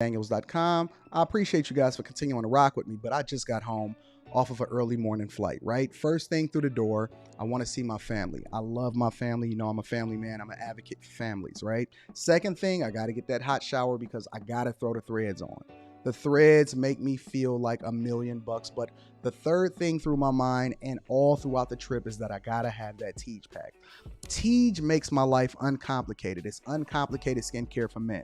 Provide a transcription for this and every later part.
Daniels.com. I appreciate you guys for continuing to rock with me, but I just got home off of an early morning flight, right? First thing through the door, I want to see my family. I love my family. You know, I'm a family man. I'm an advocate for families, right? Second thing, I got to get that hot shower because I got to throw the threads on. The threads make me feel like $1,000,000, but the third thing through my mind and all throughout the trip is that I gotta have that Tej pack. Tej makes my life uncomplicated. It's uncomplicated skincare for men.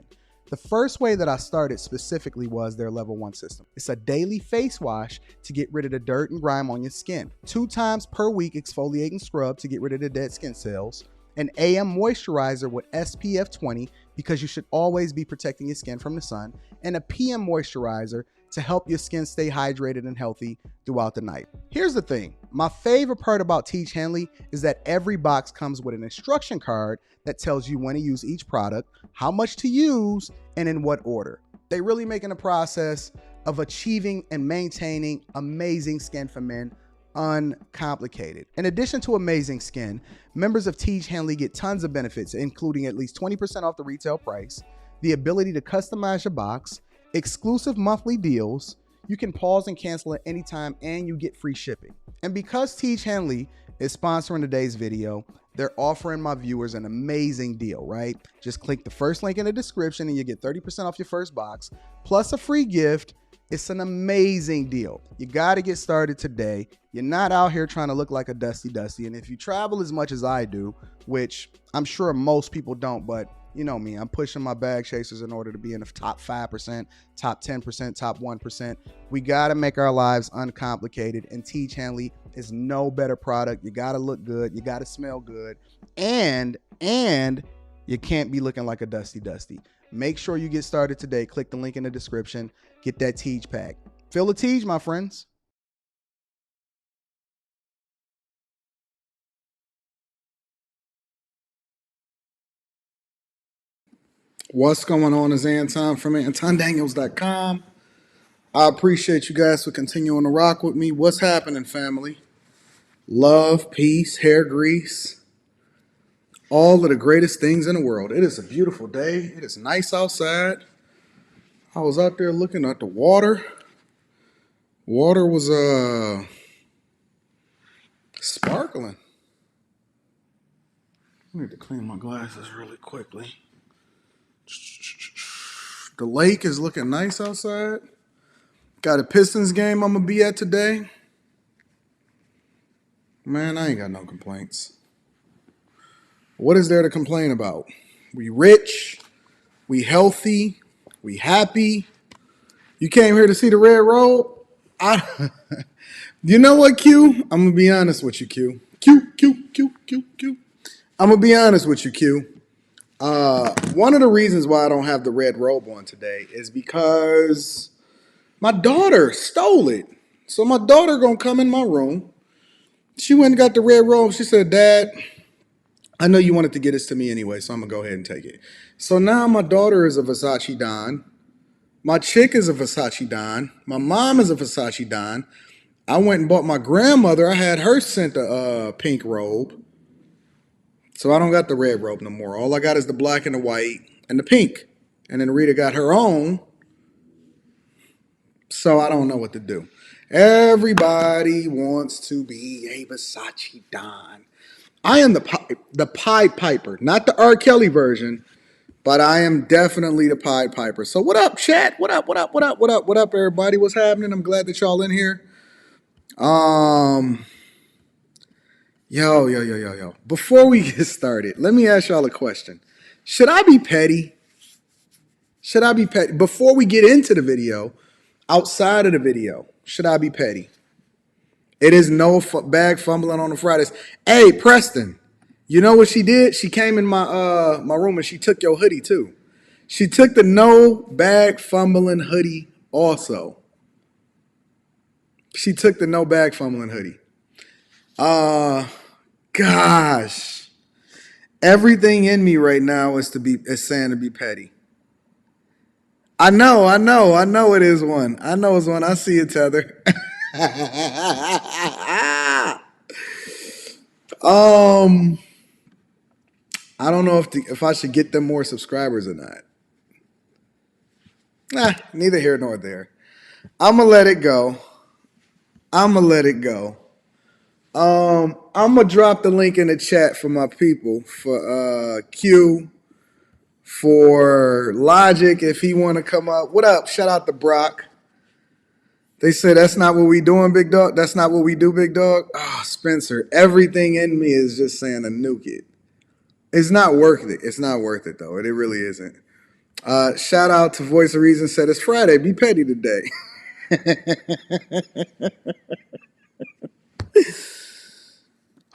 The first way that I started specifically was their level 1 system. It's a daily face wash to get rid of the dirt and grime on your skin. 2 times per week exfoliating scrub to get rid of the dead skin cells. An AM moisturizer with SPF 20 because you should always be protecting your skin from the sun. And a PM moisturizer to help your skin stay hydrated and healthy throughout the night. Here's the thing. My favorite part about Tej Henley is that every box comes with an instruction card that tells you when to use each product, how much to use, and in what order. They really making the process of achieving and maintaining amazing skin for men uncomplicated. In addition to amazing skin, members of Tej Henley get tons of benefits, including at least 20% off the retail price, the ability to customize your box, exclusive monthly deals, you can pause and cancel at any time, and you get free shipping. And because Tej Henley is sponsoring today's video, they're offering my viewers an amazing deal, right? Just click the first link in the description and you get 30% off your first box, plus a free gift. It's an amazing deal. You got to get started today. You're not out here trying to look like a Dusty. And if you travel as much as I do, which I'm sure most people don't, but you know me, I'm pushing my bag chasers in order to be in the top 5%, top 10%, top 1%. We got to make our lives uncomplicated, and Tej Henley is no better product. You got to look good. You got to smell good. And you can't be looking like a Dusty. Make sure you get started today. Click the link in the description. Get that Tej pack. Feel the Tej, my friends. What's going on? Is Anton from AntonDaniels.com. I appreciate you guys for continuing to rock with me. What's happening, family? Love, peace, hair grease, all of the greatest things in the world. It is a beautiful day. It is nice outside. I was out there looking at the water. Water was sparkling. I need to clean my glasses really quickly. The lake is looking nice outside. Got a Pistons game I'm going to be at today. Man, I ain't got no complaints. What is there to complain about? We rich. We healthy. We happy. You came here to see the red robe? You know what, Q? I'm going to be honest with you, Q. Q. I'm going to be honest with you, Q. One of the reasons why I don't have the red robe on today is because my daughter stole it. So my daughter gonna come in my room. She went and got the red robe. She said, Dad, I know you wanted to get this to me anyway, so I'm gonna go ahead and take it. So now my daughter is a Versace Don. My chick is a Versace Don. My mom is a Versace Don. I went and bought my grandmother. I had her sent a pink robe. So I don't got the red robe no more. All I got is the black and the white and the pink. And then Rita got her own. So I don't know what to do. Everybody wants to be a Versace Don. I am the Pied Piper, not the R. Kelly version, but I am definitely the Pied Piper. So what up, chat? What up, everybody? What's happening? I'm glad that y'all in here. Yo. Before we get started, let me ask y'all a question. Should I be petty? Before we get into the video, outside of the video, should I be petty? It is no bag fumbling on the Fridays. Hey, Preston, you know what she did? She came in my my room and she took your hoodie too. She took the no bag fumbling hoodie also. She took the no bag fumbling hoodie. Gosh. Everything in me right now is saying to be petty. I know it is one. I know it's one. I see it, Tether. I don't know if I should get them more subscribers or not. Nah, neither here nor there. I'm gonna let it go. I'm gonna let it go. I'm gonna drop the link in the chat for my people for Q, for Logic if he want to come up. What up? Shout out to Brock. They said that's not what we doing, big dog. That's not what we do, big dog. Oh, Spencer, everything in me is just saying to nuke it. It's not worth it. It's not worth it though. It really isn't. Shout out to Voice of Reason said it's Friday. Be petty today.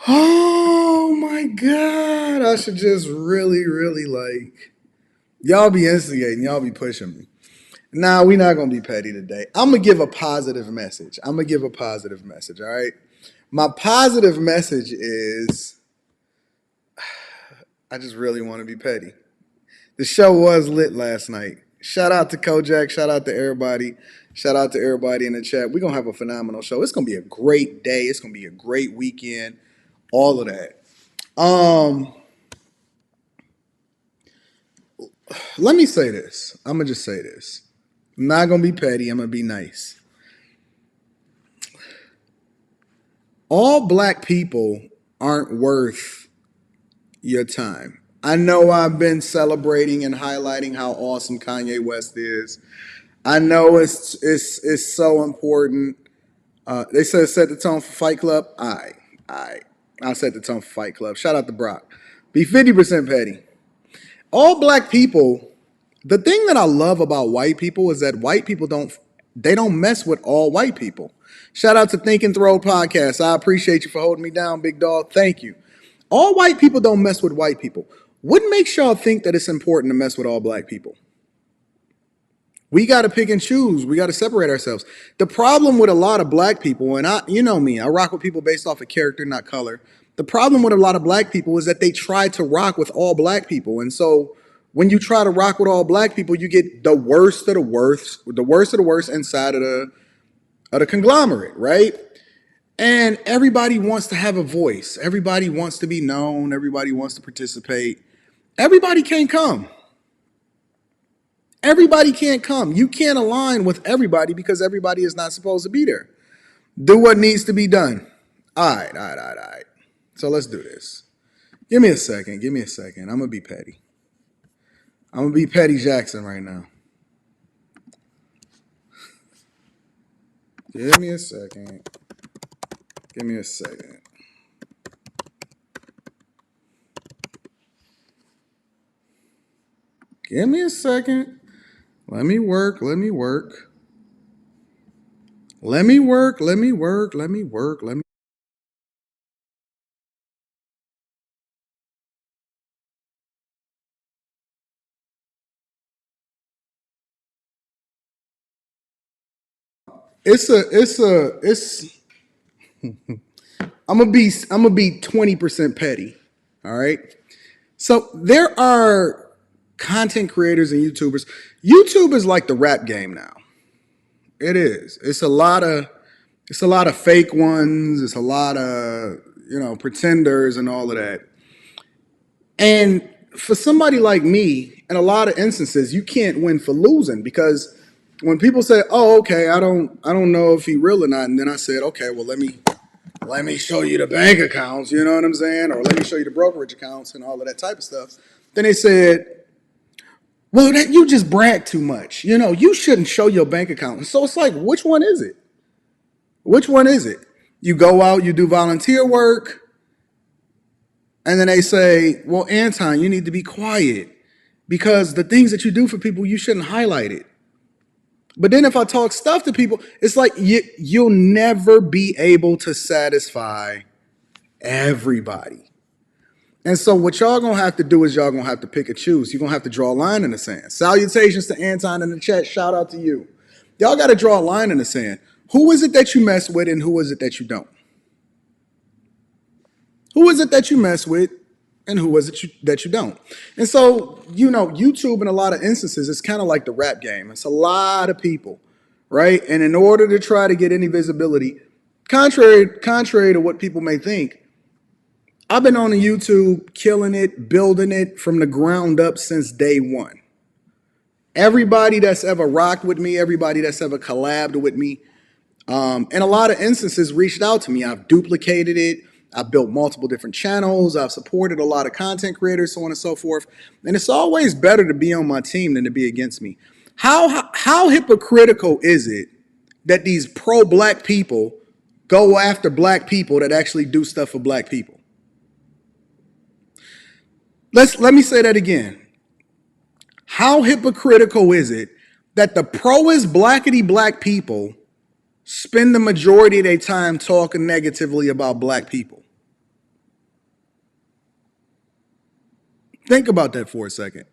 Oh my God. I should just really, really like y'all be instigating, y'all be pushing me. Nah, we're not gonna be petty today. I'm gonna give a positive message. All right. My positive message is I just really want to be petty. The show was lit last night. Shout out to Kojak. Shout out to everybody. Shout out to everybody in the chat. We're going to have a phenomenal show. It's going to be a great day. It's going to be a great weekend. All of that. Let me say this. I'm going to just say this. I'm not going to be petty. I'm going to be nice. All black people aren't worth your time. I know I've been celebrating and highlighting how awesome Kanye West is. I know it's so important. They said set the tone for Fight Club. I'll set the tone for Fight Club. Shout out to Brock. Be 50% petty. All black people, the thing that I love about white people is that white people don't mess with all white people. Shout out to Think and Throw Podcast. I appreciate you for holding me down, big dog. Thank you. All white people don't mess with white people. What makes y'all think that it's important to mess with all black people? We got to pick and choose. We got to separate ourselves. The problem with a lot of black people, and you know me, I rock with people based off of character, not color. The problem with a lot of black people is that they try to rock with all black people. And so when you try to rock with all black people, you get the worst of the worst inside of the conglomerate, right? And everybody wants to have a voice. Everybody wants to be known. Everybody wants to participate. Everybody can't come. Everybody can't come. You can't align with everybody because everybody is not supposed to be there. Do what needs to be done. All right. So let's do this. Give me a second. I'm going to be petty. I'm going to be Petty Jackson right now. Give me a second. Let me work. I'm gonna be 20% petty. All right. So there are content creators and YouTubers. YouTube is like the rap game now. It is. It's a lot of fake ones. It's a lot of, pretenders and all of that. And for somebody like me, in a lot of instances, you can't win for losing because when people say, "Oh, okay, I don't know if he real or not," and then I said, "Okay, well, let me show you the bank accounts," you know what I'm saying? Or let me show you the brokerage accounts and all of that type of stuff. Then they said, "Well, you just brag too much. You shouldn't show your bank account." And so it's like, which one is it? You go out, you do volunteer work, and then they say, "Well, Anton, you need to be quiet because the things that you do for people, you shouldn't highlight it." But then if I talk stuff to people, it's like you'll never be able to satisfy everybody. And so what y'all gonna have to do is y'all gonna have to pick and choose. You're gonna have to draw a line in the sand. Salutations to Anton in the chat. Shout out to you. Y'all got to draw a line in the sand. Who is it that you mess with and who is it that you don't? Who is it that you mess with and who is it that you don't? And so, YouTube in a lot of instances, it's kind of like the rap game. It's a lot of people, right? And in order to try to get any visibility, contrary to what people may think, I've been on the YouTube killing it, building it from the ground up since day one. Everybody that's ever rocked with me, everybody that's ever collabed with me, in a lot of instances reached out to me. I've duplicated it. I've built multiple different channels. I've supported a lot of content creators, so on and so forth. And it's always better to be on my team than to be against me. How hypocritical is it that these pro-black people go after black people that actually do stuff for black people? Let me say that again. How hypocritical is it that the pro-ist blackity black people spend the majority of their time talking negatively about black people? Think about that for a second.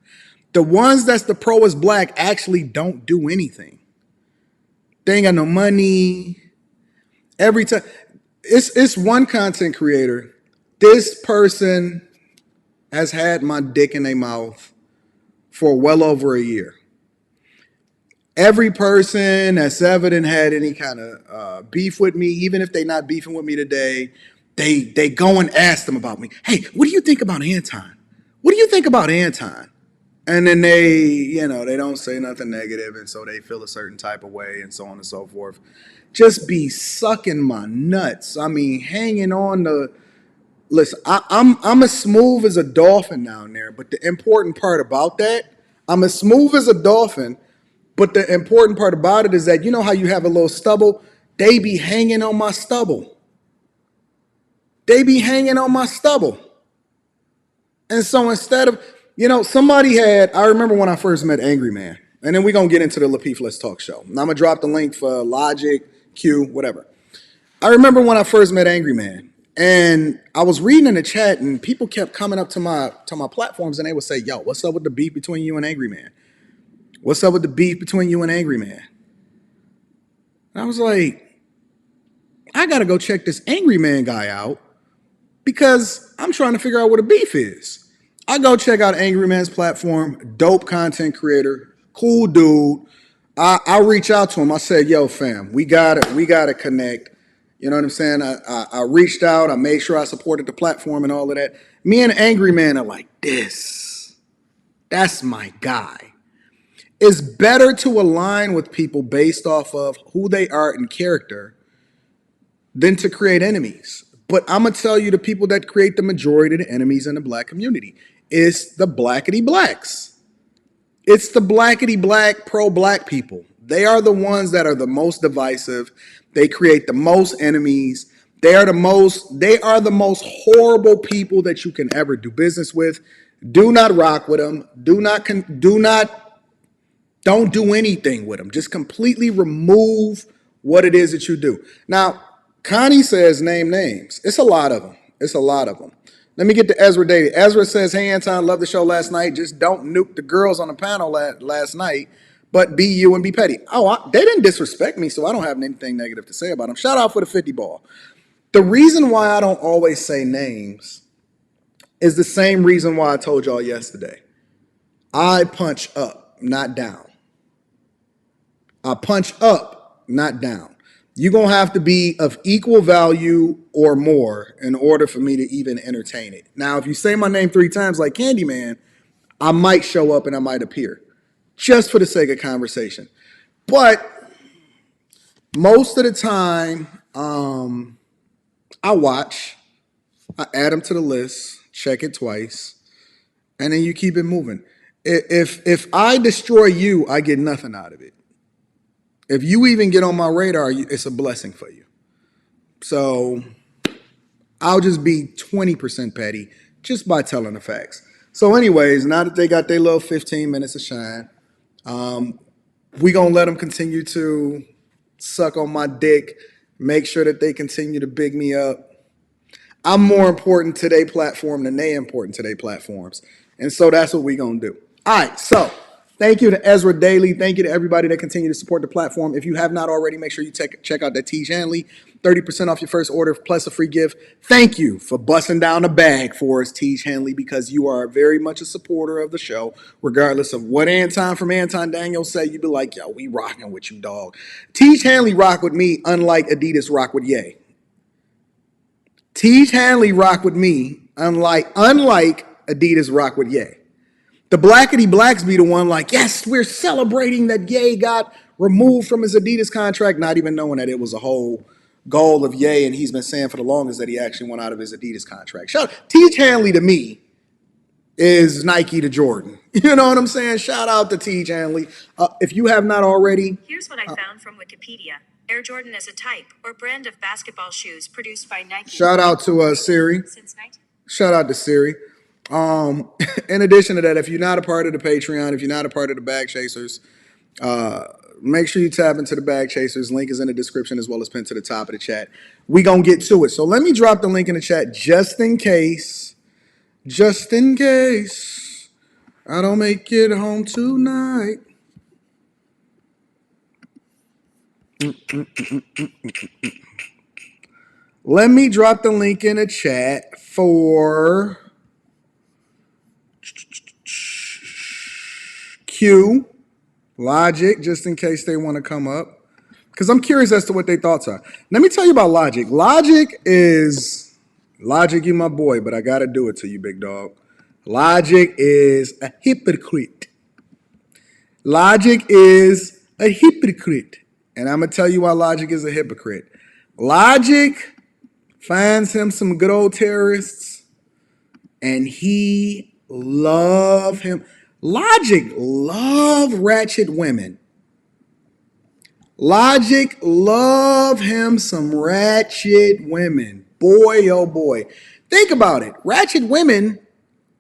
The ones that's the pro-ist black actually don't do anything. They ain't got no money. Every time, it's one content creator. This person has had my dick in their mouth for well over a year. Every person that's ever had any kind of beef with me, even if they're not beefing with me today, they go and ask them about me. Hey, what do you think about Anton? What do you think about Anton? And then they don't say nothing negative, and so they feel a certain type of way, and so on and so forth. Just be sucking my nuts. I mean, hanging on the. Listen, I'm as smooth as a dolphin down there, but the important part about that, I'm as smooth as a dolphin, but the important part about it is that you know how you have a little stubble? They be hanging on my stubble. They be hanging on my stubble. And so instead of, I remember when I first met Angry Man, and then we're going to get into the Lapeef Let's Talk show. And I'm going to drop the link for Logic, Q, whatever. I remember when I first met Angry Man, and I was reading in the chat, and people kept coming up to my platforms, and they would say, yo, what's up with the beef between you and Angry Man? What's up with the beef between you and Angry Man? And I was like, I got to go check this Angry Man guy out because I'm trying to figure out what a beef is. I go check out Angry Man's platform, dope content creator, cool dude. I reach out to him. I said, yo, fam, we gotta connect. You know what I'm saying? I reached out. I made sure I supported the platform and all of that. Me and Angry Man are like, that's my guy. It's better to align with people based off of who they are in character than to create enemies. But I'm going to tell you the people that create the majority of the enemies in the black community. It's the blackity blacks. It's the blackity black pro-black people. They are the ones that are the most divisive. They create the most enemies. They are the most horrible people that you can ever do business with. Do not rock with them. Don't do anything with them. Just completely remove what it is that you do. Now, Connie says name names. It's a lot of them. Let me get to Ezra Daly. Ezra says, hey, Anton, love the show last night. Just don't nuke the girls on the panel last night, but be you and be petty. Oh, they didn't disrespect me, so I don't have anything negative to say about them. Shout out for the 50 ball. The reason why I don't always say names is the same reason why I told y'all yesterday. I punch up, not down. I punch up, not down. You're going to have to be of equal value or more in order for me to even entertain it. Now, if you say my name 3 times like Candyman, I might show up and I might appear just for the sake of conversation. But most of the time, I watch, I add them to the list, check it twice, and then you keep it moving. If I destroy you, I get nothing out of it. If you even get on my radar, it's a blessing for you. So I'll just be 20% petty just by telling the facts. So anyways, now that they got their little 15 minutes of shine, we going to let them continue to suck on my dick, make sure that they continue to big me up. I'm more important to their platform than they important to their platforms. And so that's what we going to do. All right, so thank you to Ezra Daly. Thank you to everybody that continue to support the platform. If you have not already, make sure you check out that Tiege Hanley. 30% off your first order plus a free gift. Thank you for busting down the bag for us, Tiege Hanley, because you are very much a supporter of the show. Regardless of what Anton from Anton Daniels say, you be like, yo, we rocking with you, dog. Tiege Hanley rock with me, unlike Adidas rock with Ye. Tiege Hanley rock with me, unlike Adidas rock with Ye. The Blackety Blacks be the one like, yes, we're celebrating that Ye got removed from his Adidas contract, not even knowing that it was a whole goal of Ye, and he's been saying for the longest that he actually went out of his Adidas contract. Shout Teach Hanley to me is Nike to Jordan. You know what I'm saying? Shout out to Teach Hanley. If you have not already. Here's what I found from Wikipedia. Air Jordan is a type or brand of basketball shoes produced by Nike. Shout out to Siri. Shout out to Siri. In addition to that, if you're not a part of the Patreon, if you're not a part of the Bag Chasers, make sure you tap into the Bag Chasers. Link is in the description as well as pinned to the top of the chat. We gonna get to it. So let me drop the link in the chat just in case I don't make it home tonight. Let me drop the link in the chat for Q, Logic, just in case they want to come up. Because I'm curious as to what their thoughts are. Let me tell you about Logic. Logic, you my boy, but I got to do it to you, big dog. Logic is a hypocrite. Logic is a hypocrite. And I'm going to tell you why Logic is a hypocrite. Logic finds him some good old terrorists, and he love him. Logic love ratchet women. Logic love him some ratchet women. Boy, oh boy. Think about it. Ratchet women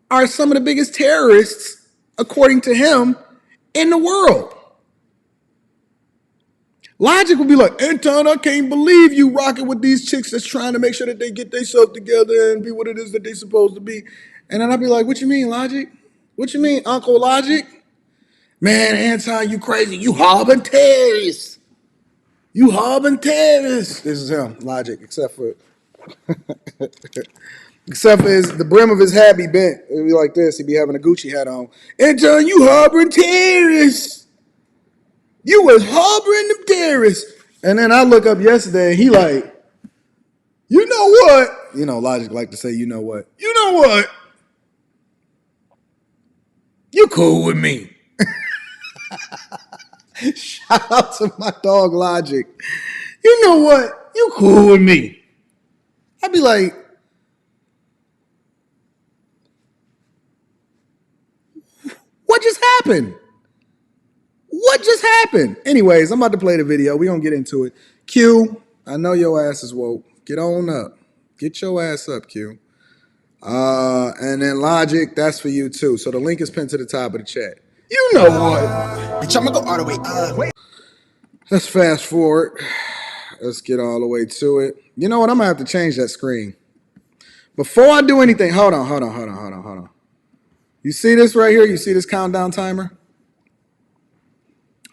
are some of the biggest terrorists, according to him, in the world. Logic would be like, Anton, I can't believe you rocking with these chicks that's trying to make sure that they get themselves together and be what it is that they're supposed to be. And then I'd be like, what you mean, Logic? What you mean, Uncle Logic? Man, Anton, you crazy. You harboring terrorists. You harboring terrorists. This is him, Logic, except for the brim of his hat be bent. It'd be like this. He'd be having a Gucci hat on. Anton, you harboring terrorists. You was harboring them terrorists. And then I look up yesterday and he like, you know what? You know, Logic like to say, you know what? You know what? You cool with me. Shout out to my dog Logic. You know what? You cool with me. I'd be like, what just happened? What just happened? Anyways, I'm about to play the video. We're going to get into it. Q, I know your ass is woke. Get on up. Get your ass up, Q. And then Logic, that's for you too. So the link is pinned to the top of the chat. You know what? Bitch, I'm gonna go all the way. Let's fast forward. Let's get all the way to it. You know what? I'm gonna have to change that screen. Before I do anything, hold on. You see this right here? You see this countdown timer?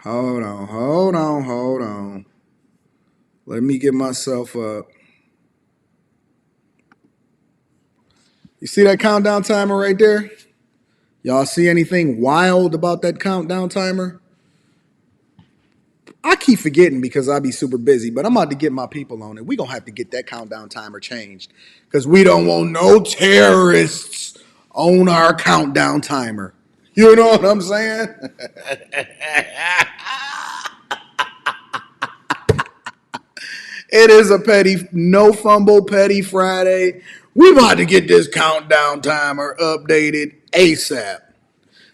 Hold on. Let me get myself up. You see that countdown timer right there? Y'all see anything wild about that countdown timer? I keep forgetting because I be super busy, but I'm about to get my people on it. We gonna have to get that countdown timer changed because we don't want no terrorists on our countdown timer. You know what I'm saying? It is a no fumble petty Friday. We about to get this countdown timer updated ASAP.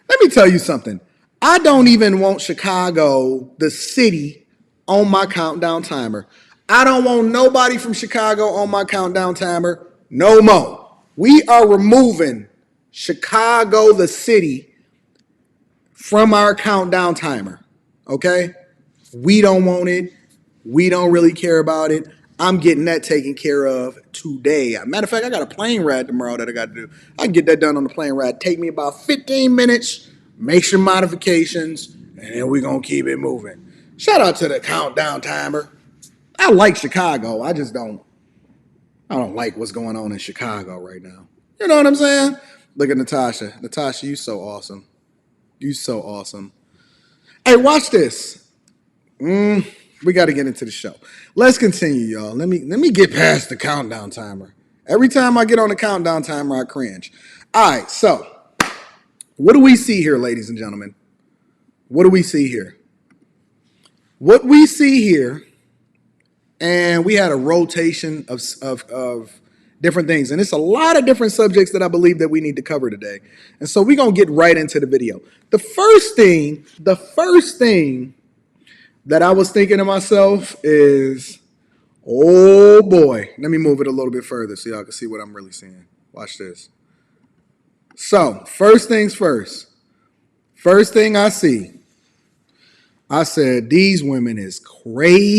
Let me tell you something. I don't even want Chicago, the city, on my countdown timer. I don't want nobody from Chicago on my countdown timer no more. We are removing Chicago, the city, from our countdown timer. Okay? We don't want it. We don't really care about it. I'm getting that taken care of today. Matter of fact, I got a plane ride tomorrow that I got to do. I can get that done on the plane ride. Take me about 15 minutes, make some modifications, and then we're going to keep it moving. Shout out to the countdown timer. I like Chicago. I don't like what's going on in Chicago right now. You know what I'm saying? Look at Natasha. Natasha, you so awesome. You so awesome. Hey, watch this. We got to get into the show. Let's continue, y'all. Let me get past the countdown timer. Every time I get on the countdown timer, I cringe. All right, so What do we see here, ladies and gentlemen? What do we see here? What we see here, and we had a rotation of different things, and it's a lot of different subjects that I believe that we need to cover today. And so we're gonna get right into the video. The first thing that I was thinking to myself is, oh boy, let me move it a little bit further so y'all can see what I'm really seeing. Watch this. So, first things first. First thing I see, I said, these women is crazy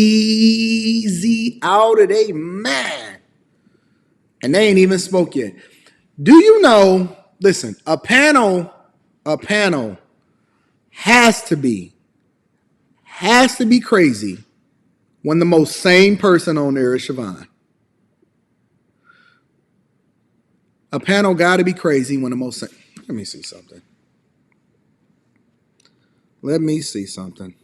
out of their mind. And they ain't even spoke yet. Do you know, listen, a panel has to be crazy when the most sane person on there is Siobhan. A panel got to be crazy when the most sane. Let me see something.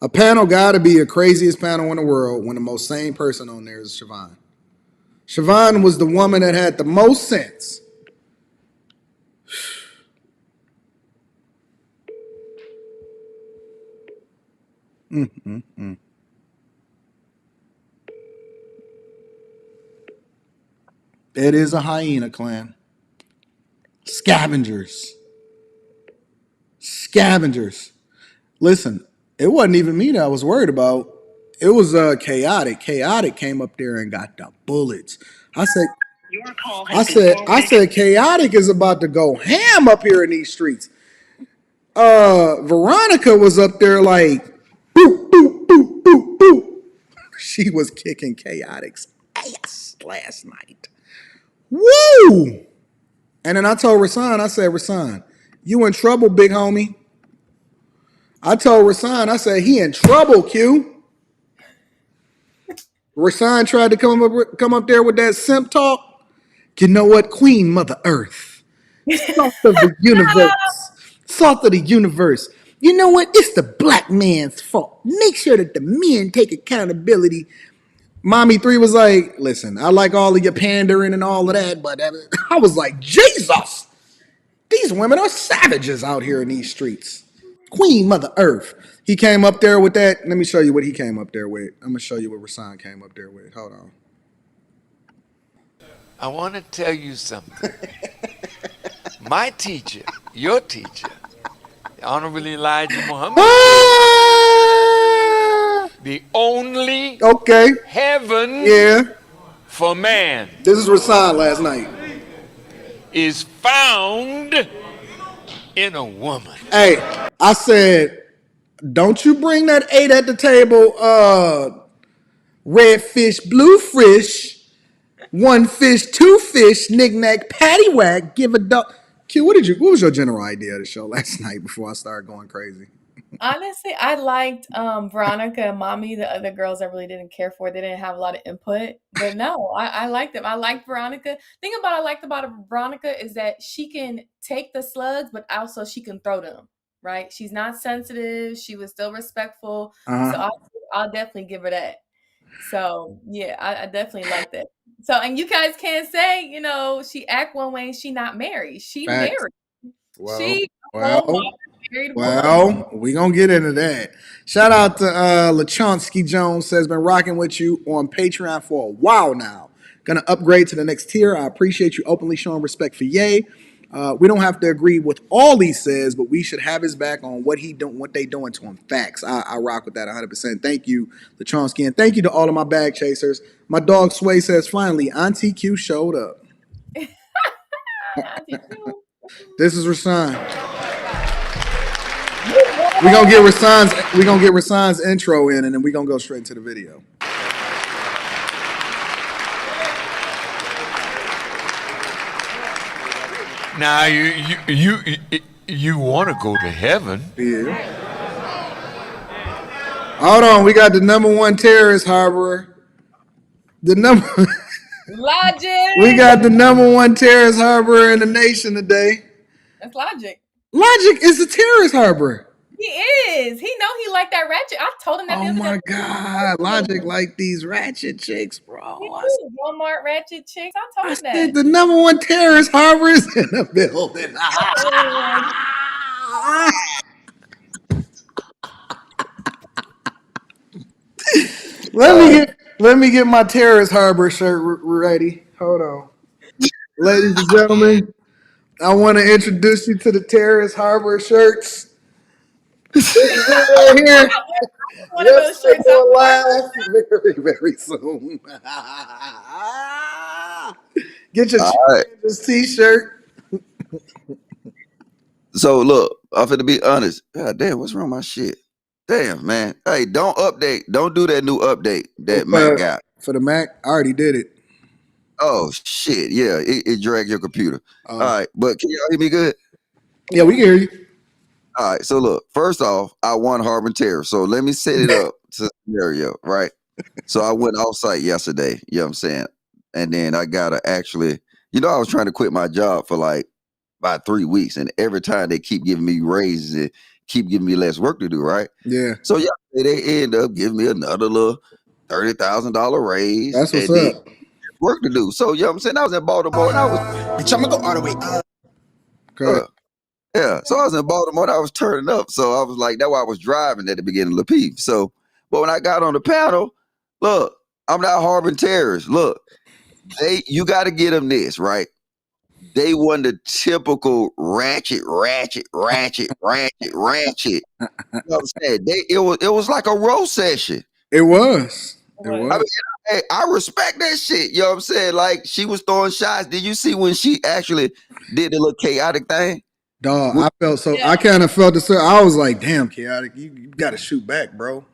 A panel got to be the craziest panel in the world when the most sane person on there is Siobhan. Siobhan was the woman that had the most sense. It is a hyena clan. Scavengers. Listen, it wasn't even me that I was worried about. It was Chaotic. Chaotic came up there and got the bullets. I said, Chaotic is about to go ham up here in these streets. Veronica was up there like, boop, boop, boop, boop, boop. She was kicking Chaotic's ass last night. Woo! And then I told Rasan, I said, Rasan, you in trouble, big homie. I told Rasan, I said, he in trouble, Q. Rasan tried to come up there with that simp talk. You know what? Queen Mother Earth. Salt of the universe. Salt of the universe. You know what? It's the black man's fault. Make sure that the men take accountability. Mommy 3 was like, listen, I like all of your pandering and all of that, but I was like, Jesus! These women are savages out here in these streets. Queen Mother Earth. He came up there with that. Let me show you what he came up there with. I'm going to show you what Rasan came up there with. Hold on. I want to tell you something. My teacher, your teacher, the Honorable Elijah Muhammad, the only heaven for man. This is Rasan last night. Is found in a woman. Hey, I said, don't you bring that 8 at the table, red fish, blue fish, 1 fish, 2 fish, knick-knack, paddywhack, give a duck. Q, what was your general idea of the show last night before I started going crazy? Honestly, I liked Veronica and Mommy. The other girls I really didn't care for. They didn't have a lot of input. But no, I liked them. I liked Veronica. Thing I liked about Veronica is that she can take the slugs, but also she can throw them, right? She's not sensitive. She was still respectful. So I'll definitely give her that. So yeah, I definitely like that. So, and you guys can't say, she act one way and she not married. She married. Well, we gonna get into that. Shout out to Lachonsky Jones, has been rocking with you on Patreon for a while now. Gonna upgrade to the next tier. I appreciate you openly showing respect for Ye. We don't have to agree with all he says, but we should have his back on what they doing to him. Facts. I rock with that 100%. Thank you, Lachonsky, and thank you to all of my bag chasers. My dog Sway says, finally, Auntie Q showed up. This is Rasan. We're gonna get Rasan's intro in, and then we're gonna go straight into the video. Now you want to go to heaven? Yeah. Hold on, we got the #1 terrorist harborer. Logic. We got the #1 terrorist harborer in the nation today. That's Logic. Logic is the terrorist harborer. He is. is. He know he like that ratchet. I told him that the Oh other my day. God, Logic like these ratchet chicks, bro. He do. Walmart ratchet chicks. I I told him said that. the number one terrorist harbor is in the building. Oh, Let me get my terrorist harbor shirt ready. Hold on, ladies and gentlemen. I want to introduce you to the terrorist harbor shirts. This is it right here. one of Yes, those they're shirts. going live very, very soon. Get your All right. this t-shirt. So look, I'm finna be honest. God damn, what's wrong with my shit? Damn, man. Hey, don't update. Don't do that new update that Mac got. For the Mac, I already did it. Oh shit. Yeah, it dragged your computer. All Uh, right, but can y'all hear me good? yeah, we can hear you. All right. So look, first off, I won Harbor Terror. So let me set it up to the scenario, right? So I went off site yesterday, you know what I'm saying? And then I gotta actually, I was trying to quit my job for like about 3 weeks, and every time they keep giving me raises and keep giving me less work to do, right? Yeah, So yeah, they end up giving me another little $30,000 raise that's what's and then up. work to do. So you know what I'm saying? I was in Baltimore and I was Bitch, I'm gonna go all the way up. Okay. yeah. So I was in Baltimore and I was turning up. So I was like, that's why I was driving at the beginning of Lapeef. So but when I got on the panel, look, I'm not harboring terrorists. Look, you gotta get them this, right? They won the typical ratchet. You know what I'm saying? It was like a roast session. It was. It What? I mean, was. hey, I respect that shit. You know what I'm saying? Like she was throwing shots. Did you see when she actually did the little chaotic thing? Dog, With- I felt so. Yeah. I kind of felt the. I was like, damn, chaotic. You got to shoot back, bro.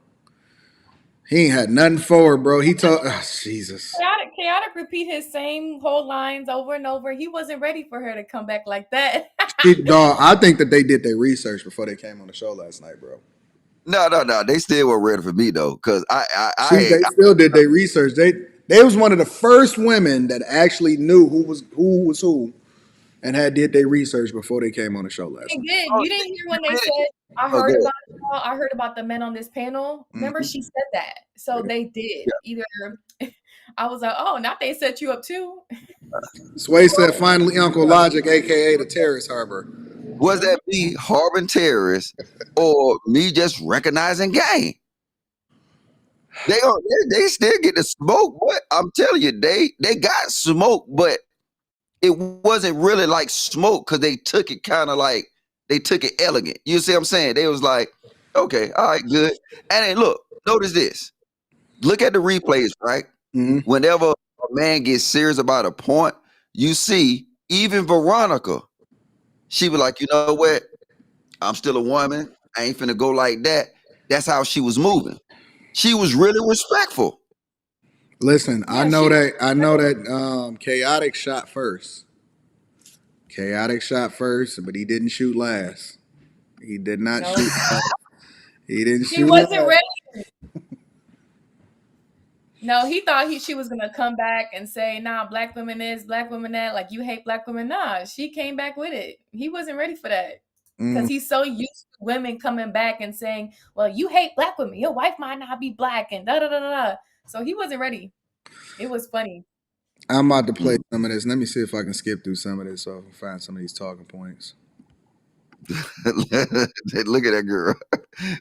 He ain't had nothing for her, bro. He told. Oh, Jesus. Chaotic repeat his same whole lines over and over. He wasn't ready for her to come back like that. Dog, I think that they did their research before they came on the show last night, bro. no. They still weren't ready for me though, because They still did their research. They was one of the first women that actually knew who was who, and had did their research before they came on the show last They night. did. You didn't hear when they did. said, I Oh, heard good. about it all. I heard about the men on this panel. Remember, Mhm. she said that. So they did. Either I was like, oh, now they set you up too. Sway said, finally, Uncle Logic, aka the Terrorist Harbor. Was that me harboring terrorists or me just recognizing gang? They still get the smoke, but I'm telling you, they got smoke, but it wasn't really like smoke because they took it kind of like they took it elegant. You see what I'm saying? They was like, okay, all right, good. And then look, notice this. Look at the replays, right? Mm-hmm. Whenever a man gets serious about a point, you see, even Veronica, she was like, you know what? I'm still a woman. I ain't finna go like that. That's how she was moving. She was really respectful. Listen, Yeah, I know that Chaotic shot first. Chaotic shot first, but he didn't shoot last. He did not No, shoot. He didn't he shoot wasn't last. ready. No, he thought she was gonna come back and say, nah, black women this, black women that, like you hate black women. Nah, she came back with it. He wasn't ready for that. Because he's so used to women coming back and saying, well, you hate black women. Your wife might not be black and da da da da. So he wasn't ready. It was funny. I'm about to play some of this. Let me see if I can skip through some of this so I can find some of these talking points. Look at that girl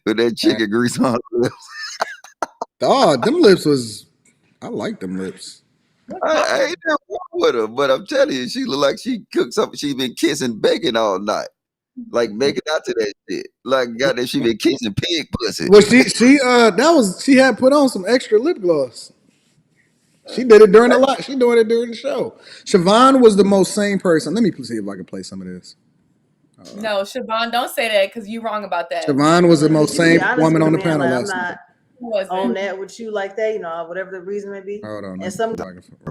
with that chicken grease on her lips. Oh, them lips was. I like them lips. I ain't never wrong with her, but I'm telling you, she look like she cooked something. She been kissing bacon all night, like making out to that shit. Like goddamn, she been kissing pig pussy. Well, she had put on some extra lip gloss. She did it during the lot. She doing it during the show. Siobhan was the most sane person. Let me see if I can play some of this. No, Siobhan, don't say that because you're wrong about that. Siobhan was the most You be sane honest woman with on a the man, panel like, I'm last night. not He wasn't. on that with you like that, whatever the reason may be. Hold on. And some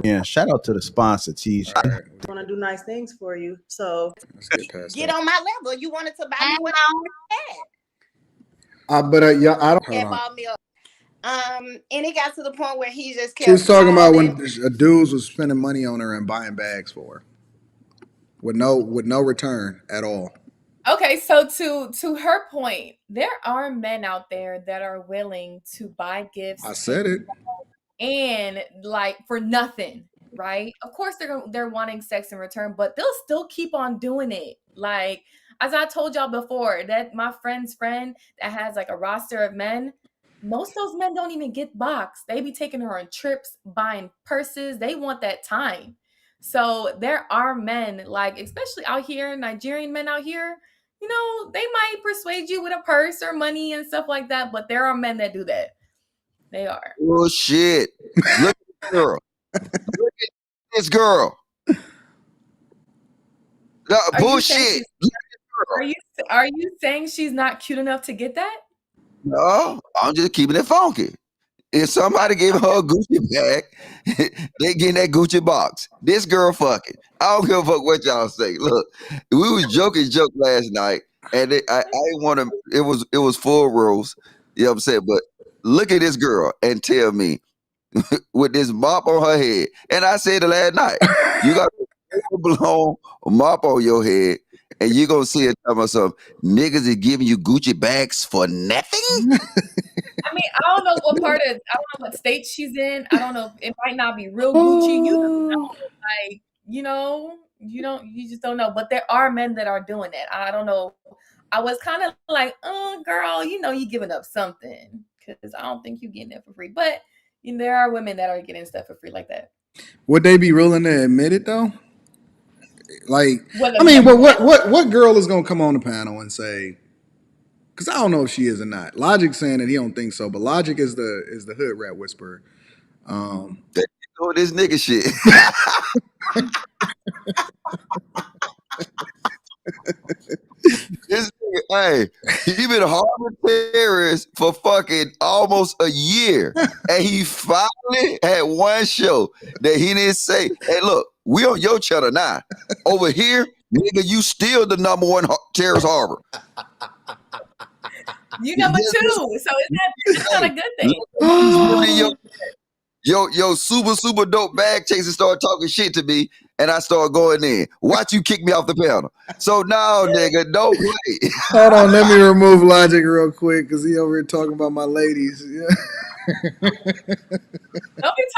Yeah, shout out to the sponsor, T. All right, want to do nice things for you. So let's get past Get that. on my level. You wanted to buy me what Yeah, I don't. you Hold had on. bought me. And it got to the point where he just kept. She was talking about when calling. dudes was spending money on her and buying bags for her with no return at all. Okay, so to her point, there are men out there that are willing to buy gifts, I take said it. and like for nothing, right? Of course they're wanting sex in return, but they'll still keep on doing it. Like as I told y'all before, that my friend's friend that has like a roster of men, most of those men don't even get boxed. They be taking her on trips, buying purses. They want that time. So there are men like, especially out here, Nigerian men out here, they might persuade you with a purse or money and stuff like that, but there are men that do that. They are. Bullshit. Look at this girl. Look at this girl. No, Are you saying bullshit. she's Look at this are girl. you saying she's not cute enough to get that? No, I'm just keeping it funky. If somebody gave her a Gucci bag, they getting that Gucci box. This girl fucking. I don't give a fuck what y'all say. Look, we was joking last night, and I didn't want to. It was full roast. You know what I'm saying? But look at this girl and tell me with this mop on her head. And I said it last night. You got a full-blown mop on your head, and you're gonna see it tell me something. Niggas is giving you Gucci bags for nothing. I mean, I don't know I don't know what state she's in. I don't know. It might not be real Gucci. You don't know. Like, you just don't know. But there are men that are doing that. I don't know. I was kind of like, oh, girl, you giving up something because I don't think you getting it for free. But there are women that are getting stuff for free like that. Would they be willing to admit it though? Like, Well, I mean, what girl is gonna come on the panel and say? Because I don't know if she is or not. Logic saying that he don't think so, but Logic is the hood rat whisperer. This nigga shit. This nigga, hey, he been harboring terrorists for fucking almost a year, and he finally had one show that he didn't say, "Hey, look, we on your channel now. Over here, nigga, you still the number one terrorist harbor. you number two, so it's not a good thing. Yo, super dope bag chaser started talking shit to me, and I started going in. Watch you kick me off the panel. So now, nigga, don't play. Hold on, let me remove Logic real quick because he over here talking about my ladies. Yeah. Don't be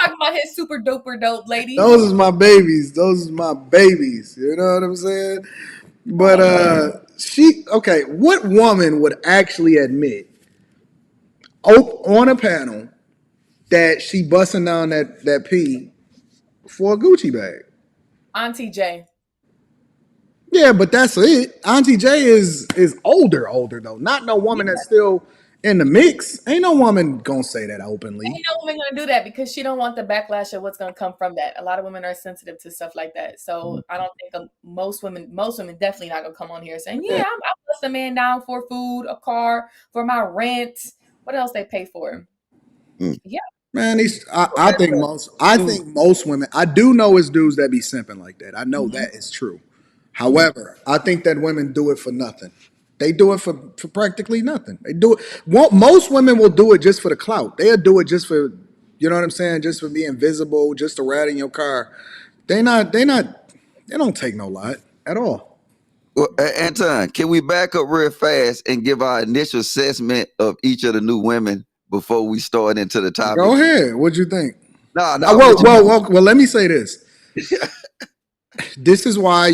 talking about his super duper dope ladies. Those is my babies. Those is my babies. You know what I'm saying? But what woman would actually admit on a panel that she busting down that pee for a Gucci bag? Auntie J. Yeah, but that's it. Auntie J is older though. Not no woman that's still in the mix. Ain't no woman gonna say that openly. Ain't no woman gonna do that because she don't want the backlash of what's gonna come from that. A lot of women are sensitive to stuff like that, so I don't think most women definitely not gonna come on here saying, "Yeah, I bust a man down for food, a car, for my rent. What else they pay for?" Yeah, Man, I think most women. I do know it's dudes that be simping like that. I know that is true. However, I think that women do it for nothing. They do it for practically nothing. They do it. Most women will do it just for the clout. They'll do it just for, you know what I'm saying, just for being visible, just to ride in your car. They don't take no lot at all. Well, Anton, can we back up real fast and give our initial assessment of each of the new women before we start into the topic? Go ahead. What'd you think? No. Well, let me say this. This is why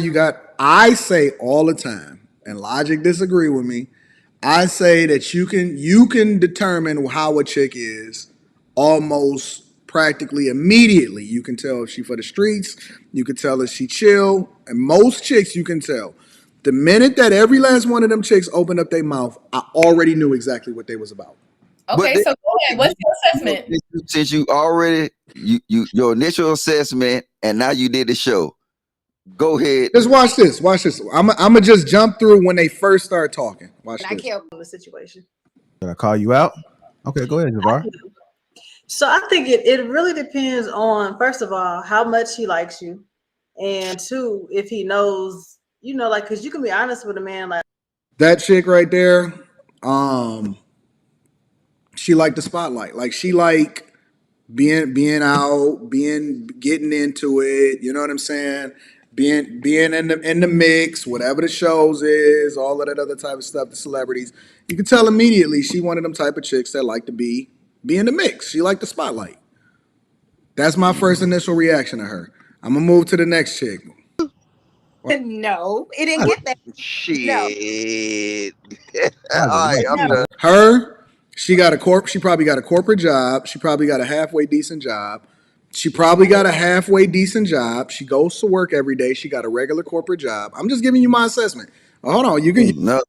I say all the time, and Logic disagree with me. I say that you can determine how a chick is almost practically immediately. You can tell if she for the streets. You can tell if she chill. And most chicks you can tell. The minute that every last one of them chicks opened up their mouth, I already knew exactly what they was about. Okay, so go ahead. What's your assessment? Since you already your initial assessment and now you did the show, go ahead. Just watch this. I'm gonna just jump through when they first start talking. Watch I this. can't on the situation. Did I call you out? Okay, go ahead, Javar. So I think it really depends on, first of all, how much he likes you, and two, if he knows, like, because you can be honest with a man, like That chick right there, she liked the spotlight. Like she like being out, getting into it. You know what I'm saying? being in the mix, whatever the shows is, all of that other type of stuff, the celebrities. You can tell immediately she one of them type of chicks that like to be in the mix. She like the spotlight. That's my first initial reaction to her. I'm gonna move to the next chick. No, it didn't get that. No. Shit. All Why right, is it I'm like done. Her, she probably got a corporate job. She probably got a halfway decent job. She probably got a halfway decent job. She goes to work every day. She got a regular corporate job. I'm just giving you my assessment. Hold on, you can. No.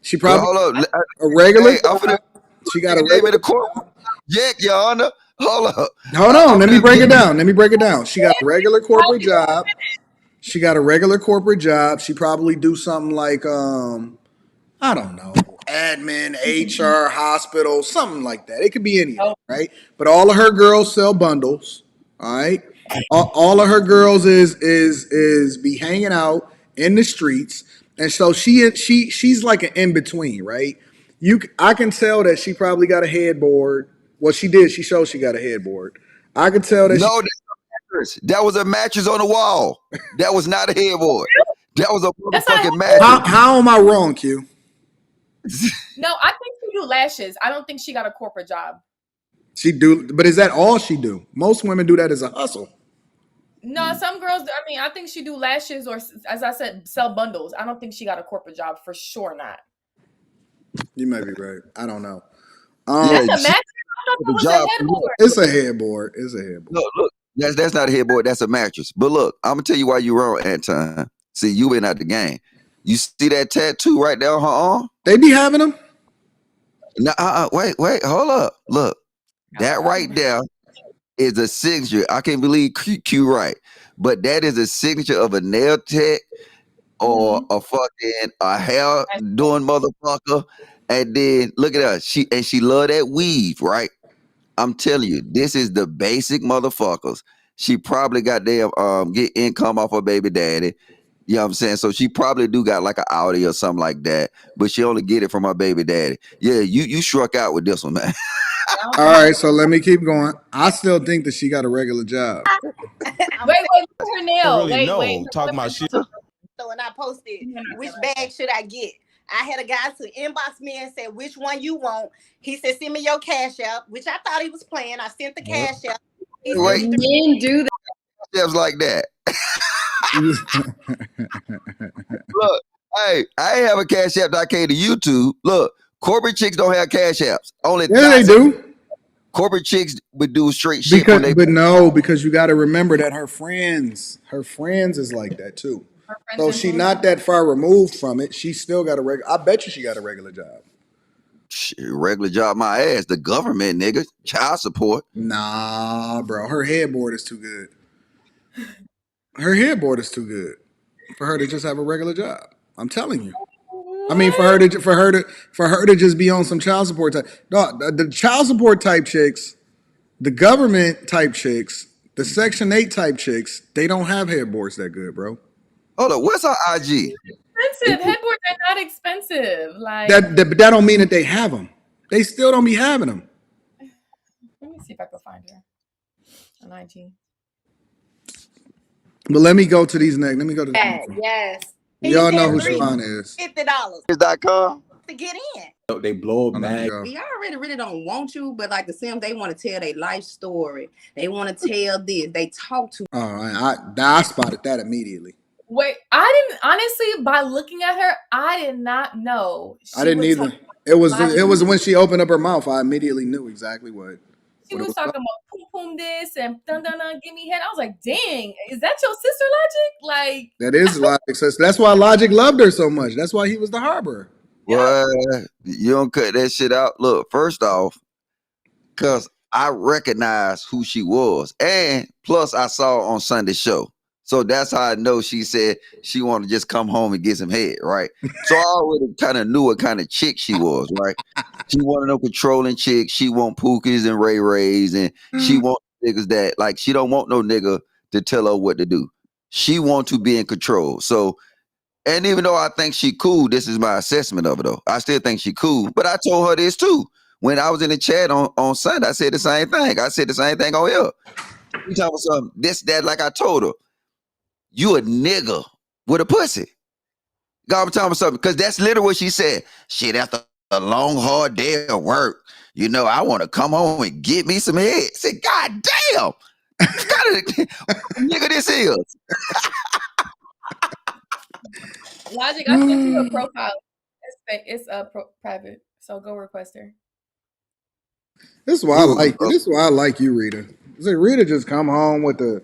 She Well, probably hold up. a regular Hey, I'm finna job. She got a name in the regular. court. Jack, Your Honor. Hold up. Hold on, I'm let me finna break get it down. Let me break it down. She got a regular corporate job. She got a regular corporate job. She probably do something like I don't know, admin, HR, hospital, something like that. It could be anything, right? But all of her girls sell bundles. All right. All of her girls is be hanging out in the streets, and so she's like an in between, right? I can tell that she probably got a headboard. Well, she did. She showed she got a headboard. I could tell that she. No, that was a mattress on the wall. That was not a headboard. That was a motherfucking mattress. How am I wrong, Q? No, I think she do lashes. I don't think she got a corporate job. She do, but is that all she do? Most women do that as a hustle. No, some girls. I mean, I think she do lashes, or as I said, sell bundles. I don't think she got a corporate job for sure. Not. You might be right. I don't know. Yeah, That's a mattress. I thought that was a headboard. It's a headboard. It's a headboard. look, that's not a headboard. That's a mattress. But look, I'm gonna tell you why you're wrong, Anton. See, you been out the game. You see that tattoo right there on her arm? They be having them. No, wait, hold up. Look, that right there is a signature. I can't believe Q right, but that is a signature of a nail tech or a hair doing motherfucker. And then look at her. She love that weave, right? I'm telling you, this is the basic motherfuckers. She probably got their get income off her baby daddy. You know what I'm saying? So she probably do got like an Audi or something like that, but she only get it from her baby daddy. Yeah, you struck out with this one, man. All right, so let me keep going. I still think that she got a regular job. Wait, look at her nail. Really Wait. talking about shit. So when I posted, which bag should I get? I had a guy to inbox me and said, which one you want? He said, send me your cash app, which I thought he was playing. I sent the cash app. Wait, Men do that. steps like that. Look, hey, I ain't have a cash app that I came to YouTube. Look, corporate chicks don't have cash apps. Only Yeah, they do. Corporate chicks would do straight shit. Because you got to remember that her friends is like that too. So she not that far removed from it. She still got a regular. I bet you she got a regular job. Regular job, my ass. The government, nigga. Child support. Nah, bro. Her headboard is too good. Her headboard is too good for her to just have a regular job. I'm telling you. I mean, for her to just be on some child support type. No, the child support type chicks, the government type chicks, the Section 8 type chicks, they don't have headboards that good, bro. Hold up, what's her IG? Expensive headboards are not expensive. Like that don't mean that they have them. They still don't be having them. Let me see if I can find her on IG. But let me go to these next. Let me go to yes. Y'all know who Siobhan is. $50 to get in. They blow up bag. We already really don't want you, but like the Sims, they want to tell their life story. They want to tell this. They talk to. All right, I spotted that immediately. Wait, I didn't honestly. By looking at her, I did not know. I didn't either. It was when she opened up her mouth. I immediately knew exactly what. She was talking about boom boom this and dun dun dun give me head. I was like, dang, is that your sister Logic? Like that is Logic. That's why Logic loved her so much. That's why he was the harborer. Well, you don't cut that shit out. Look, first off, because I recognize who she was, and plus I saw her on Sunday show. So that's how I know she said she wanted to just come home and get some head, right? So I already kind of knew what kind of chick she was, right? She wanted no controlling chick. She want Pookies and Ray Rays, and she want niggas that, like, she don't want no nigga to tell her what to do. She want to be in control. So, and even though I think she cool, this is my assessment of it, though. I still think she cool, but I told her this too. When I was in the chat on Sunday, I said the same thing. I said the same thing on here. You talking about something, this, that, like I told her. you a nigga with a pussy. God, I'm telling you something, because that's literally what she said. Shit, after a long, hard day of work, you know, I want to come home and get me some head. I said, God damn, what kind of nigga this is? Logic, I sent you a profile. It's private, so go request her. This is why I like you. This is why I like you, Rita. Say Rita just come home with the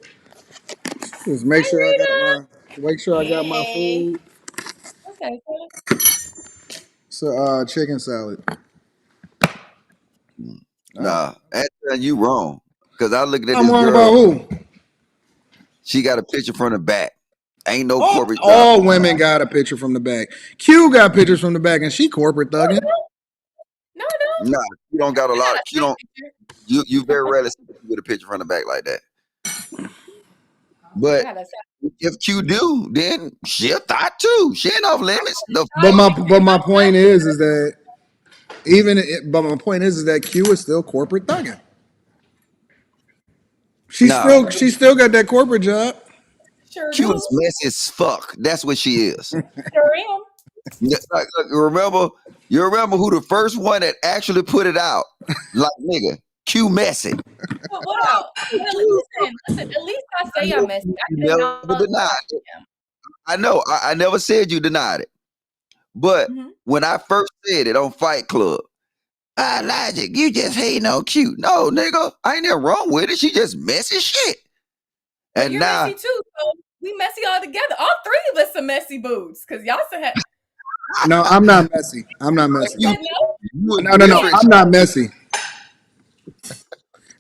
just make sure I got my food. Okay. So chicken salad. Nah, Anton, you wrong. Because I looked at I'm this wrong girl. about who? She got a picture from the back. Ain't no corporate. All women got a picture from the back. Q got pictures from the back, and she corporate thugging. No. Nah, you don't got a lot. You don't. You very rarely see people with a picture from the back like that. But if Q do, then she'll thought too. She ain't off limits. But my point is that my point is that Q is still corporate thugging. She still got that corporate job. Sure Q do. is messy as fuck. That's what she is. Sure am. Like, you remember who the first one that actually put it out? Like, nigga, Q messy. But what else? Listen. At least I say I'm messy. I never denied it. I know. I never said you denied it. But when I first said it on Fight Club, Logic, you just hating on Q. No, nigga, I ain't nothing wrong with it. She just messy shit. Well, and you're now, messy too. So we messy all together. All three of us are messy boots. Because y'all said. No, I'm not messy. I'm not messy. No. No. I'm not messy.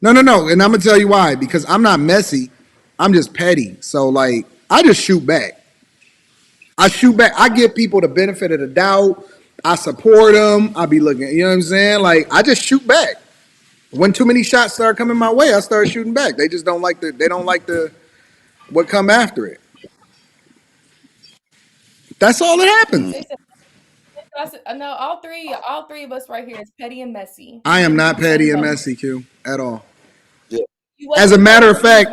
No. And I'm gonna tell you why. Because I'm not messy. I'm just petty. So like, I just shoot back. I give people the benefit of the doubt. I support them. I be looking. You know what I'm saying? Like, I just shoot back. When too many shots start coming my way, I start shooting back. They just don't like the. They don't like the what come after it. That's all that happens. No, all three of us right here is petty and messy. I am not petty and messy, Q, at all. Yeah. As a matter of fact,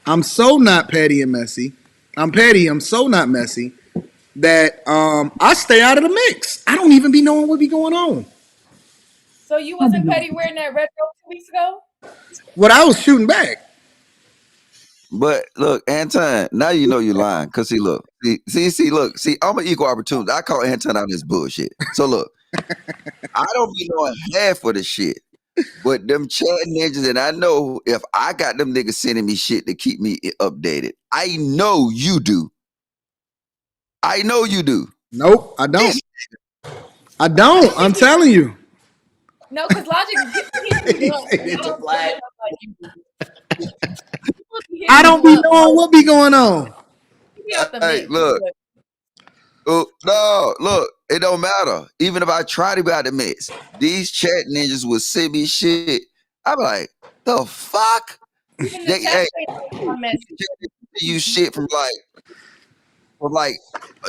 I'm so not petty and messy. I'm petty. I'm so not messy that I stay out of the mix. I don't even be knowing what be going on. So you wasn't petty wearing that red robe 2 weeks ago? What I was shooting back. But look, Anton, now you know you're lying. Cause look, I'm an equal opportunity. I call Anton out this bullshit. So look, I don't be knowing half of the shit. But them chat ninjas, and I know if I got them niggas sending me shit to keep me updated, I know you do. I know you do. Nope, I don't. I don't. I'm telling you. No, because Logic. I don't be knowing what be going on. Hey, look. No, look, it don't matter. Even if I try to be out the mix, these chat ninjas will send me shit. I'm like, the fuck? You shit from like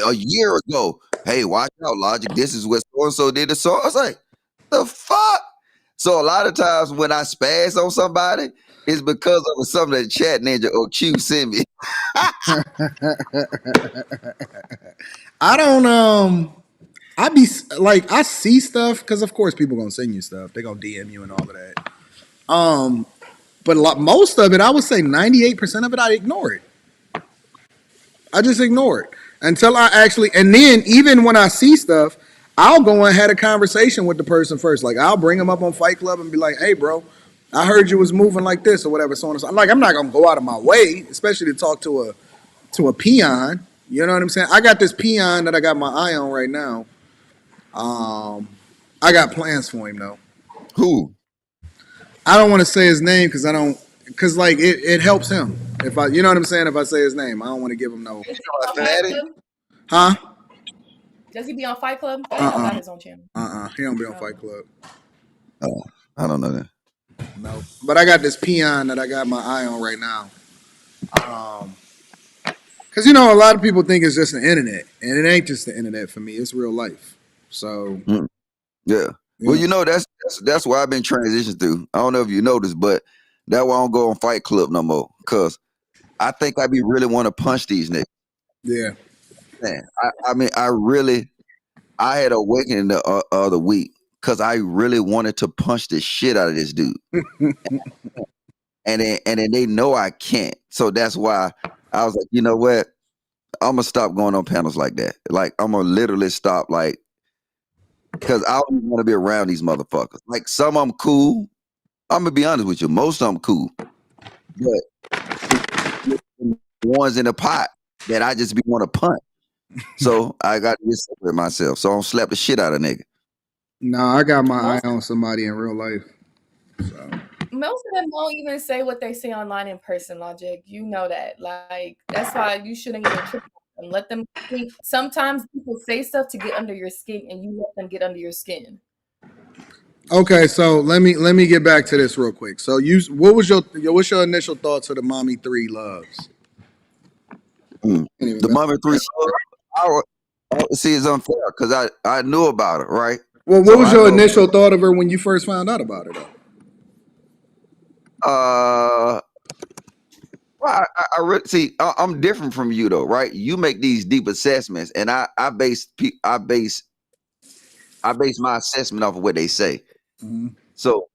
a year ago. Hey, watch out, Logic. This is what so and so did. So I was like, the fuck? So a lot of times when I spaz on somebody, it's because of something that chat ninja or Q send me. I don't I be like, I see stuff because of course people gonna send you stuff. They gonna DM you and all of that. But most of it, I would say 98% of it, I ignore it. I just ignore it until I actually, and then even when I see stuff, I'll go and have a conversation with the person first. Like, I'll bring them up on Fight Club and be like, hey, bro, I heard you was moving like this or whatever. So on and so. Like, I'm not gonna go out of my way, especially to talk to a peon. You know what I'm saying? I got this peon that I got my eye on right now. I got plans for him though. Who? I don't want to say his name because like it helps him. If I, you know what I'm saying? If I say his name, I don't want to give him no. Huh? Does he be on Fight Club? Got his own channel. He don't be on Fight Club. Oh, I don't know that. No, but I got this peon that I got my eye on right now. Because a lot of people think it's just the internet, and it ain't just the internet for me. It's real life. So yeah. Well, that's why I've been transitioning through. I don't know if you noticed, but that's why I don't go on Fight Club no more. Cause I think I be really want to punch these niggas. Yeah. Man, I mean, I had awakening the other week because I really wanted to punch the shit out of this dude, and then they know I can't, so that's why I was like, you know what, I'm gonna stop going on panels like that. Like I'm gonna literally stop, like, because I don't want to be around these motherfuckers. Like some of them cool. I'm gonna be honest with you, most of them cool, but the ones in the pot that I just be want to punch. So I got to get separate myself. So I don't slap the shit out of nigga. No, I got my eye Most on somebody in real life. So most of them won't even say what they say online in person, Logic. You know that. Like that's why you shouldn't even trip on them. Let them think. Sometimes people say stuff to get under your skin, and you let them get under your skin. okay, so let me get back to this real quick. So what's your initial thoughts of the Mommy 3 loves? The Mommy 3 see, it's unfair because I knew about it, right? Well, what So was I your know. initial thought of her when you first found out about her, though? Well, I really see. I'm different from you though, right? You make these deep assessments, and I base my assessment off of what they say. So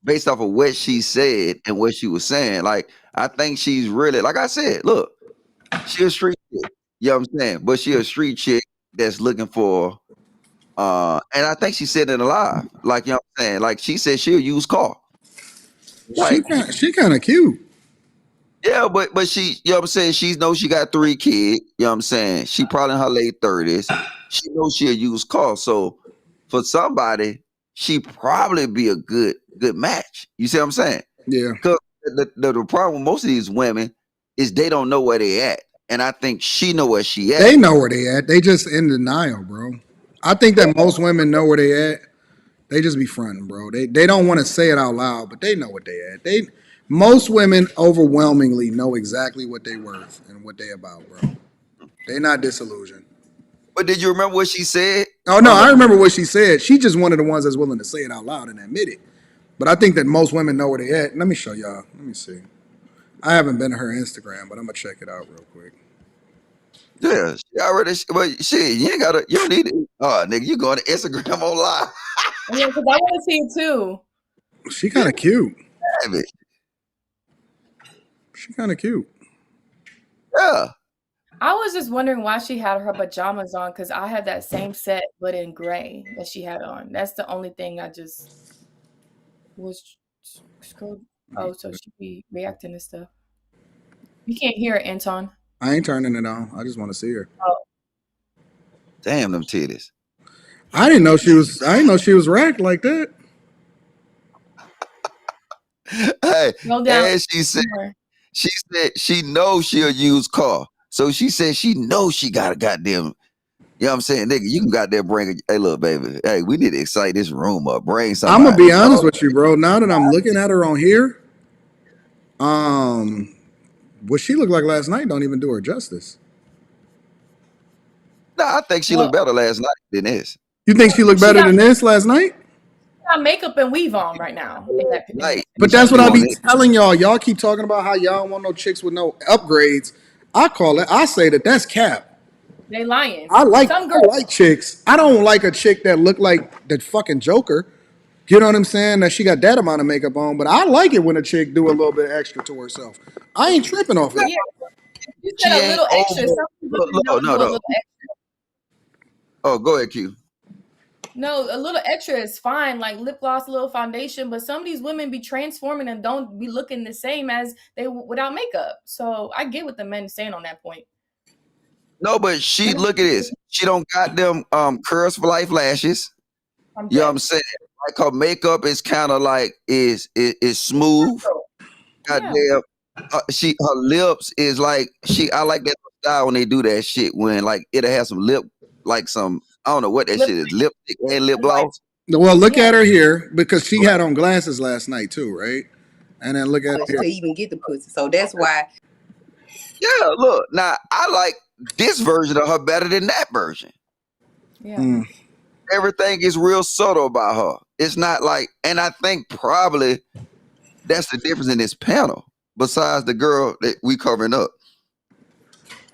based off of what she said and what she was saying, like I think she's really, like I said, look, she a street chick. You know what I'm saying? But she a street chick that's looking for and I think she said it alive. Like, you know what I'm saying? Like she said she'll use car. Like, She kind of cute. yeah, but she, you know what I'm saying? She knows she got 3 kids. You know what I'm saying? She probably in her late 30s. She knows she'll use car. So for somebody, she probably be a good match. You see what I'm saying? Yeah. Because the problem with most of these women is they don't know where they at. And I think she know where she at. They know where they at. They just in denial, bro. I think that most women know where they at. They just be fronting, bro. They don't want to say it out loud, but they know what they at. Most women overwhelmingly know exactly what they worth and what they about, bro. They not disillusioned. But did you remember what she said? Oh no, I remember what she said. She just one of the ones that's willing to say it out loud and admit it. But I think that most women know where they at. Let me show y'all. Let me see. I haven't been to her Instagram, but I'm gonna check it out real quick. Yeah, she already. But shit, you ain't gotta. You don't need it. Oh, nigga, you going to Instagram on live? Yeah, because I want to see it too. She kind of cute. Damn it. She kind of cute. Yeah. I was just wondering why she had her pajamas on because I had that same set but in gray that she had on. That's the only thing I just was scrolled. Oh, so she be reacting to stuff. You can't hear it, Anton. I ain't turning it on. I just want to see her. Oh. Damn them titties. I didn't know she was racked like that. Hey, Go down. and she said she knows she'll use car. So she said she knows she got a goddamn. You know what I'm saying, nigga? You can goddamn bring. Hey, look, baby. Hey, we need to excite this room up. Bring somebody. I'm gonna be honest with you, bro. Now that I'm looking at her on here, what she looked like last night don't even do her justice. No, I think she looked better last night than this. You think she looked better than this last night? Got makeup and weave on right now. But that's what I be telling y'all. Y'all keep talking about how y'all don't want no chicks with no upgrades. I say that's cap. They lying. I like chicks. I don't like a chick that look like the fucking Joker. You know what I'm saying? That she got that amount of makeup on. But I like it when a chick do a little bit extra to herself. I ain't tripping off it. Yeah. You said a little extra. Some people don't do a little extra. Oh, go ahead, Q. No, a little extra is fine, like lip gloss, a little foundation. But some of these women be transforming and don't be looking the same as they without makeup. So I get what the men saying on that point. No, but she look at this. She don't got them curves for life lashes. You know what I'm saying? Like her makeup is kind of like is smooth. Goddamn. Her lips is like I like that style when they do that shit when like it'll have some lip, like some, I don't know what that shit is, lipstick and lip gloss. Well, look at her here because she had on glasses last night too, right? And then look at her here. To even get the pussy. So that's why. Yeah, look. Now I like this version of her better than that version. Yeah. Everything is real subtle about her. It's not like, and I think probably that's the difference in this panel. besides the girl that we covering up.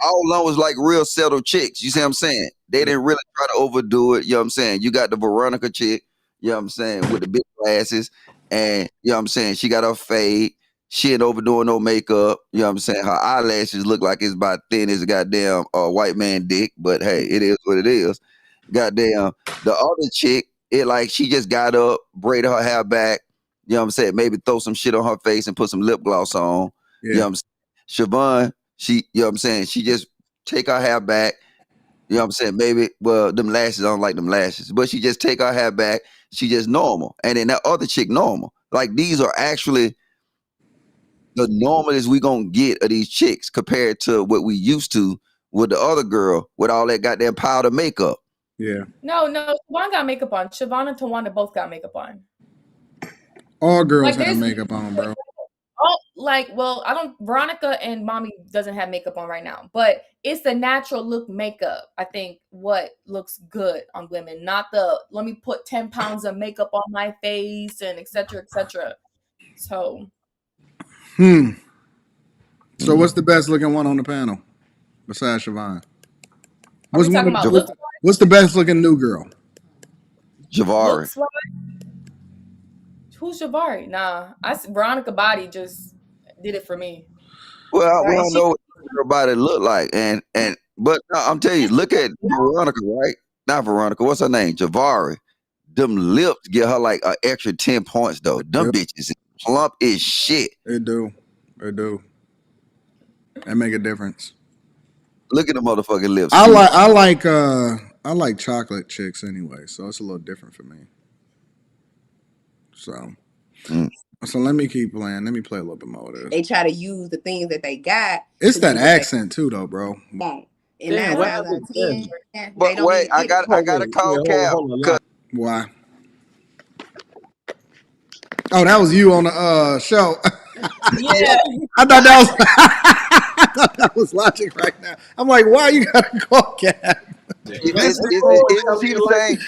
All along was like real settled chicks. You see what I'm saying? They didn't really try to overdo it. You know what I'm saying? You got the Veronica chick, you know what I'm saying, with the big glasses. And you know what I'm saying? She got her fade. She ain't overdoing no makeup. You know what I'm saying? Her eyelashes look like it's about thin as a goddamn white man dick. But hey, it is what it is. Goddamn. The other chick, it like she just got up, braided her hair back. You know what I'm saying? Maybe throw some shit on her face and put some lip gloss on. You know what I'm saying? Siobhan, she, you know what I'm saying? She just take her hair back. You know what I'm saying? Maybe, well, them lashes, I don't like them lashes. But she just take her hair back. She just normal. And then that other chick normal. Like these are actually the normalest we gonna get of these chicks compared to what we used to with the other girl with all that goddamn powder makeup. Yeah. No, Siobhan got makeup on. Siobhan and Tawanda both got makeup on. All girls Like, have there's makeup on, bro. oh, like, well, I don't. Veronica and Mommy doesn't have makeup on right now, but it's the natural look makeup. I think what looks good on women, not the let me put 10 pounds of makeup on my face and etc. etc. So So what's the best looking one on the panel besides Siobhan? are we talking about looks? What's the best looking new girl? Javari. Looks like who's Javari? Nah, Veronica body just did it for me. Well, we Right? don't know what her body look like, but no, I'm telling you, look at Veronica, right? Not Veronica. What's her name? Javari. Them lips give her like an extra 10 points though. Them bitches plump as shit. They do. That make a difference. Look at the motherfucking lips. I like chocolate chicks anyway, so it's a little different for me. So let me keep playing. Let me play a little bit more of this. They try to use the things that they got. It's that accent too, though, bro. And 9 times out of 10, but wait, I got to call Cap. Why? Oh, that was you on the show. Yeah. I thought that was logic right now. I'm like, why you gotta call Cap?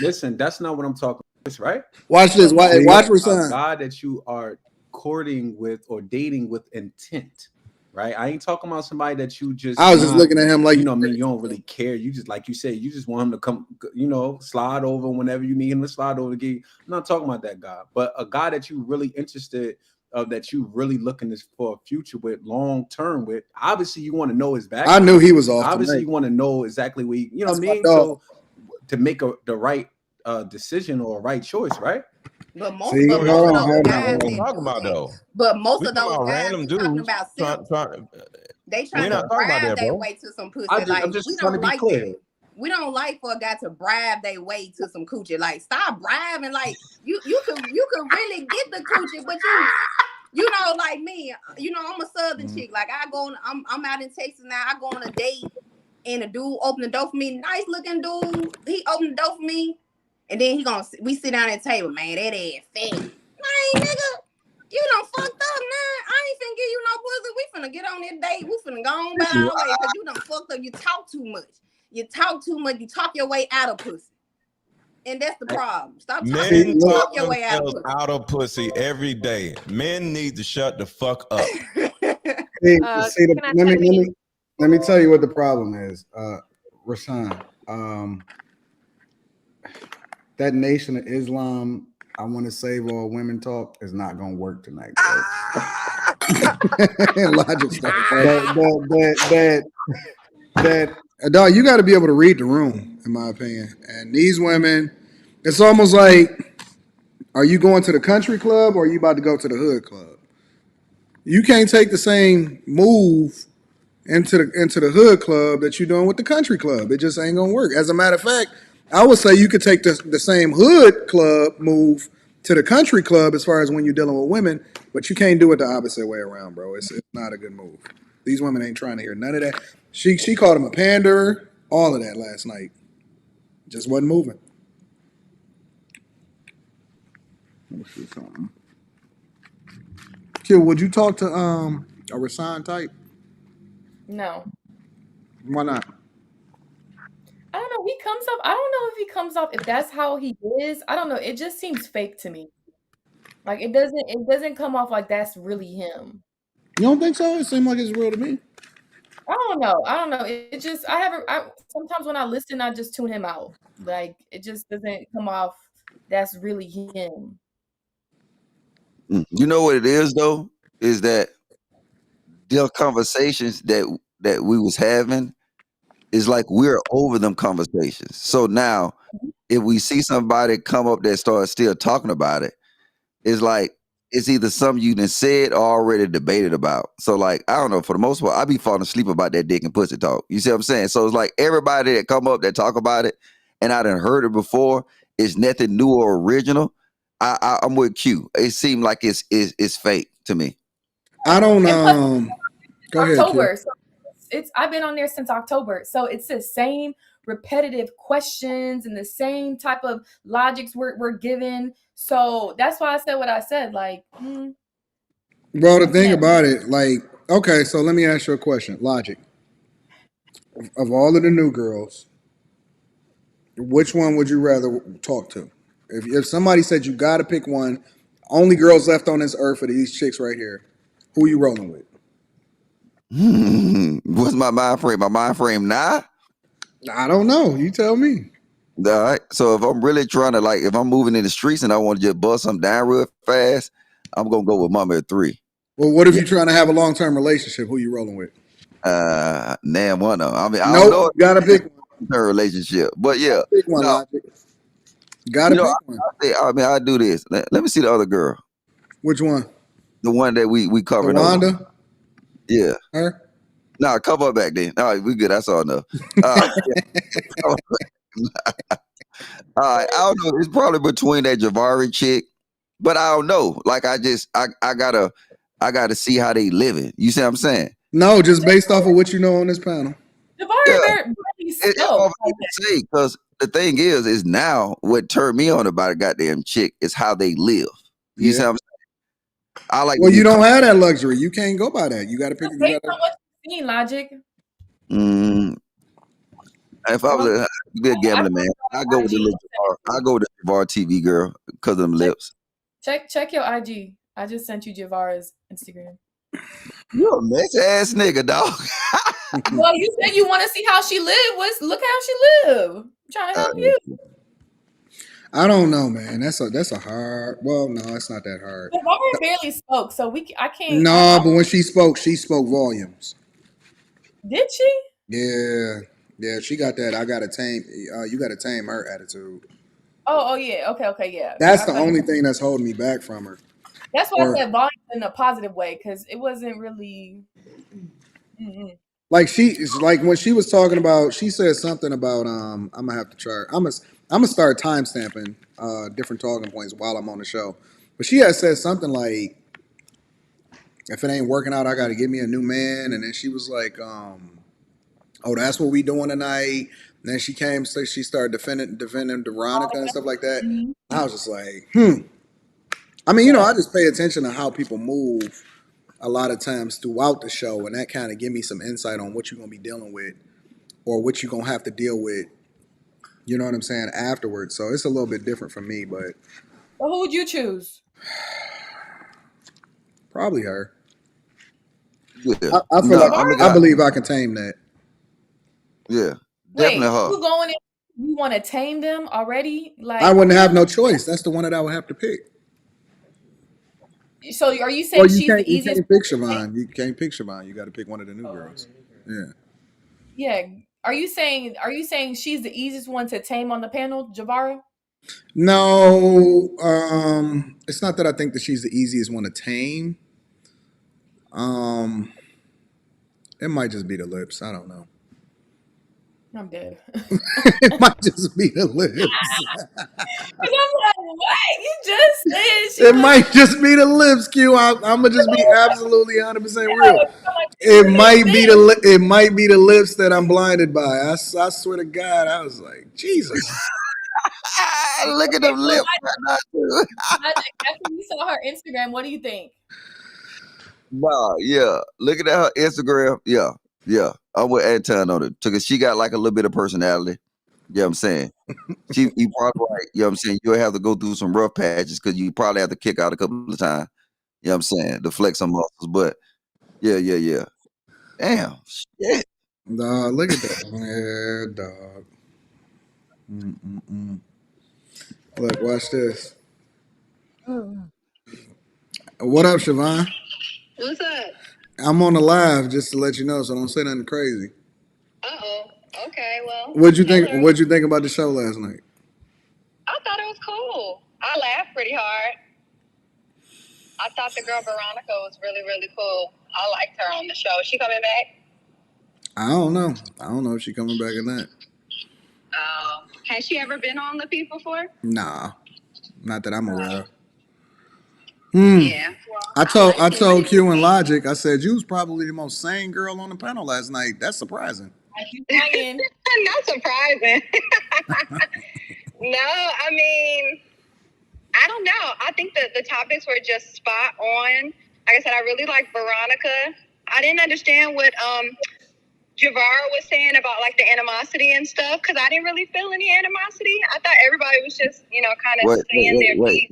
Listen, that's not what I'm talking about, right? Watch this. Watch Rasan. God that you are courting with or dating with intent, right? I ain't talking about somebody that you just. I was just looking at him like, you know, I mean, you don't really care. You just, like you said, you just want him to come, you know, slide over whenever you need him to slide over. I'm not talking about that guy, but a guy that you really interested. That you really looking for a future with, long term with. Obviously, you want to know his background. I knew he was off. Obviously, you want to know exactly what you know what I mean. So to make the right decision or a right choice, right? But most of those guys, talking about though. But most of those guys random dudes talking about they trying to bribe their way to some pussy. I'm just we trying don't to be like clear. that. We don't like for a guy to bribe their way to some coochie. Like, stop bribing. Like, you could really get the coochie, but you know, like me, you know, I'm a Southern chick. Like, I'm out in Texas now. I go on a date, and a dude open the door for me. Nice looking dude. He opened the door for me, and then we sit down at the table. Man, that ass fat. Man, nigga, you done fucked up, man. I ain't finna give you no pussy. We finna get on this date. We finna go on by our way because you done fucked up. You talk too much. You talk too much. You talk your way out of pussy. And that's the problem. Stop talking. Talk your way out of pussy every day. Men need to shut the fuck up. Let me tell you what the problem is, Rasan. That Nation of Islam, I want to save all women talk is not going to work tonight. Logic stuff. Dog, you got to be able to read the room, in my opinion. And these women, it's almost like, are you going to the country club or are you about to go to the hood club? You can't take the same move into the hood club that you're doing with the country club. It just ain't gonna work. As a matter of fact, I would say you could take the same hood club move to the country club as far as when you're dealing with women, but you can't do it the opposite way around, bro. It's not a good move. These women ain't trying to hear none of that. She called him a panderer, all of that last night. Just wasn't moving. Let's see something. Kid, would you talk to a Rasan type? No. Why not? I don't know. He comes off. I don't know if he comes off. If that's how he is, I don't know. It just seems fake to me. Like it doesn't come off like that's really him. You don't think so? It seemed like it's real to me. I don't know. It just sometimes when I listen, I just tune him out. Like it just doesn't come off. That's really him. You know what it is though? Is that the conversations that we was having is like we're over them conversations. So now if we see somebody come up that starts still talking about it, it's like it's either something you done said or already debated about. So like I don't know, for the most part, I be falling asleep about that dick and pussy talk. You see what I'm saying? So it's like everybody that come up that talk about it, and I done heard it before, it's nothing new or original. I'm with Q. It seemed like it's fake to me. I don't And plus, go ahead, Q. October. So I've been on there since October. So it's the same repetitive questions and the same type of logics we're given. So that's why I said what I said. Like, Bro, the thing about it, like, okay, so let me ask you a question. Logic. Of all of the new girls, which one would you rather talk to? If somebody said you got to pick one, only girls left on this earth are these chicks right here. Who you rolling with? What's my mind frame? My mind frame now? I don't know. You tell me. All right. So if I'm really trying to if I'm moving in the streets and I want to just bust something down real fast, I'm gonna go with Mama at 3. Well, what if you're trying to have a long-term relationship? Who you rolling with? Name one of them. I mean, I nope, don't know. You gotta pick one. Relationship, but yeah, pick one. No, Logic. Gotta pick one. I do this. Let me see the other girl. Which one? The one that we covered. Wanda? Yeah. Her? Nah, cover her back then. All right, we good. That's all enough. All right, I don't know. It's probably between that Javari chick, but I don't know. Like I gotta see how they living. You see what I'm saying? No, just based off of what you know on this panel. Javari because the thing is now what turned me on about a goddamn chick is how they live. You see what I'm saying? I like. Well, you don't have that luxury. You can't go by that. You got to pick. Based on what you've seen, Logic. If I was be a gambling man, I go with the Javar. I go with the Javar TV girl because of them lips. Check your IG. I just sent you Javara's Instagram. You're a mess ass nigga, dog. Well, you said you want to see how she live. Look how she live. I'm trying to help you. I don't know, man. That's a hard. Well, no, it's not that hard. Javara barely spoke, so I can't. No, but when she spoke volumes. Did she? Yeah, she got that. I gotta tame. You gotta tame her attitude. Oh yeah. Okay, yeah. That's the only thing that's holding me back from her. That's why I said volume in a positive way, because it wasn't really. Like she's like when she was talking about, she said something about I'm gonna have to try. I'm gonna start time stamping different talking points while I'm on the show. But she had said something like, if it ain't working out, I gotta get me a new man. And then she was like, oh, that's what we doing tonight. And then she came, so she started defending Veronica and stuff like that. Mm-hmm. I was just like, I mean, I just pay attention to how people move a lot of times throughout the show, and that kind of give me some insight on what you're gonna be dealing with or what you're gonna have to deal with. You know what I'm saying? Afterwards, so it's a little bit different for me. But who would you choose? Probably her. Yeah. I feel I believe I can tame that. Yeah, definitely her. You going in? You want to tame them already? Like I wouldn't have no choice. That's the one that I would have to pick. So are you saying she's the easiest? You can't pick Siobhan. You can't pick Siobhan. You got to pick one of the new girls. Yeah. Yeah. Are you saying she's the easiest one to tame on the panel, Javara? No, it's not that I think that she's the easiest one to tame. It might just be the lips. I don't know. I'm dead. It might just be the lips. I'm like, what? You just said it might just be the lips, Q. I'm gonna just be absolutely 100% real. It might be the lips that I'm blinded by. I swear to God, I was like, Jesus. Look at them lips. After you saw her Instagram, what do you think? Wow, yeah. Looking at her Instagram, yeah. I'm with Anton on it because she got like a little bit of personality. You know what I'm saying? You probably like, you know what I'm saying? You'll have to go through some rough patches because you probably have to kick out a couple of times. You know what I'm saying? To flex some muscles. But Yeah. Damn. Shit. Dog, look at that. Yeah, dog. Look, watch this. What up, Siobhan? What's up? I'm on the live just to let you know, so don't say nothing crazy. Uh-oh. Okay, well. What'd you think? What'd you think about the show last night? I thought it was cool. I laughed pretty hard. I thought the girl Veronica was really, really cool. I liked her on the show. Is she coming back? I don't know. I don't know if she's coming back or not. Has she ever been on Lapeef before? Nah, not that I'm aware of. Yeah. Well, I told Q and Logic, I said you was probably the most sane girl on the panel last night. That's surprising. Not surprising. No, I mean, I don't know. I think that the topics were just spot on. Like I said, I really like Veronica. I didn't understand what Javara was saying about like the animosity and stuff, because I didn't really feel any animosity. I thought everybody was just, kind of saying their piece.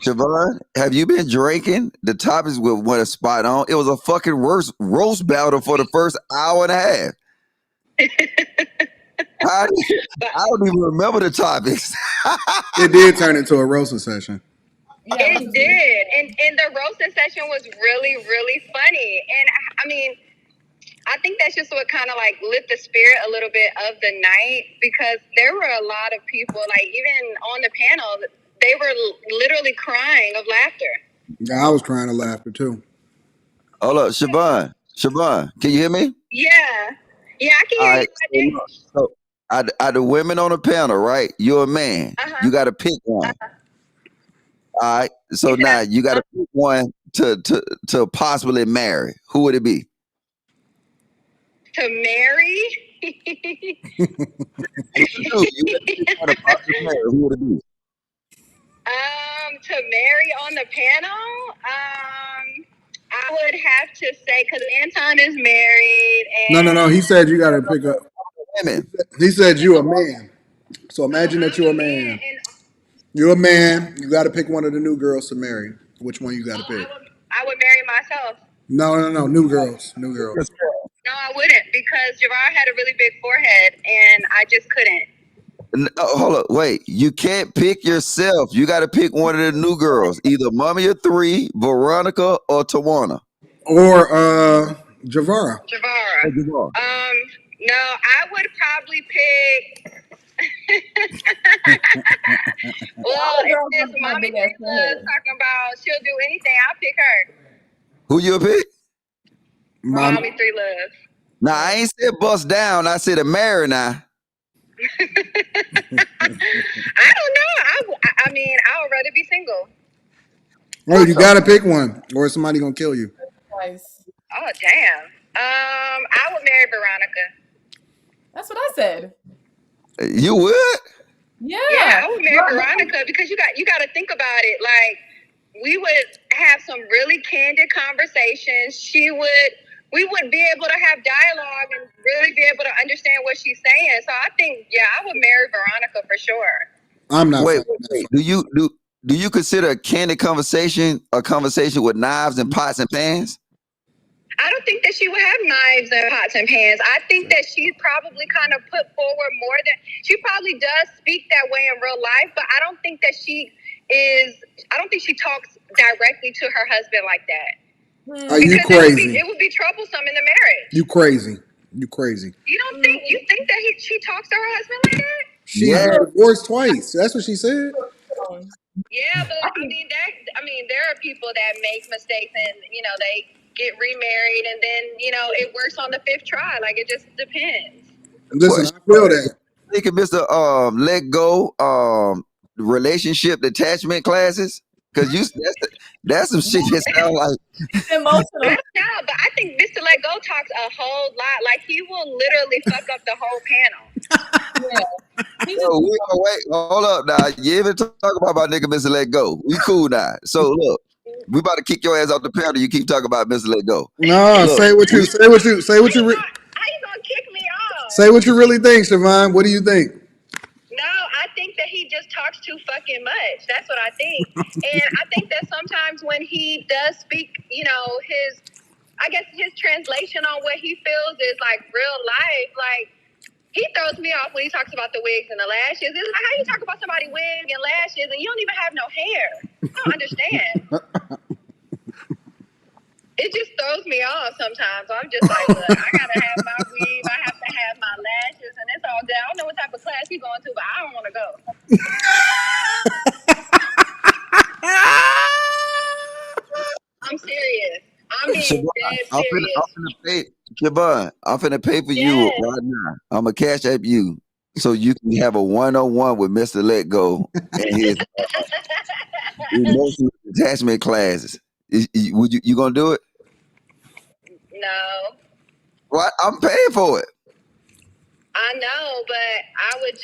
Siobhan, have you been drinking? The topics went spot on. It was a fucking roast battle for the first hour and a half. I don't even remember the topics. It did turn into a roasting session. Yeah, it did. And the roasting session was really, really funny. And I mean, I think that's just what kind of like lit the spirit a little bit of the night, because there were a lot of people, like even on the panel, they were literally crying of laughter. Yeah, I was crying of laughter too. Hold up, Siobhan, can you hear me? Yeah, I can hear you. So, out the women on the panel, right? You're a man. You got to pick one. All right. So now you got to pick one to possibly marry. Who would it be? To marry? Who would it be? To marry on the panel? I would have to say, because Anton is married. And No. He said you got to pick up. He said you a man. So imagine that you're a man. You're a man. You got to pick one of the new girls to marry. Which one you got to pick? I would marry myself. No. New girls. New girls. No, I wouldn't, because Gerard had a really big forehead, and I just couldn't. Hold up, wait. You can't pick yourself. You got to pick one of the new girls, either Mommy of Three, Veronica, or Tawana. Or Javara. No, I would probably pick. Well, if this Mommy Three Loves talking about she'll do anything, I'll pick her. Who you pick? Mommy Three Loves. Nah, I ain't said bust down. I said a marry now. I don't know. I mean, I would rather be single. Oh, you got to pick one, or somebody gonna kill you. Twice. Oh, damn. I would marry Veronica. That's what I said. You would? Yeah, I would marry Veronica, because you got to think about it. Like, we would have some really candid conversations. We would be able to have dialogue and really be able to understand what she's saying. So I think, I would marry Veronica for sure. I'm not. Wait. Do you consider a candid conversation a conversation with knives and pots and pans? I don't think that she would have knives and pots and pans. I think that she's probably kind of put forward more than she probably does speak that way in real life, but I don't think that she talks directly to her husband like that. Are you crazy? It would be troublesome in the marriage. You crazy. You don't think that she talks to her husband like that? She had divorced twice. That's what she said. Yeah, but I mean there are people that make mistakes and they get remarried and then it works on the 5th try. Like, it just depends. Listen, I feel that. Think of Mr. Let Go relationship detachment classes, because that's some shit that sound like emotional. No, but I think Mr. Let Go talks a whole lot. Like, he will literally fuck up the whole panel. Wait, hold up now. You even talk about my nigga Mr. Let Go. We cool now. So look, we about to kick your ass off the panel. You keep talking about Mr. Let Go. No, look, say what you. How you gonna kick me off? Say what you really think, Siobhan. What do you think? No, I think that he just talks too fucking much. That's what I think. And I think that sometimes when he does speak, his I guess his translation on what he feels is like real life. Like, he throws me off when he talks about the wigs and the lashes. It's like, how you talk about somebody wig and lashes and you don't even have no hair? I don't understand. It just throws me off sometimes. I'm just like, look, I gotta have my weave, I have to have my lashes, and it's all good. I don't know what type of class he's going to, but I don't want to go. I'm serious. I'm being dead serious. Siobhan, I'm finna pay for you right now. I'm gonna cash app you so you can have a one-on-one with Mr. Let Go and his emotional attachment classes. Would you gonna do it? No. What? I'm paying for it. I know, but I would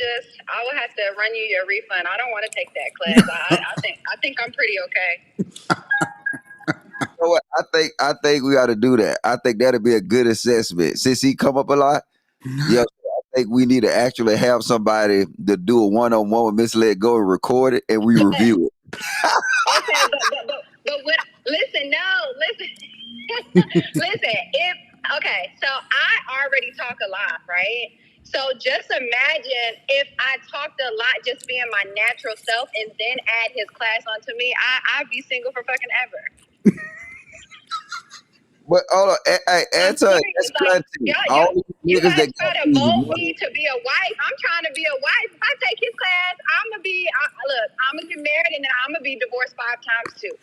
have to run you your refund. I don't want to take that class. I think I'm pretty okay. You know what? I think we ought to do that. I think that'd be a good assessment. Since he come up a lot, yeah, I think we need to actually have somebody to do a one-on-one with Miss Let Go and record it, and we review it. Okay, but what? Listen, okay. So I already talk a lot, right? So just imagine if I talked a lot, just being my natural self, and then add his class onto me. I'd be single for fucking ever. But hold on, hey, Anton, that's content. All these You niggas guys that try to mold me to be a wife. I'm trying to be a wife. If I take his class, I'm gonna get married, and then I'm gonna be divorced 5 times too.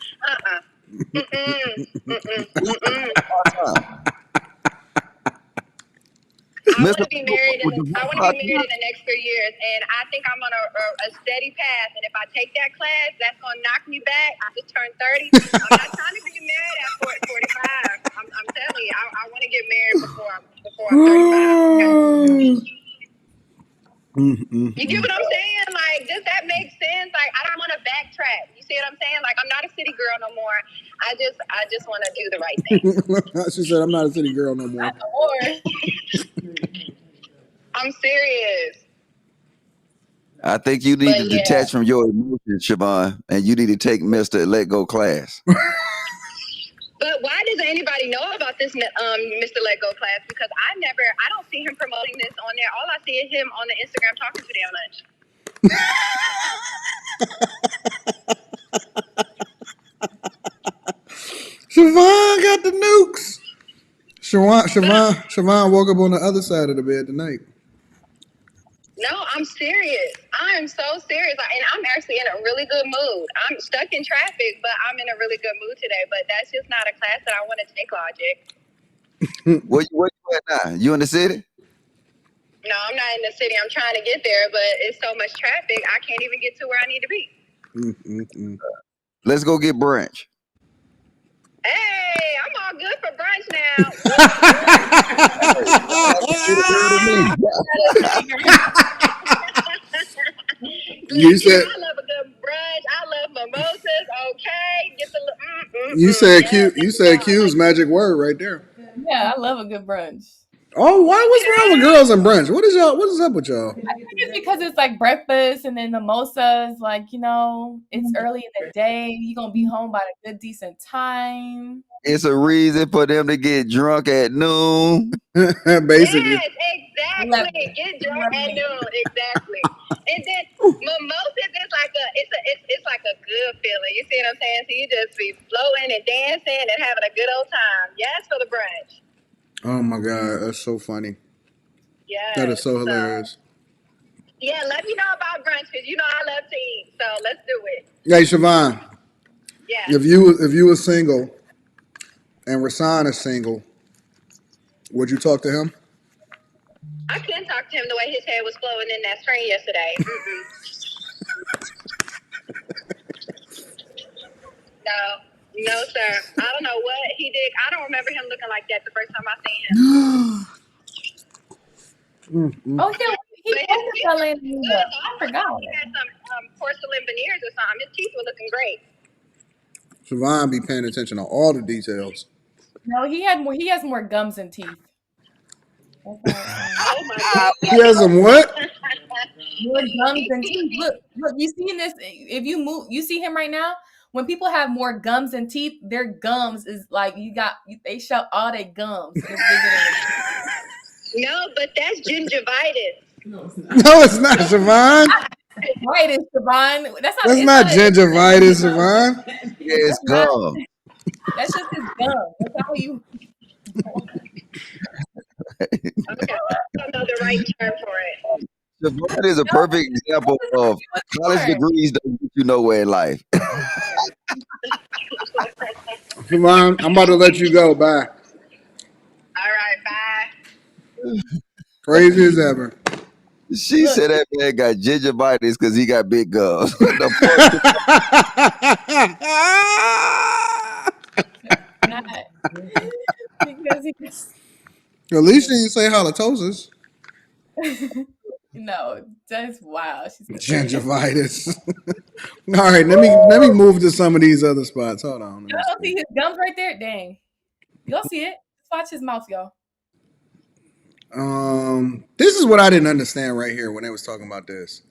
I want to be married. I want to be married in the next 3 years, and I think I'm on a steady path. And if I take that class, that's gonna knock me back. I just turned 30. I'm not trying to get married at 45. I'm telling you, I want to get married before I'm 35. Okay? You get what I'm saying? Like, does that make sense? Like, I don't want to backtrack. You see what I'm saying? Like, I'm not a city girl no more. I just want to do the right thing. She said, "I'm not a city girl no more." I'm serious. I think you need to detach from your emotions, Siobhan, and you need to take Mr. Let Go class. But why doesn't anybody know about this Mr. Let Go class? Because I don't see him promoting this on there. All I see is him on the Instagram talking too damn much. Siobhan got the nukes. Siobhan woke up on the other side of the bed tonight. No, I'm serious. I am so serious. And I'm actually in a really good mood. I'm stuck in traffic, but I'm in a really good mood today. But that's just not a class that I want to take, Logic. Where you at now? You in the city? No, I'm not in the city. I'm trying to get there, but it's so much traffic, I can't even get to where I need to be. Let's go get brunch. Hey, I'm all good for brunch now. You said I love a good brunch. I love mimosas. Okay, get the. You said Q's magic word right there. Yeah, I love a good brunch. Oh, what's wrong with girls and brunch? What is up with y'all? I think it's because it's like breakfast and then mimosas, like, it's early in the day. You're going to be home by a good, decent time. It's a reason for them to get drunk at noon. Basically. Yes, exactly. Get drunk at noon, exactly. And then mimosas is it's like a good feeling. You see what I'm saying? So you just be floating and dancing and having a good old time. Yes, for the brunch. Oh my God, that's so funny. Yeah, that is so hilarious. Yeah, let me know about brunch because I love to eat. So let's do it. Hey, Siobhan. Yeah. If you were single and Rasan is single, would you talk to him? I couldn't talk to him the way his head was flowing in that screen yesterday. No, sir. I don't know what he did. I don't remember him looking like that the first time I seen him. Oh, yeah. I forgot. He had some porcelain veneers or something. His teeth were looking great. Siobhan be paying attention to all the details. No, he has more gums and teeth. Oh my God. He has some what? More gums and teeth. Look, you see this? If you move, you see him right now. when people have more gums than teeth, their gums is like they show all their gums. And it's bigger than No, but that's gingivitis. No, it's not, Siobhan. Gingivitis, Siobhan. That's not gingivitis, Siobhan. Yeah, it's gum. That's just his gum. That's how you. Okay, I don't know the right term for it. Siobhan is a perfect example of college degrees don't get you nowhere in life. Siobhan, I'm about to let you go. Bye. All right, bye. Crazy as ever. She said that man got gingivitis because he got big gums. At least she didn't say halitosis. No, that's wild. Gingivitis. All right, let me move to some of these other spots. Hold on. Y'all don't see his gums right there? Dang. Y'all see it? Watch his mouth, y'all. This is what I didn't understand right here when they was talking about this.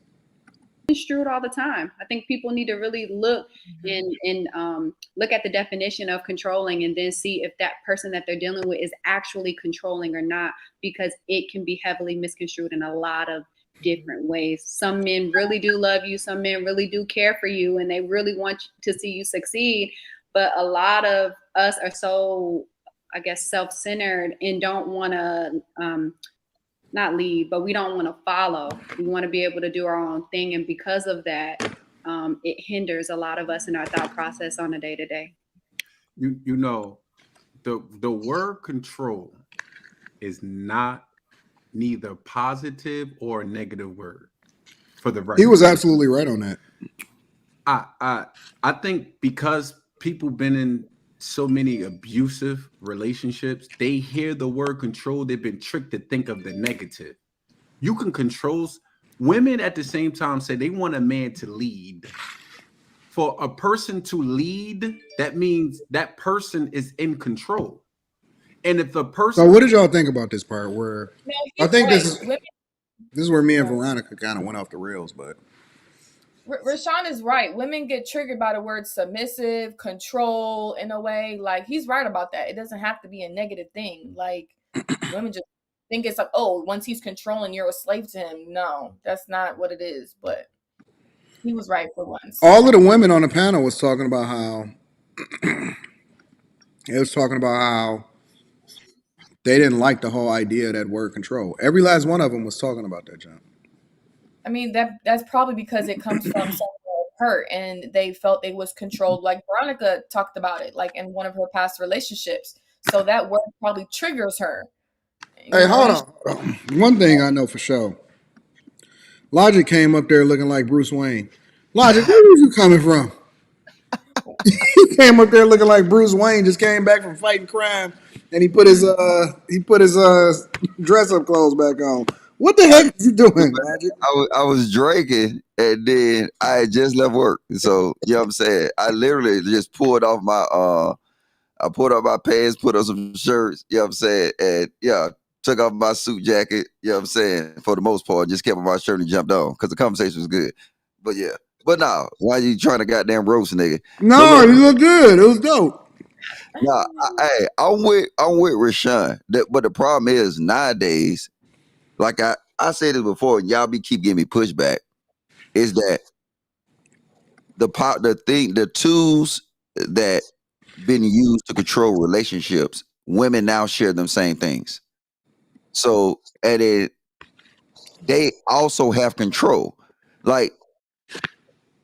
Construed all the time. I think people need to really look and look at the definition of controlling and then see if that person that they're dealing with is actually controlling or not, because it can be heavily misconstrued in a lot of different ways. Some men really do love you, some men really do care for you, and they really want to see you succeed, but a lot of us are so, I guess, self-centered and don't want to not lead, but we don't want to follow. We want to be able to do our own thing. And because of that, it hinders a lot of us in our thought process on a day-to-day. You know, the word control is not neither positive or a negative word for the right. He was absolutely right on that. I think because people been in so many abusive relationships, they hear the word control, they've been tricked to think of the negative. You can control. Women at the same time say they want a man to lead. For a person to lead, that means that person is in control. And if the person, so what did y'all think about this part where I think this is where me and Veronica kind of went off the rails, but Rashawn is right. Women get triggered by the word submissive, control, in a way. Like, he's right about that. It doesn't have to be a negative thing. Like, women just think it's like, oh, once he's controlling, you're a slave to him. No, that's not what it is. But he was right for once. All of the women on the panel was talking about how they didn't like the whole idea of that word control. Every last one of them was talking about that, John. I mean, that's probably because it comes from someone hurt and they felt they was controlled. Like Veronica talked about it, like in one of her past relationships. So that word probably triggers her. Hey, hold on. One thing I know for sure. Logic came up there looking like Bruce Wayne. Logic, where was you coming from? He came up there looking like Bruce Wayne, just came back from fighting crime, and he put his dress up clothes back on. What the heck are you doing, Logic? I was drinking, and then I had just left work. So, you know what I'm saying? I literally just pulled off my pants, put on some shirts, you know what I'm saying? And yeah, took off my suit jacket, you know what I'm saying? For the most part, just kept on my shirt and jumped on because the conversation was good. But yeah. But no, why you trying to goddamn roast, nigga? No, you look good. It was dope. Nah, I'm with Rashawn. But the problem is nowadays, like I said this before, y'all keep giving me pushback, is that the tools that been used to control relationships, women now share them same things. So they also have control. Like,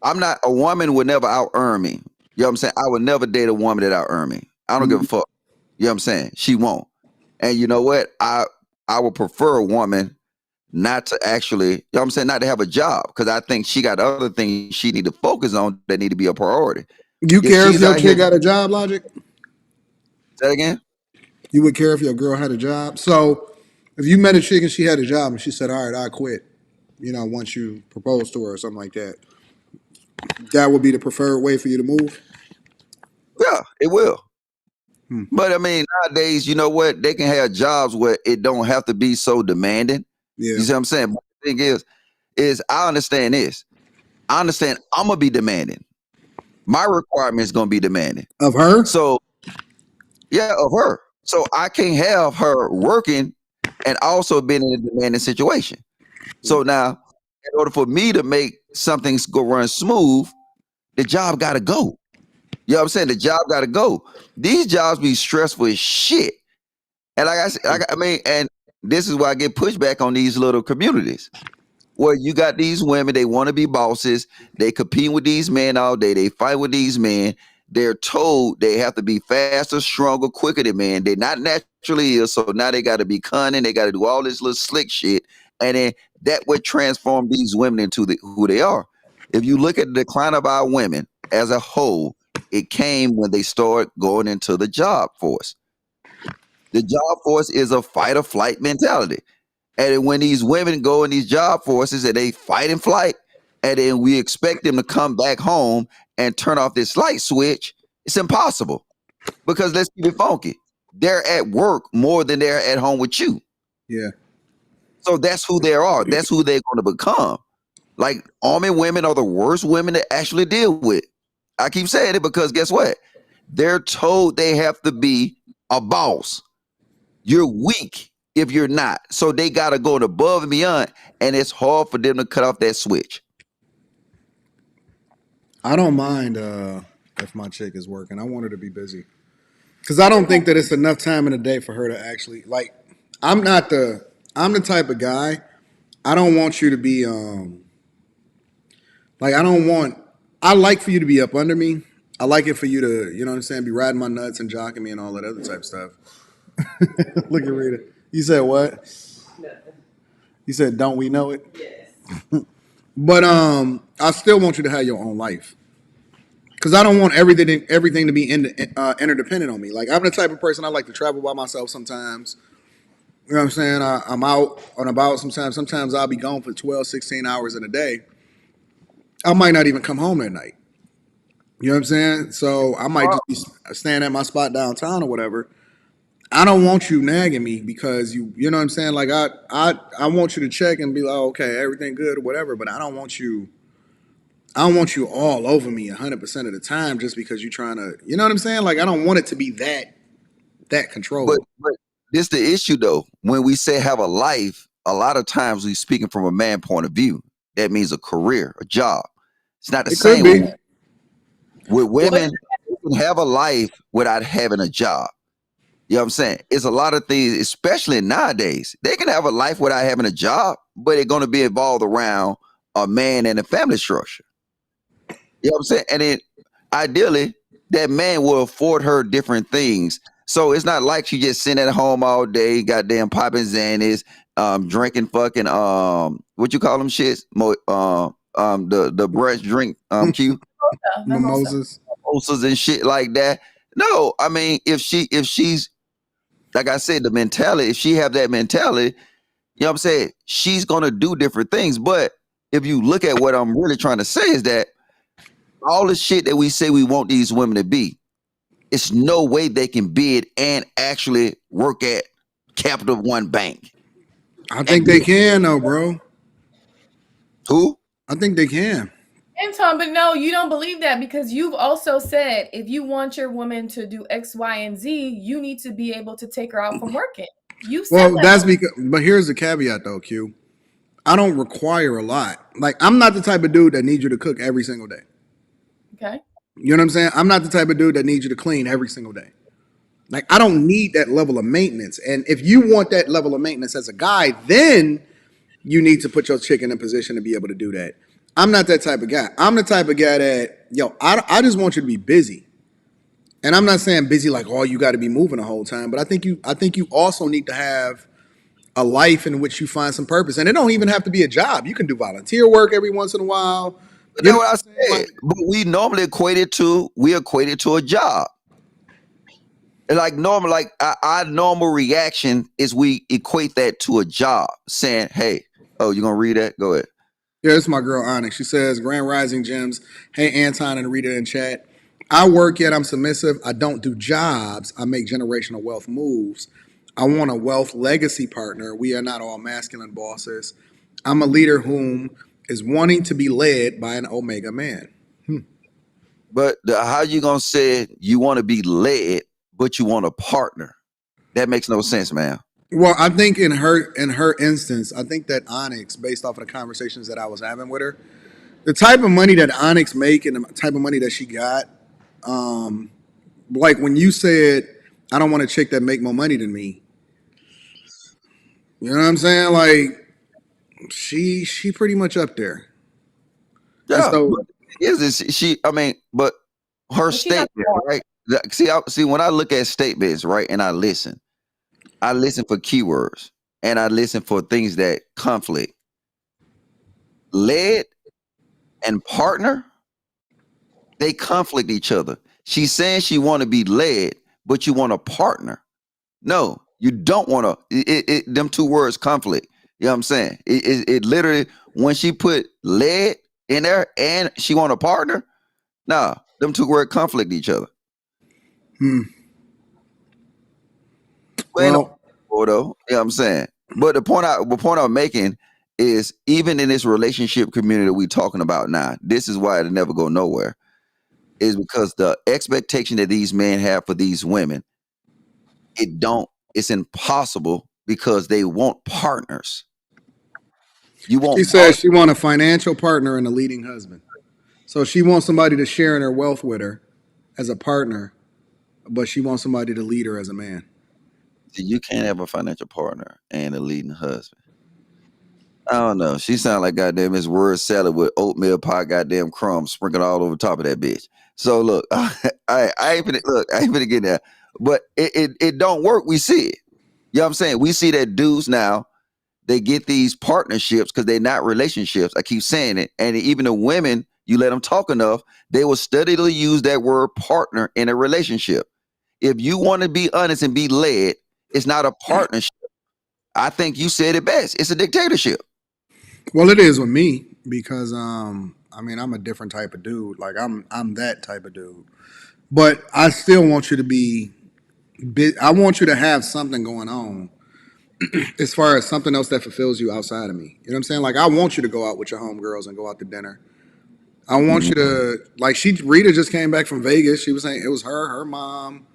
a woman would never out earn me. You know what I'm saying? I would never date a woman that out earn me. I don't give a fuck. You know what I'm saying? She won't. And you know what? I would prefer a woman not to actually, you know what I'm saying, not to have a job, because I think she got other things she need to focus on that need to be a priority. You care if your kid got a job, Logic? Say that again? You would care if your girl had a job? So if you met a chick and she had a job and she said, all right, I quit, once you propose to her or something like that, that would be the preferred way for you to move? Yeah, it will. But I mean, nowadays, you know what? They can have jobs where it don't have to be so demanding. Yeah. You see what I'm saying? But the thing is I understand this. I understand I'm going to be demanding. My requirement is going to be demanding of her. So yeah, of her. So I can't have her working and also being in a demanding situation. So now, in order for me to make something go run smooth, the job got to go. You know what I'm saying? The job got to go. These jobs be stressful as shit. And like I said, I mean, and this is why I get pushback on these little communities where you got these women, they want to be bosses. They compete with these men all day. They fight with these men. They're told they have to be faster, stronger, quicker than men. They're not naturally is, so now they got to be cunning. They got to do all this little slick shit. And then that would transform these women into who they are. If you look at the decline of our women as a whole, it came when they started going into the job force. The job force is a fight or flight mentality. And when these women go in these job forces and they fight and flight, and then we expect them to come back home and turn off this light switch, it's impossible. Because let's keep it funky. They're at work more than they're at home with you. Yeah. So that's who they are. That's who they're going to become. Like, Army women are the worst women to actually deal with. I keep saying it because guess what? They're told they have to be a boss. You're weak if you're not. So they got to go above and beyond. And it's hard for them to cut off that switch. I don't mind if my chick is working. I want her to be busy. Because I don't think that it's enough time in the day for her to actually, like, I'm the type of guy, I don't want you to be, I like for you to be up under me. I like it for you to, you know what I'm saying, be riding my nuts and jocking me and all that other type of stuff. Look at Rita. You said what? Nothing. You said, don't we know it? Yes. But I still want you to have your own life. Because I don't want everything to be interdependent on me. Like, I'm the type of person, I like to travel by myself sometimes. You know what I'm saying? I'm out and about sometimes. Sometimes I'll be gone for 12, 16 hours in a day. I might not even come home that night. You know what I'm saying? So I might just be staying at my spot downtown or whatever. I don't want you nagging me because you know what I'm saying? Like, I want you to check and be like, oh, okay, everything good or whatever, but I don't want you all over me 100% of the time just because you're trying to, you know what I'm saying? Like, I don't want it to be that control. But this the issue though. When we say have a life, a lot of times we speaking from a man point of view. That means a career, a job. It's not the same with women. You can have a life without having a job. You know what I'm saying? It's a lot of things, especially nowadays. They can have a life without having a job, but it's going to be involved around a man and a family structure. You know what I'm saying? And then ideally, that man will afford her different things. So it's not like she just sitting at home all day, goddamn popping Xannies, drinking fucking what you call them shits? The breast drink, Q. Mimosas and shit like that. No, I mean, if she's like I said, the mentality, if she have that mentality, you know what I'm saying, she's gonna do different things. But if you look at what I'm really trying to say is that all the shit that we say we want these women to be, it's no way they can be it and actually work at Capital One Bank. I think they can though, bro. Who? I think they can. Anton, but no, you don't believe that because you've also said if you want your woman to do X, Y, and Z, you need to be able to take her out from working. You said Well, that. that's because, but here's the caveat though, Q. I don't require a lot. Like, I'm not the type of dude that needs you to cook every single day. Okay. You know what I'm saying? I'm not the type of dude that needs you to clean every single day. Like, I don't need that level of maintenance. And if you want that level of maintenance as a guy, then you need to put your chick in a position to be able to do that. I'm not that type of guy. I'm the type of guy that, I just want you to be busy. And I'm not saying busy like, oh, you got to be moving the whole time. But I think you also need to have a life in which you find some purpose. And it don't even have to be a job. You can do volunteer work every once in a while. You know what I said? But we normally equate it to a job. Like normal, like our normal reaction is we equate that to a job, saying, hey, oh, you gonna read that? Go ahead. Yeah, it's my girl Onyx. She says, Grand Rising Gems. Hey, Anton and Rita in chat. I work yet I'm submissive. I don't do jobs. I make generational wealth moves. I want a wealth legacy partner. We are not all masculine bosses. I'm a leader whom is wanting to be led by an Omega man. But how you gonna say you want to be led, but you want a partner? That makes no sense, man. Well, I think in her instance, I think that Onyx, based off of the conversations that I was having with her, the type of money that Onyx make and the type of money that she got, like when you said, I don't want a chick that make more money than me. You know what I'm saying? Like she pretty much up there. And Yeah, so but she? I mean, but her But she's not statement, smart. right? See, when I look at statements, right, and I listen for keywords and I listen for things that conflict. Led and partner, they conflict each other. She's saying she want to be led, but you want a partner. No, you don't want to. Them two words conflict. You know what I'm saying? It literally, when she put led in there and she want a partner, nah, them two words conflict each other. But ain't well, no though. You know what I'm saying? But the point I'm making is, even in this relationship community that we talking about now, this is why it'll never go nowhere. Is because the expectation that these men have for these women, it's impossible, because they want partners. You she want says she want a financial partner and a leading husband. So she wants somebody to share in her wealth with her as a partner, but she wants somebody to lead her as a man. you can't have a financial partner and a leading husband. I don't know. She sound like goddamn Miss Word salad with oatmeal pie, goddamn crumbs sprinkled all over top of that bitch. So look, I ain't finna get there. But it don't work. We see it. You know what I'm saying? We see that dudes now, they get these partnerships because they're not relationships. I keep saying it. And even the women, you let them talk enough, they will steadily use that word partner in a relationship. If you want to be honest and be led, it's not a partnership. I think you said it best. It's a dictatorship. Well, it is with me because I mean I'm a different type of dude. Like I'm that type of dude. But I still want you to be I want you to have something going on as far as something else that fulfills you outside of me. You know what I'm saying? Like I want you to go out with your homegirls and go out to dinner. I want Mhm. you to like Rita just came back from Vegas. She was saying it was her mom,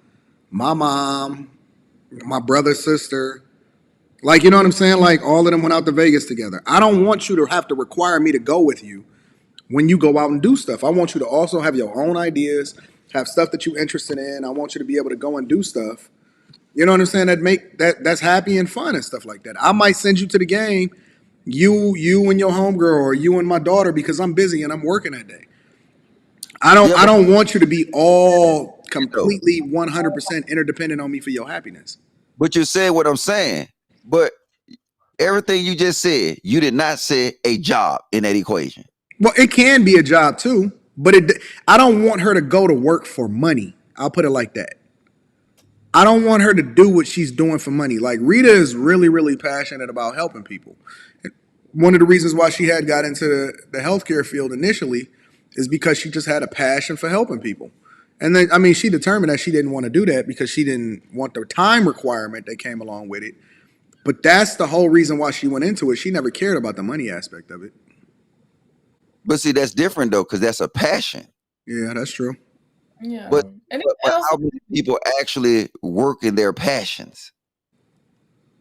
my brother's sister. Like, you know what I'm saying? Like all of them went out to Vegas together. I don't want you to have to require me to go with you when you go out and do stuff. I want you to also have your own ideas, have stuff that you're interested in. I want you to be able to go and do stuff. You know what I'm saying? That's happy and fun and stuff like that. I might send you to the game, you and your homegirl, or you and my daughter, because I'm busy and I'm working that day. Yeah, I but don't want you to be all though, completely 100% interdependent on me for your happiness. but you said what I'm saying. But everything you just said, you did not say a job in that equation. Well, it can be a job too, but I don't want her to go to work for money. I'll put it like that. I don't want her to do what she's doing for money. Like Rita is really, really passionate about helping people. One of the reasons why she had got into the healthcare field initially is because she just had a passion for helping people. And then, I mean, she determined that she didn't want to do that because she didn't want the time requirement that came along with it. But that's the whole reason why she went into it. She never cared about the money aspect of it. But see, that's different though, because that's a passion. Yeah, that's true. Yeah. But, And but also, how many people actually work in their passions?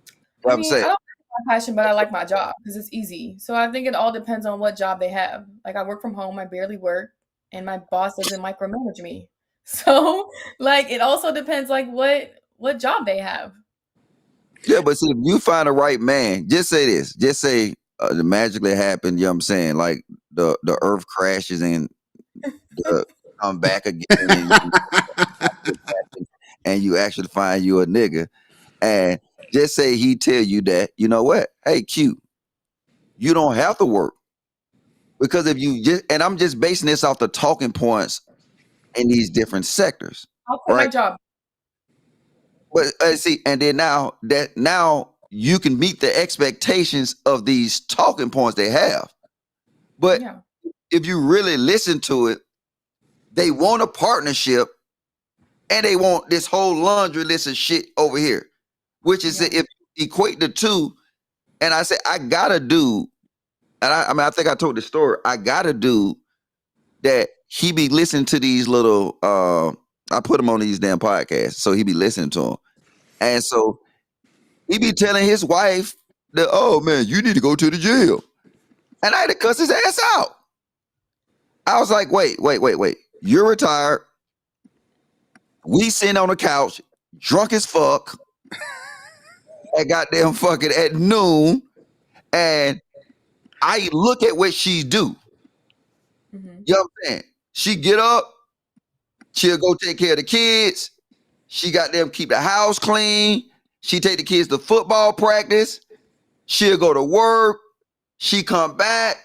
You know what I I'm mean, I saying? don't like my passion, but I like my job because it's easy. So I think it all depends on what job they have. Like I work from home, I barely work, and my boss doesn't micromanage me. So like it also depends like what job they have. Yeah, but see, if you find the right man, just say this. Just say it magically happened, you know what I'm saying? Like the earth crashes and the come back again, and you actually find you a nigga. And just say he tell you that, you know what? Hey, Q, you don't have to work. Because if you just, and I'm just basing this off the talking points in these different sectors, I'll quit my right? job. But see, and then now you can meet the expectations of these talking points they have. But Yeah. if you really listen to it, they want a partnership and they want this whole laundry list of shit over here, which is Yeah. if you equate the two. And I say, I gotta do, and I mean, I think I told the story. I gotta do that he be listening to these little. I put him on these damn podcasts, so he be listening to them, and so he be telling his wife that, oh man, you need to go to the jail, and I had to cuss his ass out. I was like, wait. You're retired. We sitting on the couch, drunk as fuck, at goddamn fucking at noon, and I look at what she do. Mm-hmm. You know what I'm saying? She get up, she'll go take care of the kids. She got them keep the house clean. She take the kids to football practice. She'll go to work. She come back.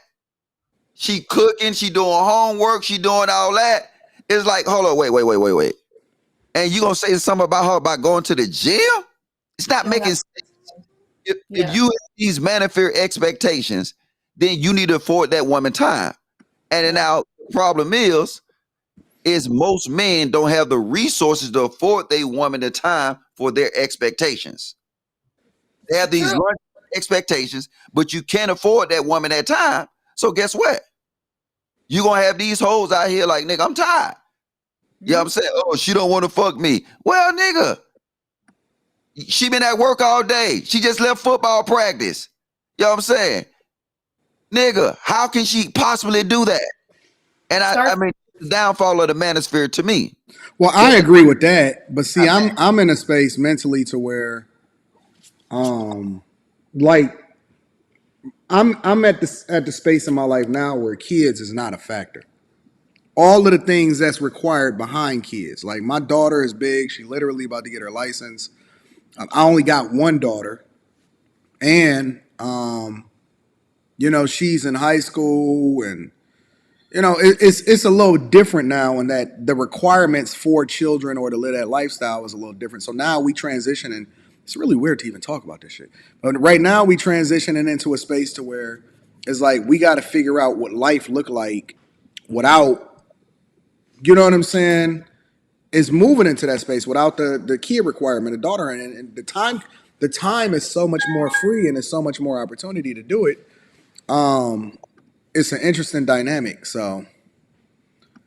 She cooking. She doing homework. She doing all that. It's like, hold on, wait. And you gonna say something about her about going to the gym? It's not making sense. If you have these manifest expectations, then you need to afford that woman time. And then now the problem is most men don't have the resources to afford their woman the time for their expectations. They have these large expectations, but you can't afford that woman that time. So guess what? You're gonna have these hoes out here like, nigga, I'm tired. You know what I'm saying? Oh, she don't want to fuck me. Well, nigga, she been at work all day. She just left football practice. You know what I'm saying? Nigga, how can she possibly do that? And I mean, the downfall of the manosphere to me. Well, I agree with that, but see, I'm in a space mentally to where, like, I'm at the space in my life now where kids is not a factor. All of the things that's required behind kids, like my daughter is big. She literally about to get her license. I only got one daughter, and she's in high school, and it's a little different now in that the requirements for children or to live that lifestyle is a little different. So now we transition, and it's really weird to even talk about this shit. But right now we transitioning into a space to where it's like we got to figure out what life look like without, you know what I'm saying? Is moving into that space without the kid requirement, a daughter, and the time is so much more free and there's so much more opportunity to do it. It's an interesting dynamic. So,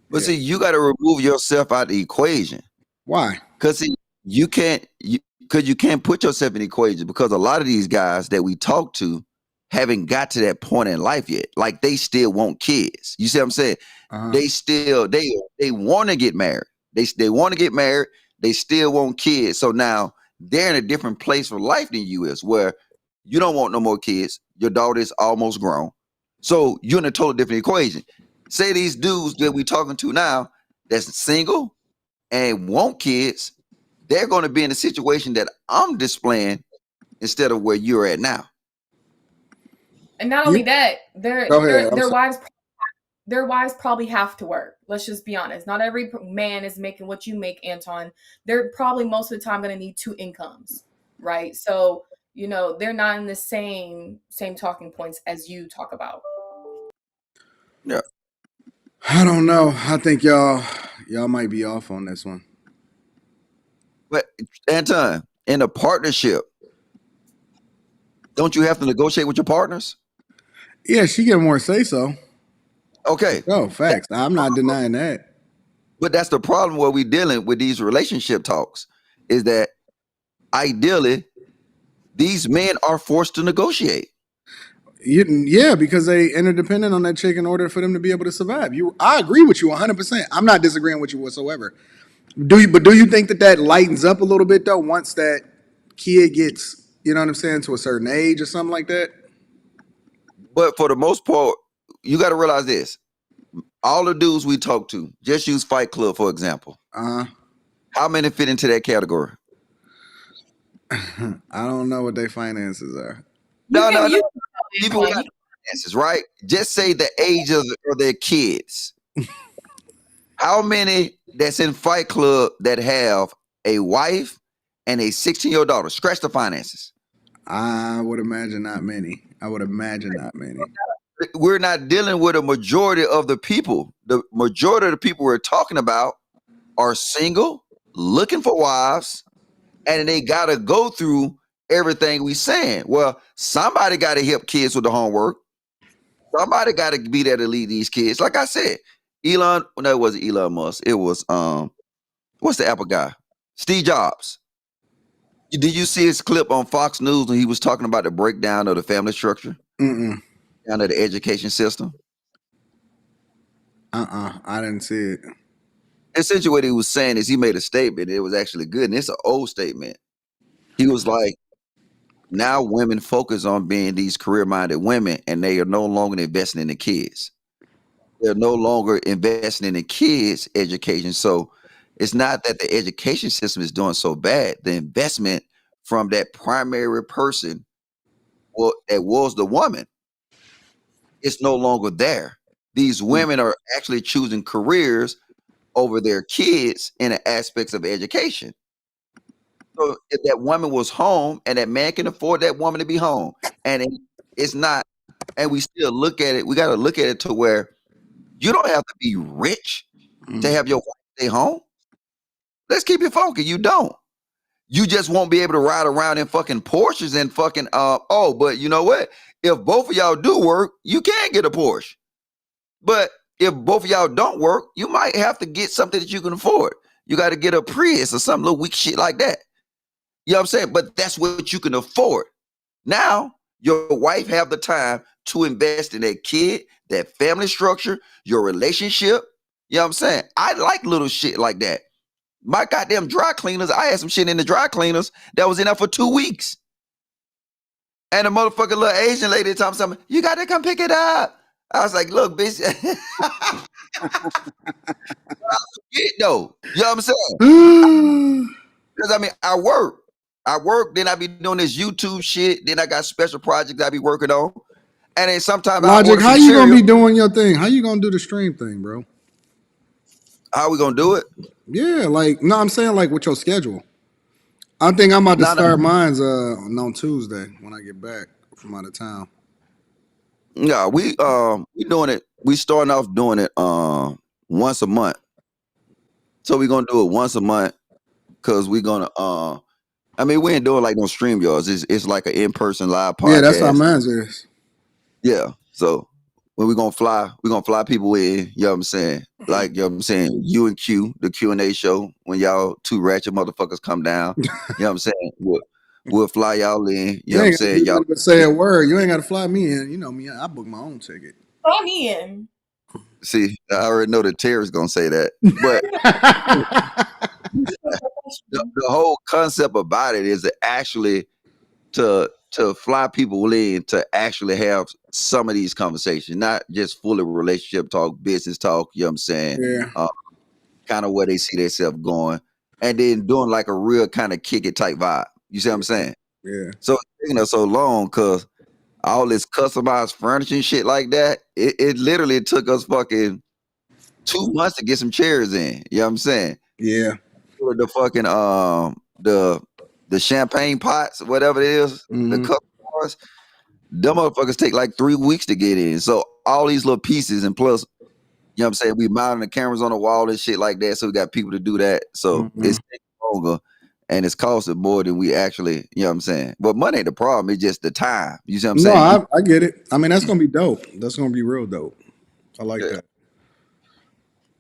but see, you got to remove yourself out of the equation. Why? Because you can't put yourself in the equation, because a lot of these guys that we talk to haven't got to that point in life yet. Like, they still want kids. You see what I'm saying? They still they want to get married. They want to get married. They still want kids. So now they're in a different place for life than you is, where you don't want no more kids. Your daughter is almost grown. So you're in a totally different equation. Say these dudes that we talking to now that's single and want kids, they're going to be in a situation that I'm displaying instead of where you're at now. And not only that, their wives probably have to work. Let's just be honest. Not every man is making what you make, Anton. They're probably most of the time going to need two incomes, right? So, they're not in the same talking points as you talk about. Yeah. I don't know. I think y'all might be off on this one. But Anton, in a partnership, don't you have to negotiate with your partners? Yeah, she get more say so. Okay. Oh, facts. I'm not denying that. But that's the problem where we're dealing with these relationship talks, is that ideally these men are forced to negotiate. Yeah, because they interdependent on that chick in order for them to be able to survive. I agree with you 100%. I'm not disagreeing with you whatsoever. Do you think that lightens up a little bit though once that kid gets, you know what I'm saying, to a certain age or something like that? But for the most part, you got to realize this. All the dudes we talk to, just use Fight Club for example. How many fit into that category? I don't know what their finances are. No. People got finances, right? Just say the age of their kids. How many that's in Fight Club that have a wife and a 16-year-old daughter? Scratch the finances. I would imagine not many. We're not dealing with a majority of the people. The majority of the people we're talking about are single, looking for wives, and they got to go through everything we saying. Well, somebody got to help kids with the homework. Somebody got to be there to lead these kids. Like I said, Elon. No, it wasn't Elon Musk. It was what's the Apple guy? Steve Jobs. Did you see his clip on Fox News when he was talking about the breakdown of the family structure Mm-mm. and of the education system? I didn't see it. Essentially, what he was saying is he made a statement. It was actually good, and it's an old statement. He was like, now women focus on being these career-minded women, and they are no longer investing in the kids. They're no longer investing in the kids' education. So it's not that the education system is doing so bad. The investment from that primary person, well, that was the woman, it's no longer there. These women are actually choosing careers over their kids in the aspects of education. So if that woman was home and that man can afford that woman to be home, and it's not, and we still look at it, we got to look at it to where you don't have to be rich to have your wife stay home. Let's keep it funky. You don't. You just won't be able to ride around in fucking Porsches and fucking but you know what? If both of y'all do work, you can get a Porsche. But if both of y'all don't work, you might have to get something that you can afford. You got to get a Prius or some little weak shit like that. You know what I'm saying? But that's what you can afford. Now, your wife have the time to invest in that kid, that family structure, your relationship. You know what I'm saying? I like little shit like that. My goddamn dry cleaners, I had some shit in the dry cleaners that was in there for 2 weeks. And the motherfucking little Asian lady told me something, you got to come pick it up. I was like, look, bitch. Though. You know what I'm saying? Because I mean, I work, then I be doing this YouTube shit. Then I got special projects I be working on. And then sometimes Logic, how you gonna be doing your thing? How you gonna do the stream thing, bro? How we gonna do it? Yeah, like no, I'm saying like with your schedule. I think I'm about to start mine's on Tuesday when I get back from out of town. Yeah, we doing it. We starting off doing it once a month. So we're gonna do it once a month because we're gonna I mean, we ain't doing like no stream yards. It's like an in-person live podcast. Yeah, that's how mine's is. Yeah. So when we're gonna fly people in, you know what I'm saying? Like, you know what I'm saying? You and Q, the Q&A show, when y'all two ratchet motherfuckers come down, you know what I'm saying? We'll fly y'all in. You know what I'm saying? Y'all say a word. You ain't gotta fly me in. You know me, I book my own ticket. Fly me in. See, I already know that Terry's gonna say that. But the whole concept about it is to actually to fly people in to actually have some of these conversations, not just fully relationship talk, business talk, you know what I'm saying? Yeah. Kind of where they see themselves going, and then doing like a real kind of kick it type vibe. You see what I'm saying? Yeah. So it's taking us so long because all this customized furniture and shit like that, it literally took us fucking 2 months to get some chairs in. You know what I'm saying? Yeah. The fucking the champagne pots, whatever it is, the cup bars, them motherfuckers take like 3 weeks to get in. So all these little pieces, and plus, you know what I'm saying, we mounting the cameras on the wall and shit like that. So we got people to do that. So it's taking longer and it's costing more than we actually, you know what I'm saying. But money ain't the problem, it's just the time. You see what I'm saying? No, I get it. I mean, that's gonna be dope. That's gonna be real dope. I like that.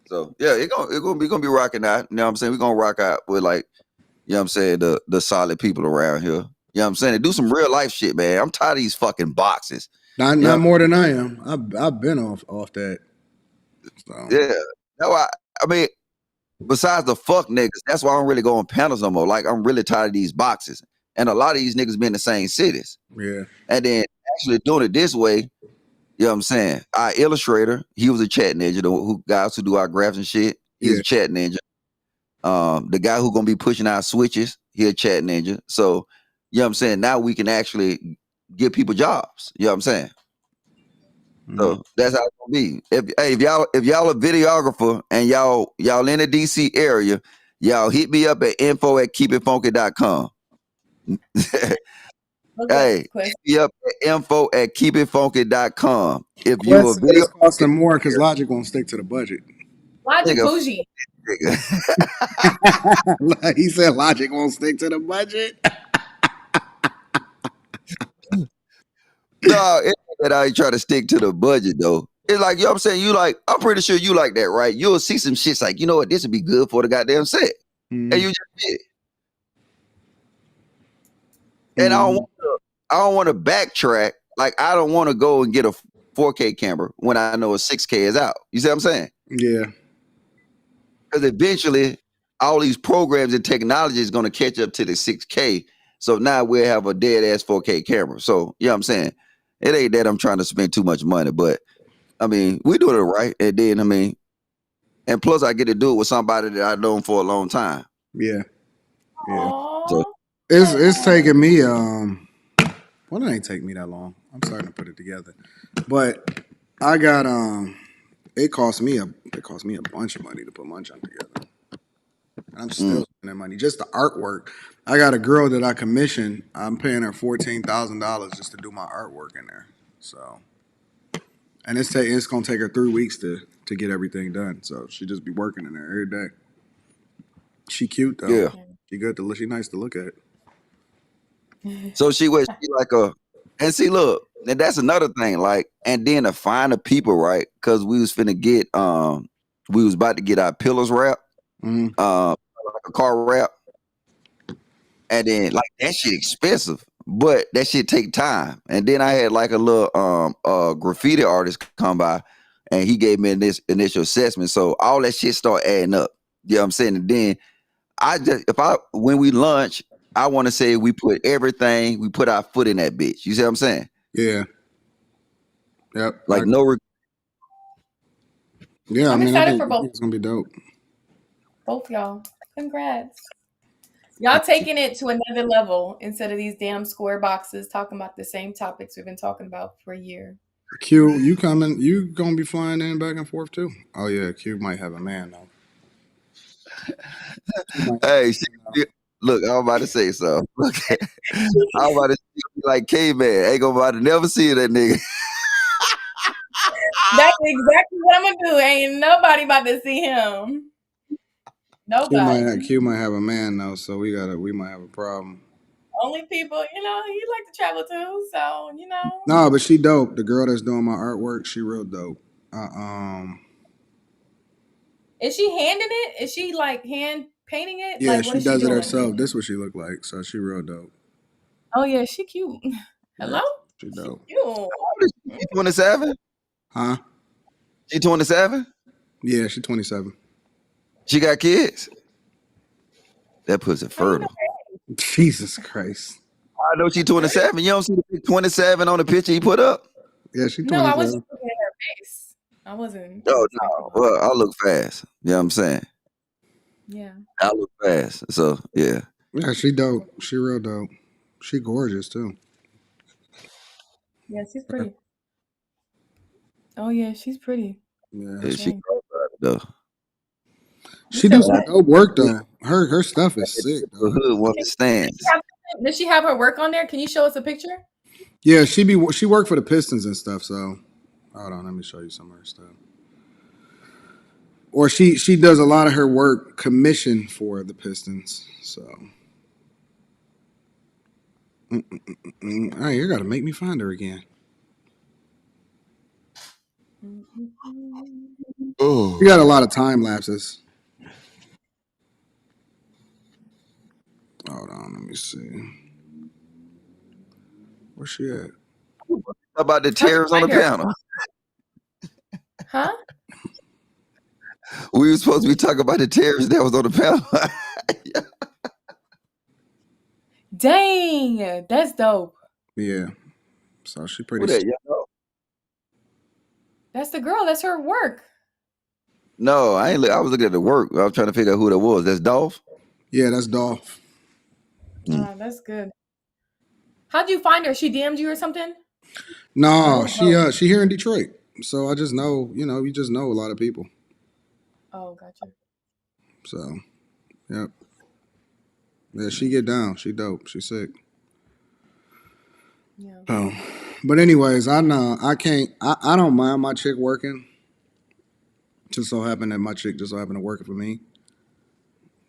So yeah, it's gonna be rocking out. You know what I'm saying? We're gonna rock out with like, you know what I'm saying, the solid people around here. You know what I'm saying? They do some real life shit, man. I'm tired of these fucking boxes. Not more than I am. I've been off that. So. Yeah. No, I mean, besides the fuck niggas, that's why I don't really go on panels no more. Like, I'm really tired of these boxes. And a lot of these niggas been in the same cities. Yeah. And then actually doing it this way, you know what I'm saying? Our illustrator, he was a chat ninja. The guys who do our graphs and shit, he's a chat ninja. The guy who gonna be pushing our switches, he a chat ninja. So, you know what I'm saying? Now we can actually give people jobs. You know what I'm saying? So that's how it's gonna be. If y'all a videographer and y'all in the DC area, y'all hit me up at info@keepitfunky.com. Hey, hit me up at info@keepitfunky.com. If you a video, it's costing more because Logic won't stick to the budget. Logic bougie. He said Logic won't stick to the budget. No, it's that I ain't trying to stick to the budget though. It's like, you know what I'm saying? You like, I'm pretty sure you like that, right? You'll see some shits like, you know what, this would be good for the goddamn set. And you just did it. And I don't want to backtrack. Like, I don't want to go and get a 4K camera when I know a 6K is out. You see what I'm saying? Yeah. Because eventually all these programs and technology is going to catch up to the 6K. So now we'll have a dead ass 4K camera. So, you know what I'm saying? It ain't that I'm trying to spend too much money, but I mean, we doing it right. And then, I mean, and plus I get to do it with somebody that I've known for a long time. Yeah. Yeah. So It's taking me well, it ain't take me that long. I'm starting to put it together. But I got it cost me a bunch of money to put my junk together. I'm still spending money. Just the artwork. I got a girl that I commissioned. I'm paying her $14,000 just to do my artwork in there. So, and it's gonna take her 3 weeks to get everything done. So she just be working in there every day. She cute though. yeah. She good to look. She nice to look at. So she like and see, look, and that's another thing. Like, and then to find the people, right? Because we was finna get we was about to get our pillars wrapped, like a car wrap, and then like that shit expensive, but that shit take time. And then I had like a little graffiti artist come by, and he gave me this initial assessment. So all that shit start adding up. You know what I'm saying? And then when we lunch, I want to say we put our foot in that bitch. You see what I'm saying? Yeah. Yep. Like yeah, I'm I excited think for both. it's gonna be dope. Both y'all. Congrats. Y'all taking it to another level instead of these damn square boxes talking about the same topics we've been talking about for a year. Q, you coming? You gonna be flying in back and forth too? Oh yeah, Q might have a man though. Hey, look, I'm about to say so. Look, I'm about to be like caveman. Ain't gonna about to never see that nigga. That's exactly what I'm gonna do. Ain't nobody about to see him. Nobody. Q might have a man though, so we might have a problem. Only people, he like to travel too, so No, but she dope. The girl that's doing my artwork, she real dope. Is she handing it? Is she like hand painting it? Yeah, Like what she is she does it doing? herself. This what she look like. So she real dope. Oh yeah, she cute. Hello? She dope. Cute. She 27? Huh? She 27? Yeah, she 27. She got kids? That pussy fertile. Jesus Christ. I know she 27. You don't see the 27 on the picture he put up? Yeah, she 27. No, I was just looking at her face. I wasn't. Oh no. Well, I look fast. You know what I'm saying? Yeah. I look fast. So yeah. Yeah, she dope. She real dope. She gorgeous too. Yeah, she's pretty. Oh yeah, she's pretty. Yeah, she though. She do some dope work though. Her stuff is sick. The hood woman stands. Does she have her work on there? Can you show us a picture? Yeah, she worked for the Pistons and stuff. So hold on, let me show you some of her stuff. Or she does a lot of her work commissioned for the Pistons. So all right, you gotta make me find her again. Oh, we got a lot of time lapses. Hold on, let me see. Where's she at? How about the terrors on the panel? Huh? We were supposed to be talking about the terrors that was on the panel. Dang, that's dope. Yeah. So she pretty. That's the girl. That's her work. No, I ain't. I was looking at the work. I was trying to figure out who that was. That's Dolph. Yeah, that's Dolph. That's good. How'd you find her? She DM'd you or something? No, she here in Detroit. So I just know, you just know a lot of people. Oh, gotcha. So, yep. Yeah, she get down. She dope. She sick. Yeah. Oh, but anyways, I know I can't. I don't mind my chick working. Just so happened that my chick just so happened to work for me.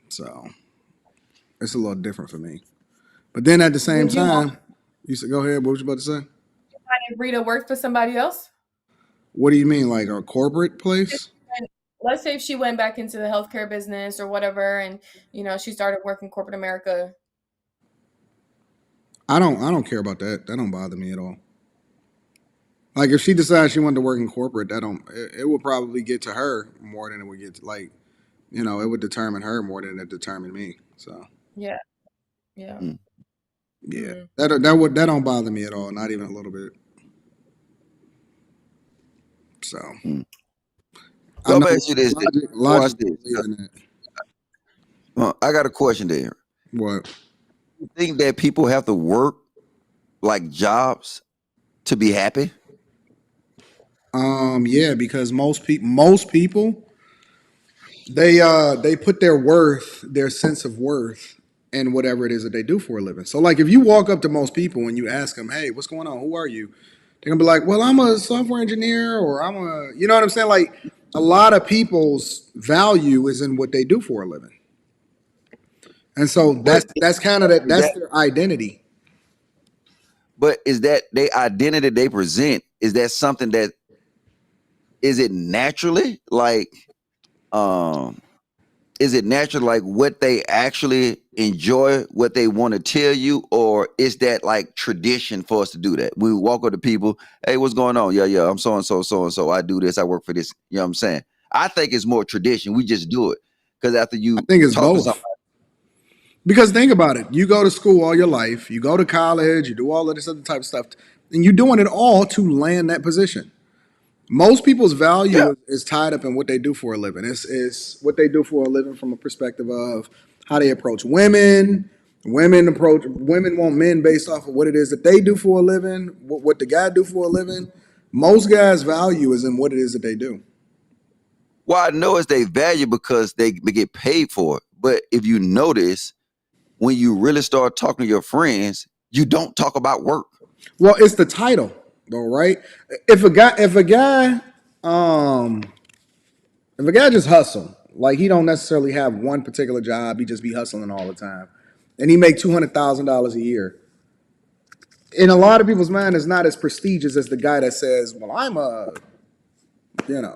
So it's a little different for me. But then at the same time, you said, go ahead. What was you about to say? If Rita worked for somebody else? What do you mean, like a corporate place? Let's say if she went back into the healthcare business or whatever, and she started working corporate America. I don't care about that. That don't bother me at all. Like if she decides she wanted to work in corporate, it would probably get to her more than it would get to, like, it would determine her more than it determined me. So Yeah. Yeah. yeah, that don't bother me at all, not even a little bit. So I So know let me ask you this. Watch logic this. believe in that. I got a question there. What? You think that people have to work like jobs to be happy? Yeah, because most people they put their sense of worth in whatever it is that they do for a living. So like if you walk up to most people and you ask them, "Hey, what's going on? Who are you?" They're gonna be like, "Well, I'm a software engineer," or "I'm a," you know what I'm saying? Like a lot of people's value is in what they do for a living, and so But that's kind of is that's that their identity. but is that the identity they present? Is that something that is it naturally like is it natural like what they actually enjoy, what they want to tell you, or is that like tradition for us to do that? We walk up to people, hey, what's going on? Yeah, I'm so and so, so and so. I do this, I work for this. You know what I'm saying? I think it's more tradition. We just do it. Because after I you think it's talk to somebody, both. Because think about it, you go to school all your life, you go to college, you do all of this other type of stuff, and you're doing it all to land that position. Most people's yeah. value is tied up in what they do for a living. It's what they do for a living from a perspective of how they approach women. Women want men based off of what it is that they do for a living, what the guy do for a living. Most guys' value is in what it is that they do. Well, I know it's they value because they get paid for it. But if you notice, when you really start talking to your friends, you don't talk about work. Well, it's the title, though, right? Um, if a guy just hustle, like he don't necessarily have one particular job, he just be hustling all the time, and he make $200,000 a year. In a lot of people's mind, it's not as prestigious as the guy that says, "Well, I'm a,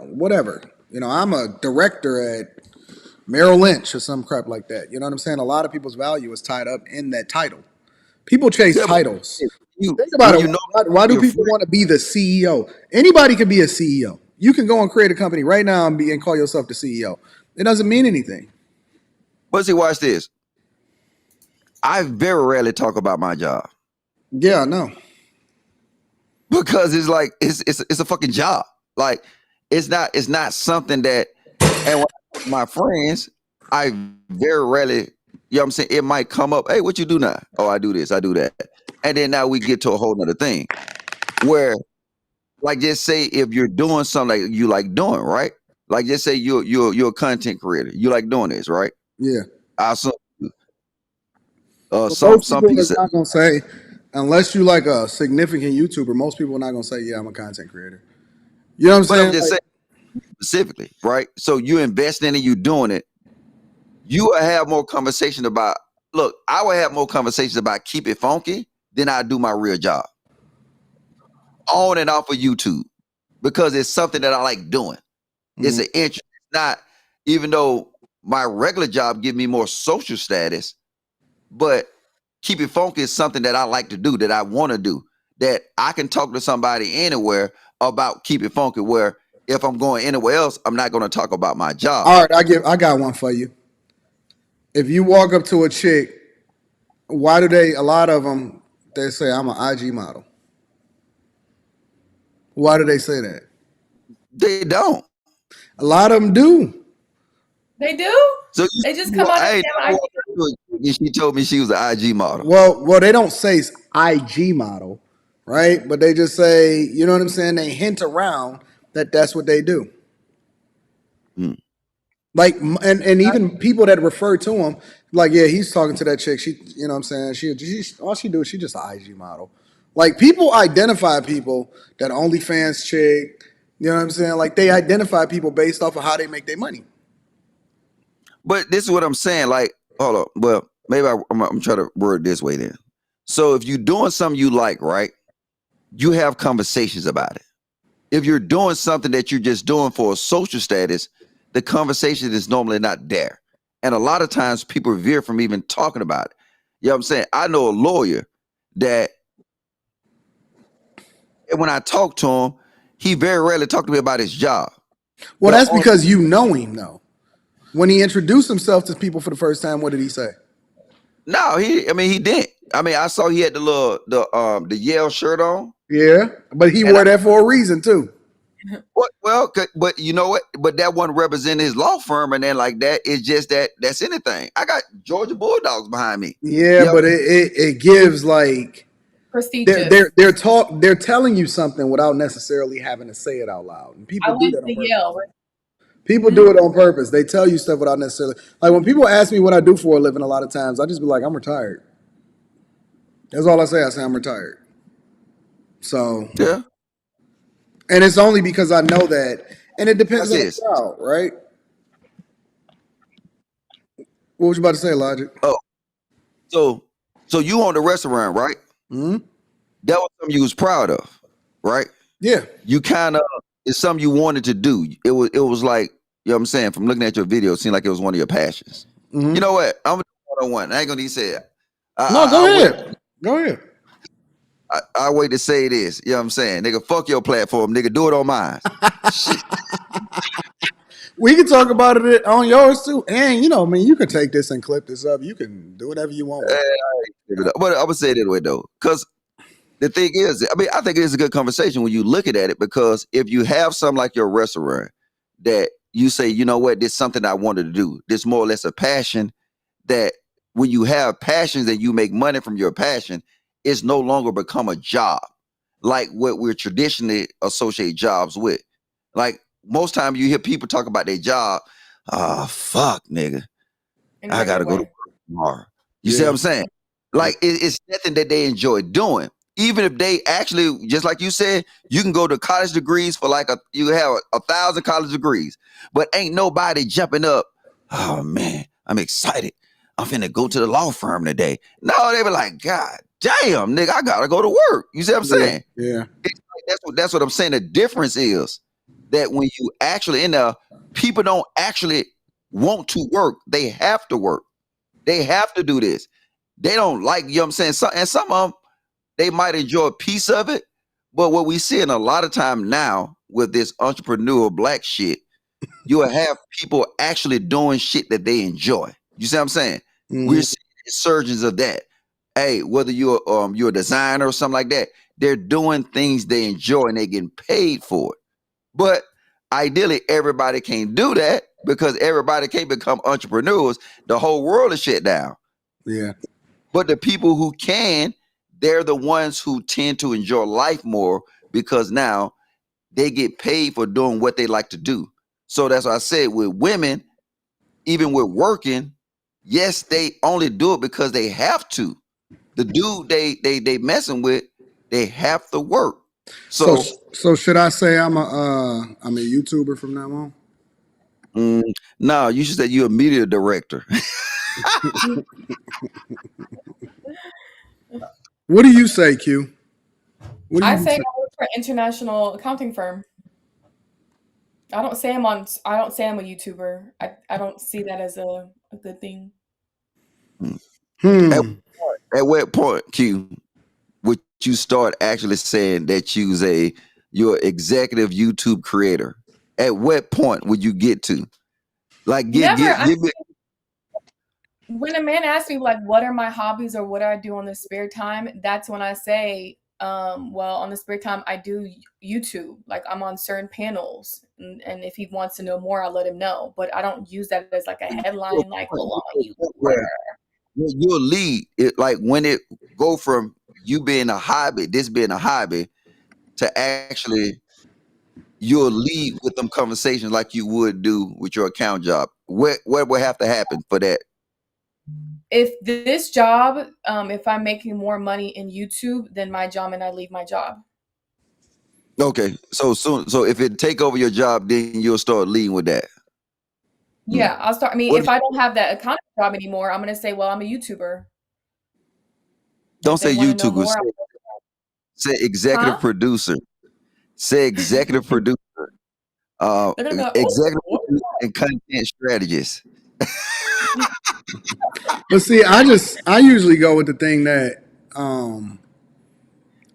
whatever, I'm a director at Merrill Lynch or some crap like that." You know what I'm saying? A lot of people's value is tied up in that title. People chase Yeah, but titles. you Think about when it. you know Why do your people friend, want to be the CEO? Anybody can be a CEO. You can go and create a company right now and call yourself the CEO. It doesn't mean anything. but see, watch this. I very rarely talk about my job Yeah, I know. because it's like it's a fucking job. Like it's not something that. And when I talk to my friends, I very rarely, you know what I'm saying? It might come up, hey, what you do now? Oh, I do this, I do that. And then now we get to a whole nother thing where, like, just say if you're doing something like you like doing, right? Like, just say you're a content creator, you like doing this, right? Yeah. I assume But some most some people people is say, not gonna say, unless you like a significant YouTuber, most people are not gonna say, "Yeah, I'm a content creator." You know what I'm but I'm saying? just Like, saying specifically, right? So you invest in it, you doing it, you will have more conversation about. Look, I will have more conversations about keep it funky than I do my real job on and off of YouTube because it's something that I like doing. It's mhm. an interest. It's not, even though my regular job give me more social status, but keep it funky is something that I like to do, that I want to do, that I can talk to somebody anywhere about keep it funky. Where if I'm going anywhere else, I'm not going to talk about my job. All right, I got one for you. If you walk up to a chick, why do a lot of them, they say, "I'm an IG model"? Why do they say that? They don't. A lot of them do. They do? So They just come out and I say I'm an and she told me she was an IG model. Well, they don't say IG model, right? But they just say, you know what I'm saying? They hint around that that's what they do. Hmm. Like, and even people that refer to him, like, yeah, he's talking to that chick. She, you know what I'm saying? She all she do is she just an IG model. Like, people identify people that OnlyFans chick. You know what I'm saying? Like, they identify people based off of how they make their money. But this is what I'm saying. Like, hold up. Well, maybe I'm trying to word it this way then. So if you're doing something you like, right? You have conversations about it. If you're doing something that you're just doing for a social status, the conversation is normally not there. And a lot of times people veer from even talking about it. You know what I'm saying? I know a lawyer that when I talk to him, he very rarely talked to me about his job. Well, that's because you know him, though. When he introduced himself to people for the first time, what did he say? No, he didn't. I mean, I saw he had the Yale shirt on. Yeah, but he wore that for a reason too. Well, but you know what? But that one represented his law firm, and then like that, it's just that's anything. I got Georgia Bulldogs behind me. Yeah, but it gives like prestigious. They're telling you something without necessarily having to say it out loud. And people do that on purpose. Yale. People do it on purpose. They tell you stuff without necessarily like when people ask me what I do for a living. A lot of times, I just be like, I'm retired. That's all I say. I say I'm retired. So yeah. And it's only because I know that, and it depends on the crowd, right? What was you about to say, Logic? Oh, so you own the restaurant, right? Mm-hmm. That was something you was proud of, right? Yeah. You kind of it's something you wanted to do. It was like, you know what I'm saying? From looking at your video, it seemed like it was one of your passions. Mm-hmm. You know what? I'm gonna do one-on-one. I ain't gonna even say it. No, go ahead. Go ahead. I wait to say this. You know what I'm saying? Nigga, fuck your platform. Nigga, do it on mine. Shit. We can talk about it on yours too. And you know, I mean, you can take this and clip this up. You can do whatever you want. But I'm gonna say it anyway though. Because the thing is, I mean, I think it is a good conversation when you look at it, because if you have something like your restaurant that you say, you know what, this is something I wanted to do. This more or less a passion, that when you have passions and you make money from your passion, it's no longer become a job like what we're traditionally associate jobs with. Like most time you hear people talk about their job. Oh, fuck, nigga. I gotta go to work tomorrow. You see what I'm saying? Like it's nothing that they enjoy doing. Even if they actually, just like you said, you can go to college degrees for like you have 1,000 college degrees, but ain't nobody jumping up. Oh man, I'm excited. I'm finna go to the law firm today. No, they be like, God damn, nigga, I gotta go to work. You see what I'm saying? Yeah. That's what I'm saying. The difference is that when you actually in there, people don't actually want to work. They have to work. They have to do this. They don't like, you know what I'm saying? Some of them, they might enjoy a piece of it, but what we see in a lot of time now with this entrepreneurial black shit, you will have people actually doing shit that they enjoy. You see what I'm saying? We're seeing surgeons of that. Hey, whether you're a designer or something like that, they're doing things they enjoy and they're getting paid for it. But ideally, everybody can't do that because everybody can't become entrepreneurs. The whole world is shut down. Yeah. But the people who can, they're the ones who tend to enjoy life more because now they get paid for doing what they like to do. So that's why I said with women, even with working, yes, they only do it because they have to. The dude they messing with, they have to work. So should I say I'm a YouTuber from now on? No, you should say you're a media director. What do you say, Q? I say I work for an international accounting firm. I don't say I'm a YouTuber. I don't see that as a good thing. At what point, Q, would you start actually saying that you're executive YouTube creator? At what point would you get to? Like give me. When a man asks me like what are my hobbies or what do I do on the spare time, that's when I say, well, on the spare time I do YouTube. Like I'm on certain panels, and if he wants to know more, I'll let him know. But I don't use that as like a headline, like, oh, I'm a YouTuber. You'll lead it, like when it go from you being a hobby, this being a hobby, to actually you'll lead with them conversations like you would do with your account job. What would have to happen for that? If this job, if I'm making more money in YouTube than my job, and I leave my job. Okay, so if it take over your job, then you'll start leading with that. Yeah, I'll start. I mean, if I don't have that accounting job anymore, I'm gonna say, well, I'm a YouTuber. Don't say YouTuber. Say executive producer. Say executive producer, They're gonna go, executive oh, producer and content strategist. But see, I usually go with the thing that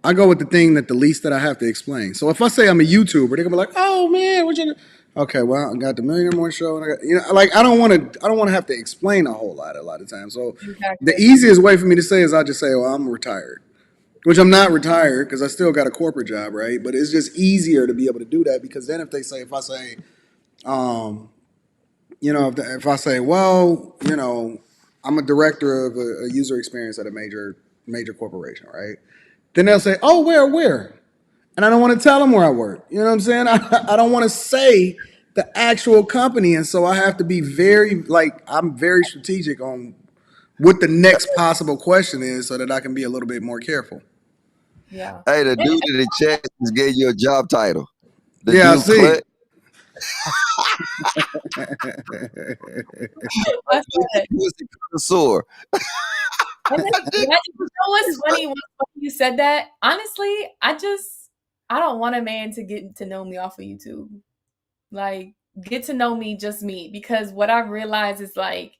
I go with the thing that the least that I have to explain. So if I say I'm a YouTuber, they're gonna be like, "Oh man, what you?" Okay, well, I got the Millionaire Morning Show, and I got, like I don't want to have to explain a whole lot of times. So the easiest way for me to say is I just say, "Well, I'm retired," which I'm not retired because I still got a corporate job, right? But it's just easier to be able to do that because then if I say, if I say, well, I'm a director of a user experience at a major corporation, right? Then they'll say, oh, where? And I don't want to tell them where I work. You know what I'm saying? I don't want to say the actual company. And so I have to be I'm very strategic on what the next possible question is so that I can be a little bit more careful. Yeah. Hey, the dude in the chat just gave you a job title. The Yeah, I dude see. Pussy connoisseur. You know what's funny? When you said that, honestly, I don't want a man to get to know me off of YouTube. Like, get to know me, just me. Because what I've realized is like,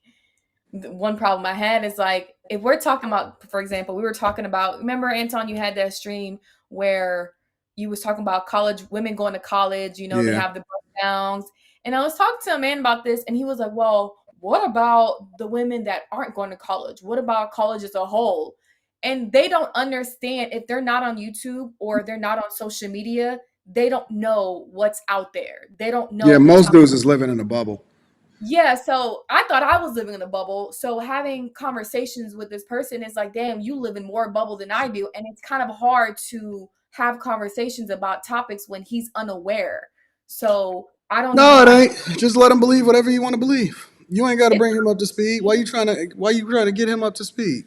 one problem I had is like, if we're talking about, for example, we were talking about, remember, Anton, you had that stream where you was talking about women going to college, they Yeah. have the breakdowns. And I was talking to a man about this, and he was like, well, what about the women that aren't going to college? What about college as a whole? And they don't understand, if they're not on YouTube or they're not on social media, they don't know what's out there. They don't know. Yeah, most dudes is living in a bubble. Yeah, so I thought I was living in a bubble. So having conversations with this person is like, damn, you live in more bubble than I do. And it's kind of hard to have conversations about topics when he's unaware. So I don't No, it ain't. Just let him believe whatever you want to believe. You ain't got to bring him up to speed. Why you trying to get him up to speed?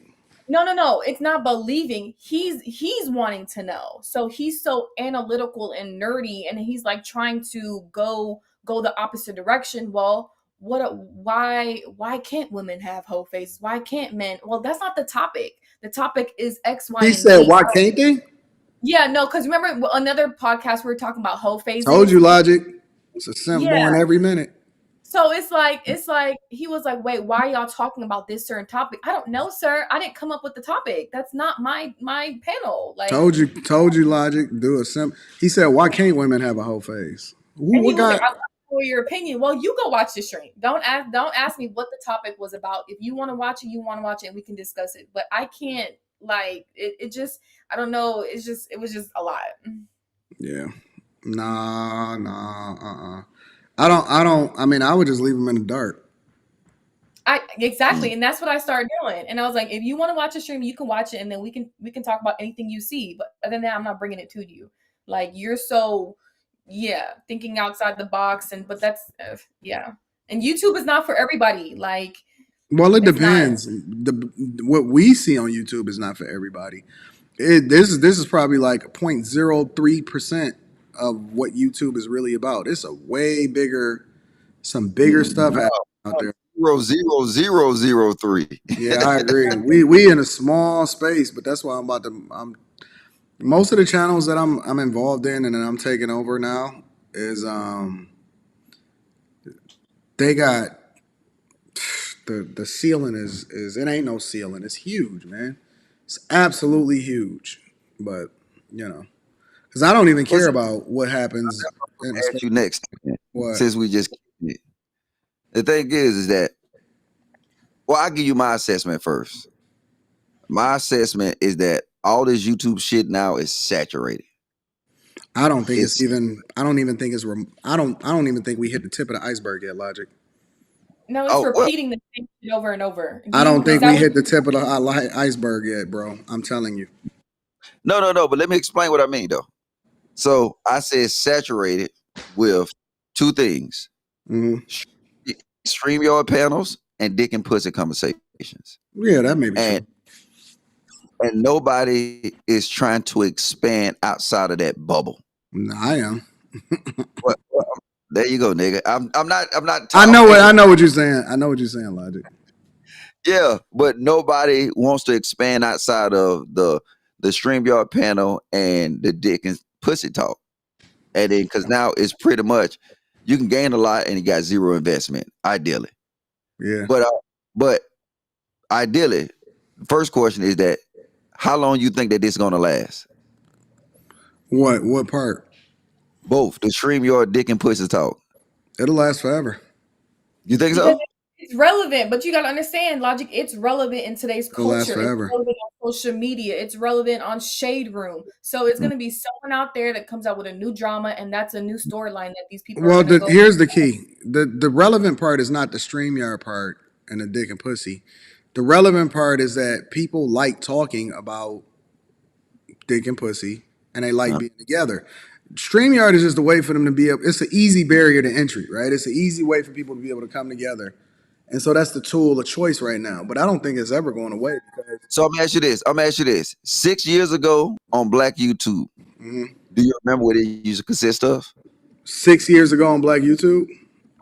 No. It's not believing. He's wanting to know. So he's so analytical and nerdy, and he's like trying to go the opposite direction. Well, why can't women have whole faces? Why can't men? Well, that's not the topic. The topic is X, Y, He and said, Z. why can't they? Yeah, no, because remember another podcast we were talking about whole faces. Told you, Logic. It's a simp born every minute. So it's like he was like, wait, why are y'all talking about this certain topic? I don't know, sir. I didn't come up with the topic. That's not my panel. Like, Told you, Logic. Do a simp. He said, why can't women have a whole face? And he was like, I for your opinion. Well, you go watch the stream. Don't ask me what the topic was about. If you want to watch it, and we can discuss it. But I can't, like, it just, I don't know. It was just a lot. Yeah. Nah. I mean, I would just leave them in the dark. Exactly. And that's what I started doing. And I was like, if you want to watch a stream, you can watch it, and then we can talk about anything you see. But other than that, I'm not bringing it to you. Like, you're so, thinking outside the box. But that's, and YouTube is not for everybody. Like, well, it depends. What we see on YouTube is not for everybody. This is probably like 0.03% of what YouTube is really about. It's a way bigger, some bigger stuff out there. 0.00003. Yeah, I agree. We in a small space, but that's why I'm most of the channels that I'm involved in and that I'm taking over now is they got the ceiling is it ain't no ceiling. It's huge, man. It's absolutely huge. But because I don't even care about what happens. Ask you next. What? Since we just the thing is that, well, I'll give you my assessment first. My assessment is that all this YouTube shit now is saturated. I don't think I don't even think we hit the tip of the iceberg yet, Logic. No, it's repeating the same shit over and over. I don't think we hit the tip of the iceberg yet, bro. I'm telling you. No. But let me explain what I mean, though. So I said saturated with two things: StreamYard panels and dick and pussy conversations. Yeah, that may be true. And nobody is trying to expand outside of that bubble. No, I am. Well, there you go, nigga. I'm not. I know what you're saying. I know what you're saying, Logic. Yeah, but nobody wants to expand outside of the StreamYard panel and the dick and pussy talk. And then because now it's pretty much you can gain a lot and you got zero investment, ideally. Yeah. But ideally, the first question is that how long you think that this is gonna last? What part? Both the stream your dick and pussy talk. It'll last forever. You think Because so? it's relevant, but you got to understand, Logic, it's relevant in today's It'll last culture. It's forever. relevant on social media. It's relevant on Shade Room. So it's going to be someone out there that comes out with a new drama, and that's a new storyline that these people Well, are going to go. here's the key. The relevant part is not the StreamYard part and the dick and pussy. The relevant part is that people like talking about dick and pussy, and they like being together. StreamYard is just a way for them to be able. It's an easy barrier to entry, right? It's an easy way for people to be able to come together, and so that's the tool of choice right now. But I don't think it's ever going away. So I'm gonna ask you this. 6 years ago on Black YouTube, do you remember what it used to consist of? 6 years ago on Black YouTube,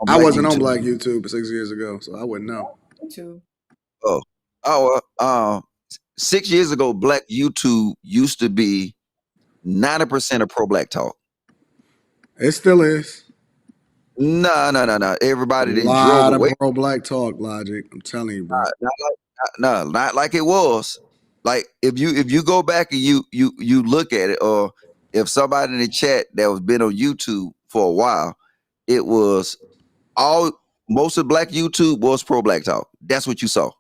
I wasn't on YouTube. Black YouTube 6 years ago, so I wouldn't know. YouTube. Oh, 6 years ago, Black YouTube used to be 90% of pro-black talk. It still is. No. Everybody A then lot drove of away. pro-black talk, Logic. I'm telling you, bro. Not like it was. Like if you go back and you look at it, or if somebody in the chat that was been on YouTube for a while, it was most of Black YouTube was pro-black talk. That's what you saw.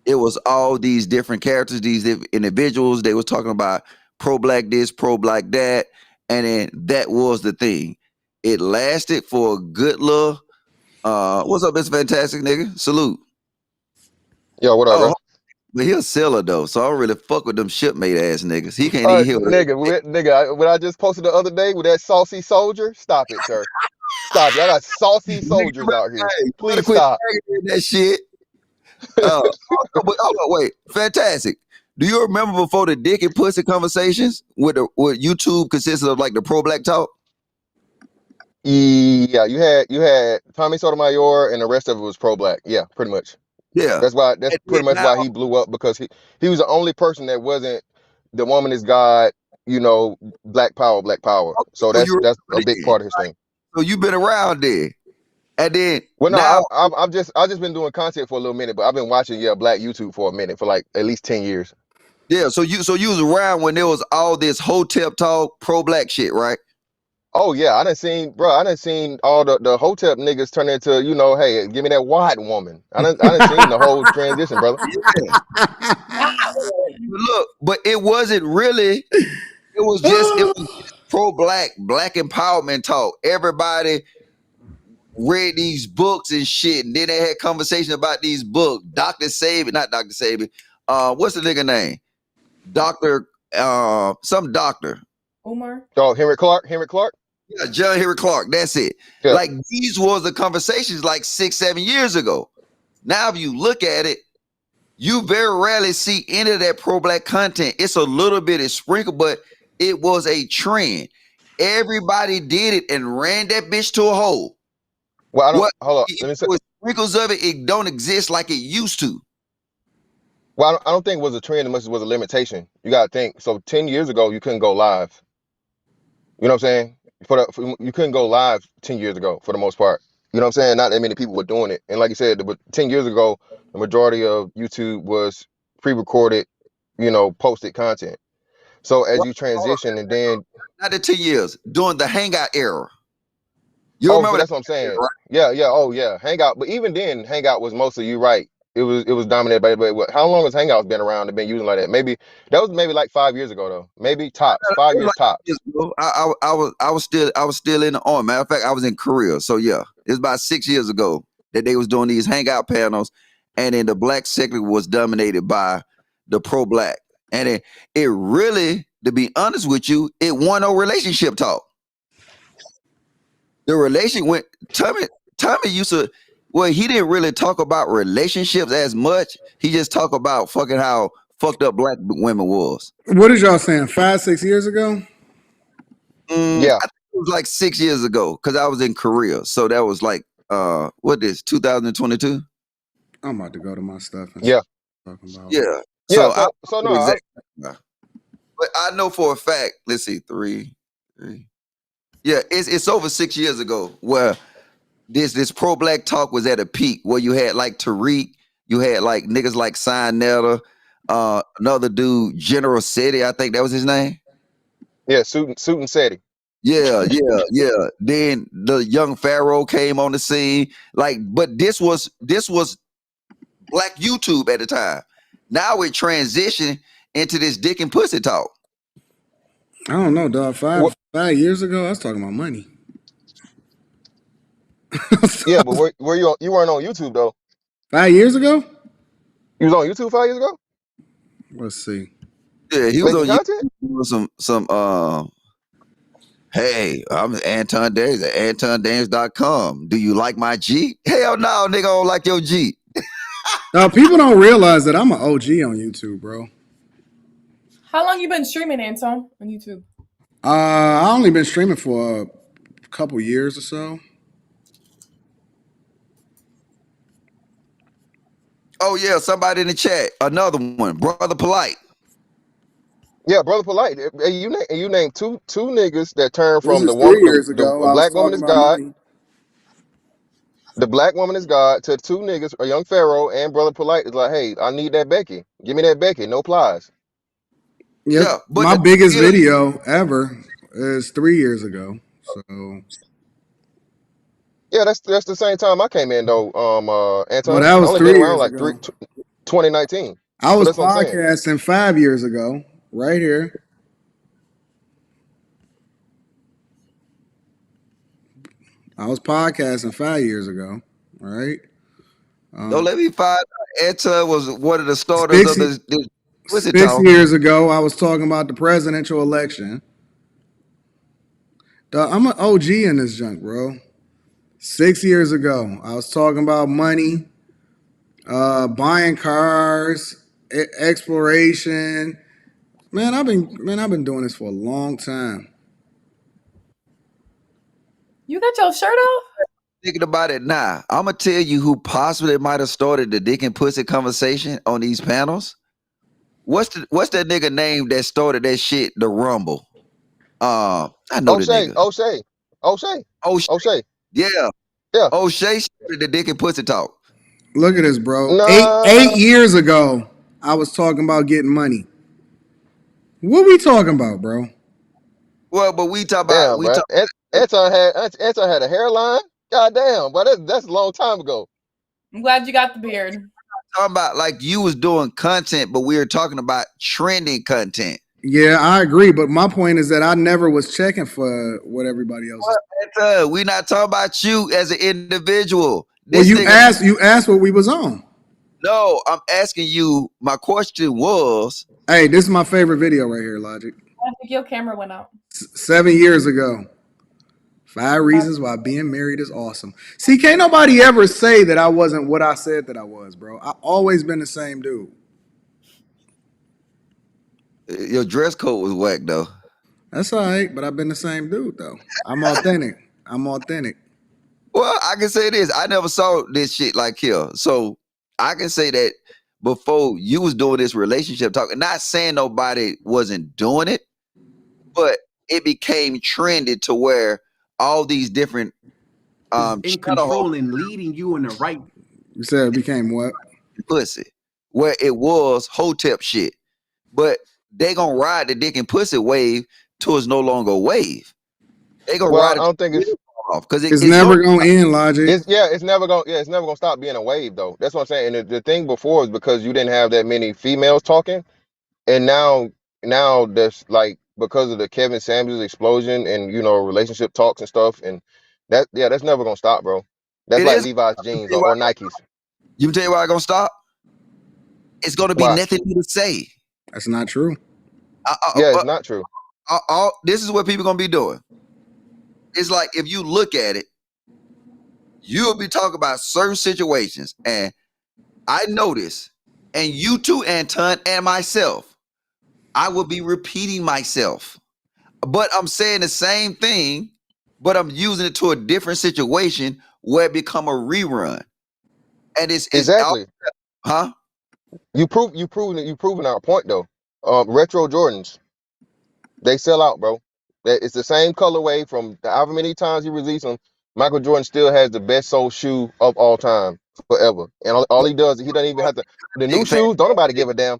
It was all these different characters, these individuals. They was talking about pro-black this, pro-black that, and then that was the thing. It lasted for a good little. What's up, Mr. Fantastic nigga? Salute. Yo, what up, bro? But he a seller though, so I don't really fuck with them shipmate ass niggas. He can't even hear. Nigga, what I just posted the other day with that saucy soldier. Stop it, sir. Stop. Y'all got saucy soldiers out here. Please stop. That shit. Hold on, wait. Fantastic. Do you remember before the dick and pussy conversations with YouTube consisted of like the pro-black talk? Yeah, you had Tommy Sotomayor and the rest of it was pro-black. Yeah, pretty much. Yeah. That's pretty much why he blew up, because he was the only person that wasn't the woman is God, black power. So that's a big part of his thing. So you've been around there. And then I've just been doing content for a little minute, but I've been watching Black YouTube for a minute, for like at least 10 years. Yeah, so you was around when there was all this Hotep talk, pro-black shit, right? Oh yeah, I done seen all the Hotep niggas turn into, hey, give me that white woman. I done seen the whole transition, brother. Look, but it wasn't really. It was just pro-black, black empowerment talk. Everybody read these books and shit, and then they had conversation about these books. Not Dr. Sabi. What's the nigga name? Some doctor. Umar. Oh, Henry Clark. Yeah, John Henry Clark. That's it. Yeah. Like these was the conversations like 6-7 years ago. Now, if you look at it, you very rarely see any of that pro-black content. It's a little bit of sprinkle, but it was a trend. Everybody did it and ran that bitch to a hole. Well, hold on. Let me say, sprinkles of it, it don't exist like it used to. Well, I don't think it was a trend as much as it was a limitation. You got to think. So 10 years ago, you couldn't go live. You know what I'm saying? You couldn't go live 10 years ago for the most part. You know what I'm saying? Not that many people were doing it. And like you said, 10 years ago, the majority of YouTube was pre-recorded, posted content. So as you transition and then... Not the 10 years, during the Hangout era. You remember that's what I'm saying. Right? Yeah. Oh, yeah. Hangout. But even then, Hangout was mostly, you're right. It was dominated by how long has Hangouts been around and been using like that? That was like 5 years ago though. Maybe tops. 5 years tops. I was still in the army. Matter of fact, I was in Korea. So yeah, it's about 6 years ago that they was doing these Hangout panels, and then the black sector was dominated by the pro-black. And it really, to be honest with you, it won no relationship talk. The relation went. Tommy used to. Well, he didn't really talk about relationships as much. He just talked about fucking how fucked up black women was. What is y'all saying? 5-6 years ago? Yeah, I think it was like 6 years ago because I was in Korea. So that was like 2022. I'm about to go to my stuff. And yeah. Talking about. Yeah. So but I know for a fact. Let's see, three. Yeah, it's over 6 years ago where this pro black talk was at a peak where you had like Tariq, you had like niggas like Sinetta, another dude, General City, I think that was his name. Yeah, suit and Seti. Yeah. Then the young Pharaoh came on the scene. Like, but this was black YouTube at the time. Now it transitioned into this dick and pussy talk. I don't know, dog. What? 5 years ago, I was talking about money. Yeah, but where you on, you weren't on YouTube though. 5 years ago? You was on YouTube 5 years ago? Let's see. Yeah, he was Making on content? YouTube some hey, I'm Anton Daniels at AntonDaniels.com. Do you like my G? Hell no, nigga, I don't like your G. Now, people don't realize that I'm an OG on YouTube, bro. How long you been streaming, Anton, on YouTube? I only been streaming for a couple years or so. Oh yeah, somebody in the chat. Another one, Brother Polite. Yeah, Brother Polite. Hey, you named two niggas that turned This from is the one 3 years ago. a I was black woman talking is about God. money. The black woman is God to two niggas, a young Pharaoh and Brother Polite is like, hey, I need that Becky. Give me that Becky, no plies. Yep. Yeah, but My biggest video ever is 3 years ago. So Yeah, that's the same time I came in though. well, Anton. that I was only been 3 around years like ago. 2019. I So was that's what I'm saying. podcasting 5 years ago, right here. I was podcasting 5 years ago, right? don't let me find out. Anton was one of the starters Six, of this pussy 6 years ago, I was talking about the presidential election. I'm an OG in this junk, bro. 6 years ago, I was talking about money, buying cars, exploration. Man, I've been doing this for a long time. You got your shirt off? Thinking about it now, I'm gonna tell you who possibly might have started the dick and pussy conversation on these panels. What's that nigga name that started that shit? The Rumble. I know the nigga. O'Shea. O'Shea. Yeah. Yeah. O'Shea started the dick and pussy talk. Look at this, bro. Nah. 8 years ago, I was talking about getting money. What we talking about, bro? Well, but we talk Damn, about bro. Anton had a hairline. God damn, but that's a long time ago. I'm glad you got the beard. talking about like you was doing content, but we were talking about trending content. Yeah, I agree. But my point is that I never was checking for what everybody else is. We not talking about you as an individual. Well, you asked what we was on. No, I'm asking you. My question was, hey, this is my favorite video right here, Logic. I think your camera went out. 7 years ago. 5 reasons why being married is awesome. See, can't nobody ever say that I wasn't what I said that I was, bro. I always been the same dude. Your dress code was whack though. That's all right, but I've been the same dude though. I'm authentic. Well, I can say this. I never saw this shit like here. So I can say that before you was doing this relationship talk, not saying nobody wasn't doing it, but it became trendy to where all these different in control and leading you in the right. You said it became what? Pussy. Where it was hotep shit. But they gonna ride the dick and pussy wave till it's no longer a wave. They gonna ride it. I don't think it's off because it's never gonna end, Logic. It's never gonna stop being a wave though. That's what I'm saying. And the thing before is because you didn't have that many females talking, and now there's like because of the Kevin Samuels explosion and relationship talks and stuff, and that's never gonna stop, bro. That's like Levi's jeans or Nikes. You tell you why it's gonna stop? It's gonna be nothing new to say. That's not true. It's not true. This is what people gonna be doing. It's like if you look at it, you'll be talking about certain situations, and I notice, and you too, Anton, and myself, I will be repeating myself, but I'm saying the same thing, but I'm using it to a different situation where it become a rerun, and it's exactly, huh? You proven our point though. Retro Jordans, they sell out, bro. It's the same colorway from however many times he released them. Michael Jordan still has the best sold shoe of all time forever. And all he does, he doesn't even have to. The new shoes, don't nobody give a damn.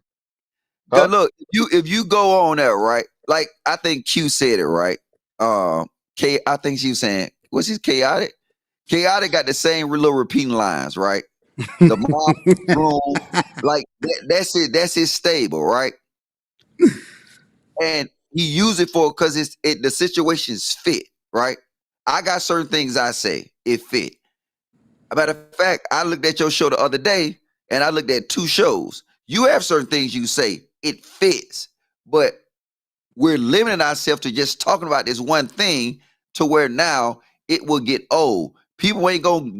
Cause look, if you go on there, right? Like I think Q said it right. I think she was saying, what's his chaotic? Chaotic got the same little repeating lines, right? The mom room, like that's it. That's his stable, right? And he use it for because the situations fit, right? I got certain things I say it fit. A matter of fact, I looked at your show the other day, and I looked at 2 shows. You have certain things you say it fits, but we're limiting ourselves to just talking about this one thing to where now it will get old. People ain't gonna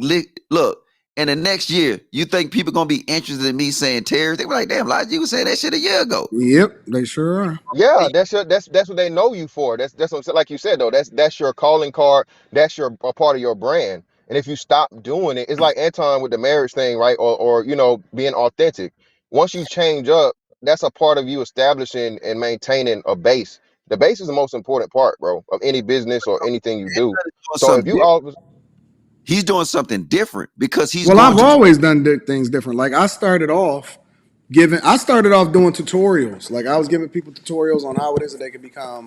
look. In the next year, you think people gonna be interested in me saying terrorist? They be like, damn, Elijah, you was saying that shit a year ago. Yep, they sure are. Yeah, that's what they know you for. That's what I'm saying. Like you said though, that's your calling card. That's a part of your brand. And if you stop doing it, it's like Anton with the marriage thing, right? Or being authentic. Once you change up, that's a part of you establishing and maintaining a base. The base is the most important part, bro, of any business or anything you do. So if you he's doing something different because he's well, I've always done things different. Like I started off doing tutorials. Like I was giving people tutorials on how it is that they can become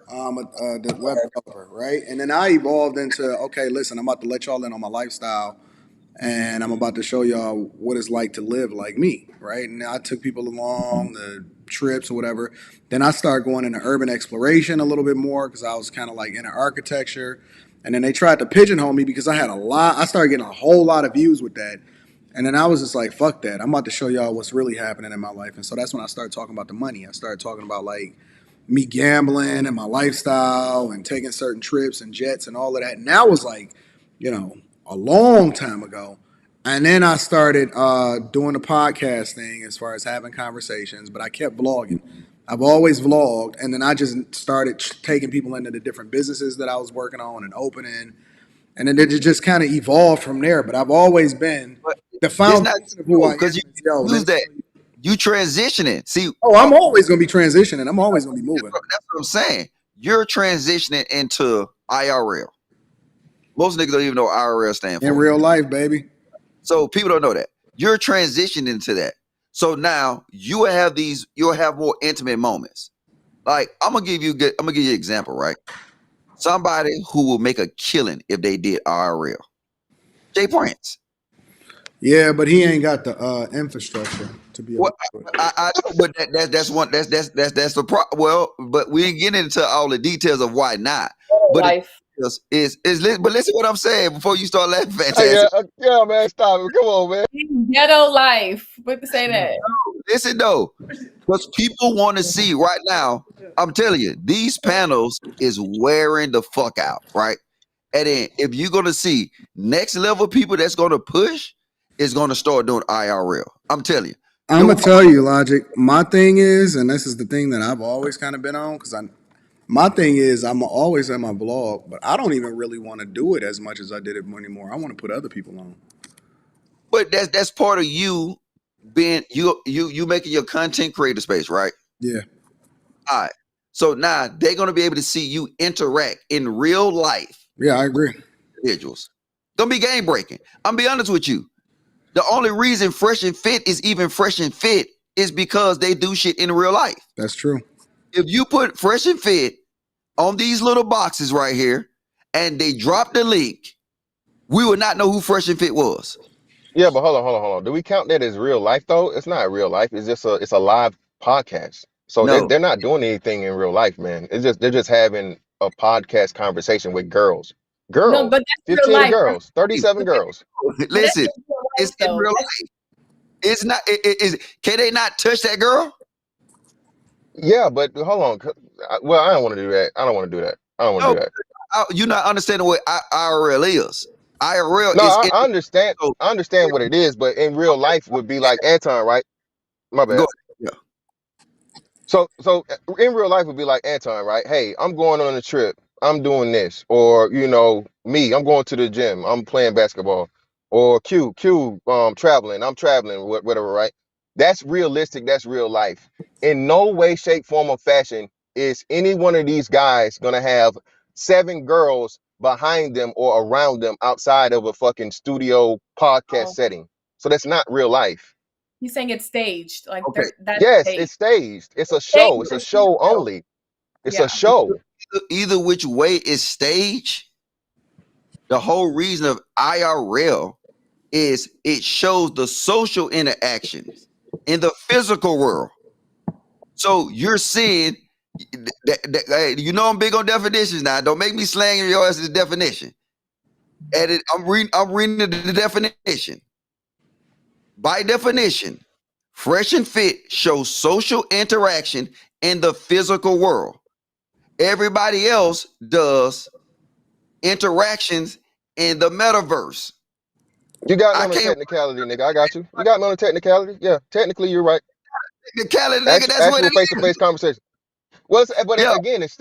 the web developer, right? And then I evolved into, okay, listen, I'm about to let y'all in on my lifestyle, and I'm about to show y'all what it's like to live like me, right? And I took people along the trips or whatever. Then I started going into urban exploration a little bit more because I was kind of like into architecture. And then they tried to pigeonhole me because I started getting a whole lot of views with that. And then I was just like, fuck that. I'm about to show y'all what's really happening in my life. And so that's when I started talking about the money. I started talking about like me gambling and my lifestyle and taking certain trips and jets and all of that. And that was like, a long time ago. And then I started doing the podcast thing as far as having conversations, but I kept vlogging. I've always vlogged, and then I just started taking people into the different businesses that I was working on and opening, and then it just kind of evolved from there. But I've always been the foundation of who I am. Because you use that. You transitioning. See, I'm always going to be transitioning. I'm always going to be moving. That's what I'm saying. You're transitioning into IRL. Most niggas don't even know what IRL stands for. In real life, baby. So people don't know that. You're transitioning into that. So now you'll have more intimate moments. Like I'm gonna give you an example, right? Somebody who will make a killing if they did IRL. Jay Prince. Yeah, but he ain't got the infrastructure to be able to do it. But that's the problem. Well, but we ain't getting into all the details of why not. But but listen what I'm saying before you start laughing. Fantastic. Yeah, man, stop it. Come on, man. Ghetto life. What to say that? Listen though, because people want to see right now. I'm telling you, these panels is wearing the fuck out, right? And then if you're gonna see next level people that's gonna push, is gonna start doing IRL. I'm telling you. I'm gonna tell you, Logic. My thing is, and this is the thing that I've always kind of been on, because my thing is I'm always at my blog, but I don't even really want to do it as much as I did it anymore. I want to put other people on. But that's part of you being you making your content creator space, right? Yeah. All right. So now they're gonna be able to see you interact in real life. Yeah, I agree. Individuals. Gonna be game breaking. I'm gonna be honest with you. The only reason Fresh and Fit is even Fresh and Fit is because they do shit in real life. That's true. If you put Fresh and Fit on these little boxes right here and they drop the link, we would not know who Fresh and Fit was. Yeah, but hold on. Do we count that as real life though? It's not real life. It's just it's a live podcast. So they're not doing anything in real life, man. They're just having a podcast conversation with girls. No, but that's 15 real life. girls, 37 girls. Listen, it's in real life. It's not. Can they not touch that girl? Yeah, but hold on. Well, I don't want to do that. I don't want to do that. You're not understanding what IRL is. IRL no, is. I understand. I understand what it is, but in real life would be like Anton, right? My bad. Yeah. So in real life would be like Anton, right? Hey, I'm going on a trip. I'm doing this, or me. I'm going to the gym. I'm playing basketball, or Q. Traveling. I'm traveling, whatever, right? That's realistic. That's real life. In no way, shape, form, or fashion is any one of these guys gonna have 7 girls behind them or around them outside of a fucking studio podcast Oh, setting? So that's not real life. he's saying it's staged. Like Okay. that's Yes, staged. it's staged. It's a Staged show. It's a versus show real. only. It's a Yeah. show. Either which way is stage. The whole reason of IRL is it shows the social interactions in the physical world. So you're seeing that, you know, I'm big on definitions now. Don't make me slang your ass' definition. And I'm reading the definition. By definition, fresh and fit shows social interaction in the physical world. Everybody else does interactions in the metaverse. You got me I on the can't technicality, nigga. I got you. You got me on the technicality. Yeah, technically you're right. technicality, nigga. That's what Actual it face-to-face is. conversation. Well, but Yeah, again, it's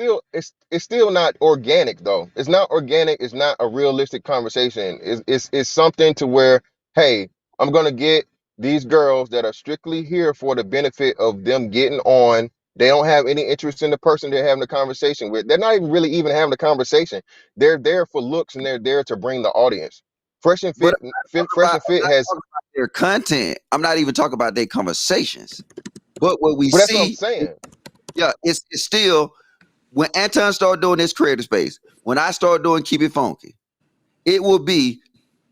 still not organic though. It's not organic. It's not a realistic conversation. It's something to where, hey, I'm gonna get these girls that are strictly here for the benefit of them getting on. They don't have any interest in the person they're having the conversation with. They're not even really even having the conversation. They're there for looks and they're there to bring the audience. Fresh and but Fresh and I'm Fit not has. talking about their content. I'm not even talking about their conversations. But what we But that's what I'm see, saying. yeah, it's still when Anton started doing this creative space, when I started doing Keep It Funky, it will be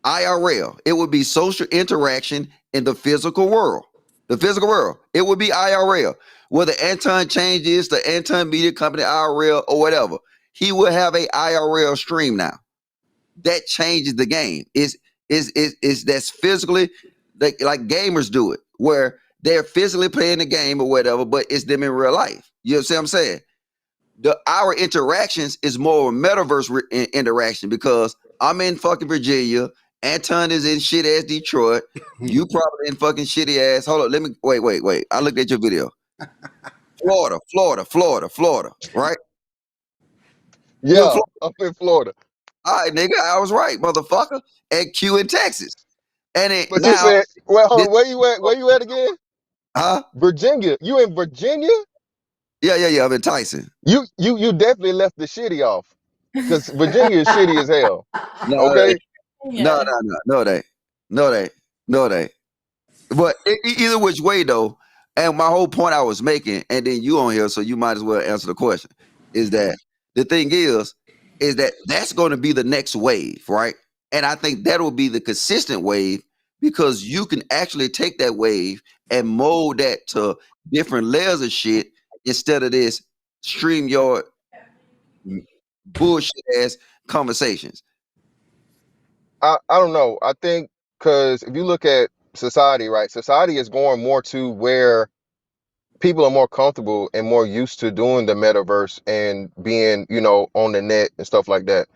IRL. It would be social interaction in the physical world. The physical world. It would be IRL. Whether Anton changes the Anton Media Company IRL or whatever, he will have a IRL stream now. That changes the game. Is that's physically like gamers do it, where they're physically playing the game or whatever, but it's them in real life. You know what I'm saying? Our interactions is more of a metaverse interaction because I'm in fucking Virginia. Anton is in shit ass Detroit. You probably in fucking shitty ass. Hold on, let me wait. I looked at your video. Florida, right? You in Yeah, Florida? up in Florida. All right, nigga, I was right, motherfucker. And Q in Texas. And it But you now said, well, hold this, on, where you at? Where you at again? huh? Virginia. You in Virginia? Yeah. I'm in Tyson. You definitely left the shitty off. Because Virginia is shitty as hell. No, Okay? no, they. But either which way though, and my whole point I was making, and then you on here, so you might as well answer the question, is that the thing is that that's going to be the next wave, right? And I think that will be the consistent wave because you can actually take that wave and mold that to different layers of shit instead of this stream your bullshit ass conversations. I don't know. I think because if you look at society, right? Society is going more to where people are more comfortable and more used to doing the metaverse and being, on the net and stuff like that.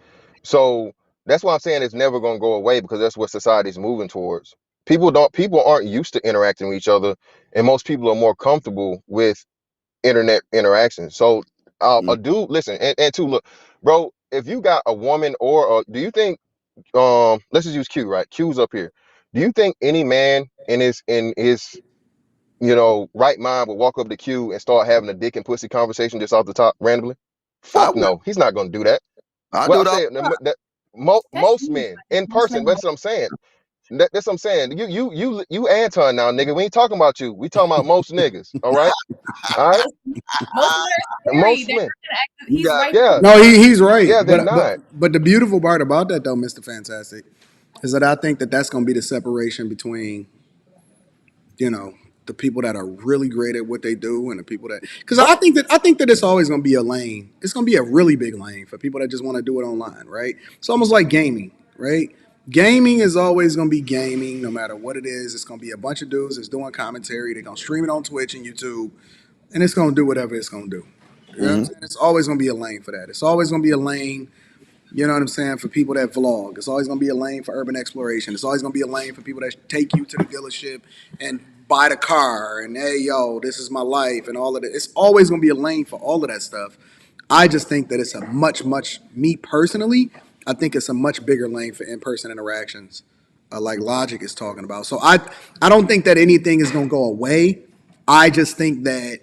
So that's why I'm saying it's never going to go away because that's what society's moving towards. People aren't used to interacting with each other, and most people are more comfortable with internet interactions. So a dude, listen, and two, look, bro, if you got a woman do you think let's just use Q, right? Q's up here. Do you think any man in his right mind would walk up to Q and start having a dick and pussy conversation just off the top randomly? I Fuck would. no, he's not gonna do that. I Well, do I it all say the time. that That's most you. men in Most person. men That's what I'm saying. That's what I'm saying. You Anton now, nigga. We ain't talking about you. We talking about most niggas. All right, all right. Most men are scary. Most They're men. not gonna act. You He's got right. Yeah, No, he's right. yeah. They're not. But the beautiful part about that though, Mr. Fantastic, is that I think that that's going to be the separation between you know the people that are really great at what they do and the people that because I think that it's always going to be a lane. It's going to be a really big lane for people that just want to do it online, right? It's almost like gaming, right? Gaming is always going to be gaming, no matter what it is. It's going to be a bunch of dudes that's doing commentary. They're going to stream it on Twitch and YouTube, and it's going to do whatever it's going to do. You know what I'm saying? It's always going to be a lane for that. It's always going to be a lane, you know what I'm saying, for people that vlog. It's always going to be a lane for urban exploration. It's always going to be a lane for people that take you to the dealership and buy the car and, hey, yo, this is my life and all of that. It's always going to be a lane for all of that stuff. I just think that it's a me personally, I think it's a much bigger lane for in-person interactions, like Logic is talking about. So I don't think that anything is going to go away. I just think that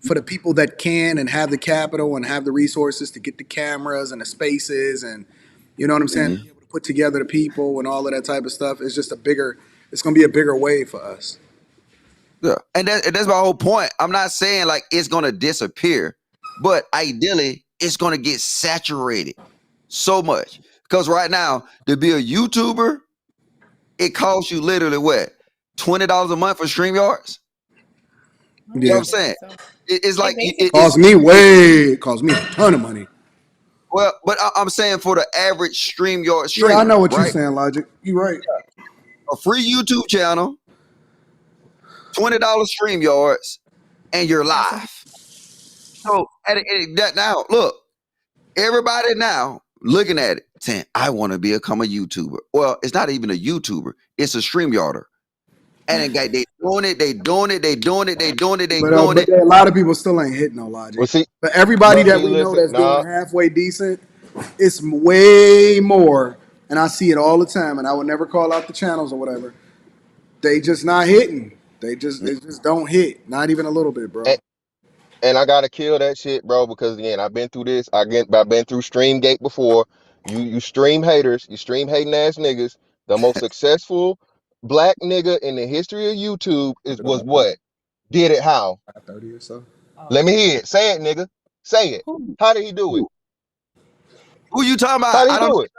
for the people that can and have the capital and have the resources to get the cameras and the spaces and you know what I'm saying, be able to put together the people and all of that type of stuff. It's just it's going to be a bigger wave for us. Yeah, and that's my whole point. I'm not saying like it's gonna disappear, but ideally it's gonna get saturated so much. Because right now, to be a YouTuber, it costs you literally what? $20 a month for StreamYards? You know what I'm saying? It's like Cost me a ton of money. Well, but I'm saying for the average StreamYard streamer. Yeah, I know what right? you're saying, Logic. You're right. A free YouTube channel, $20 StreamYards, and you're live. So now, look, everybody now looking at it saying, I want to become a YouTuber. Well, it's not even a YouTuber. It's a StreamYarder. And they doing it. But a lot of people still ain't hitting no Logic. Well, see, but everybody that we know that's doing halfway decent, it's way more. And I see it all the time. And I would never call out the channels or whatever. They just not hitting. They just don't hit. Not even a little bit, bro. And I gotta kill that shit, bro, because again, I've been through this. I've been through Streamgate before. You stream haters, you stream hating ass niggas. The most successful black nigga in the history of YouTube was what? Did it how? 30 or so. Let me hear it. Say it, nigga. Say it. How did he do it? Who you talking about? How did he do it?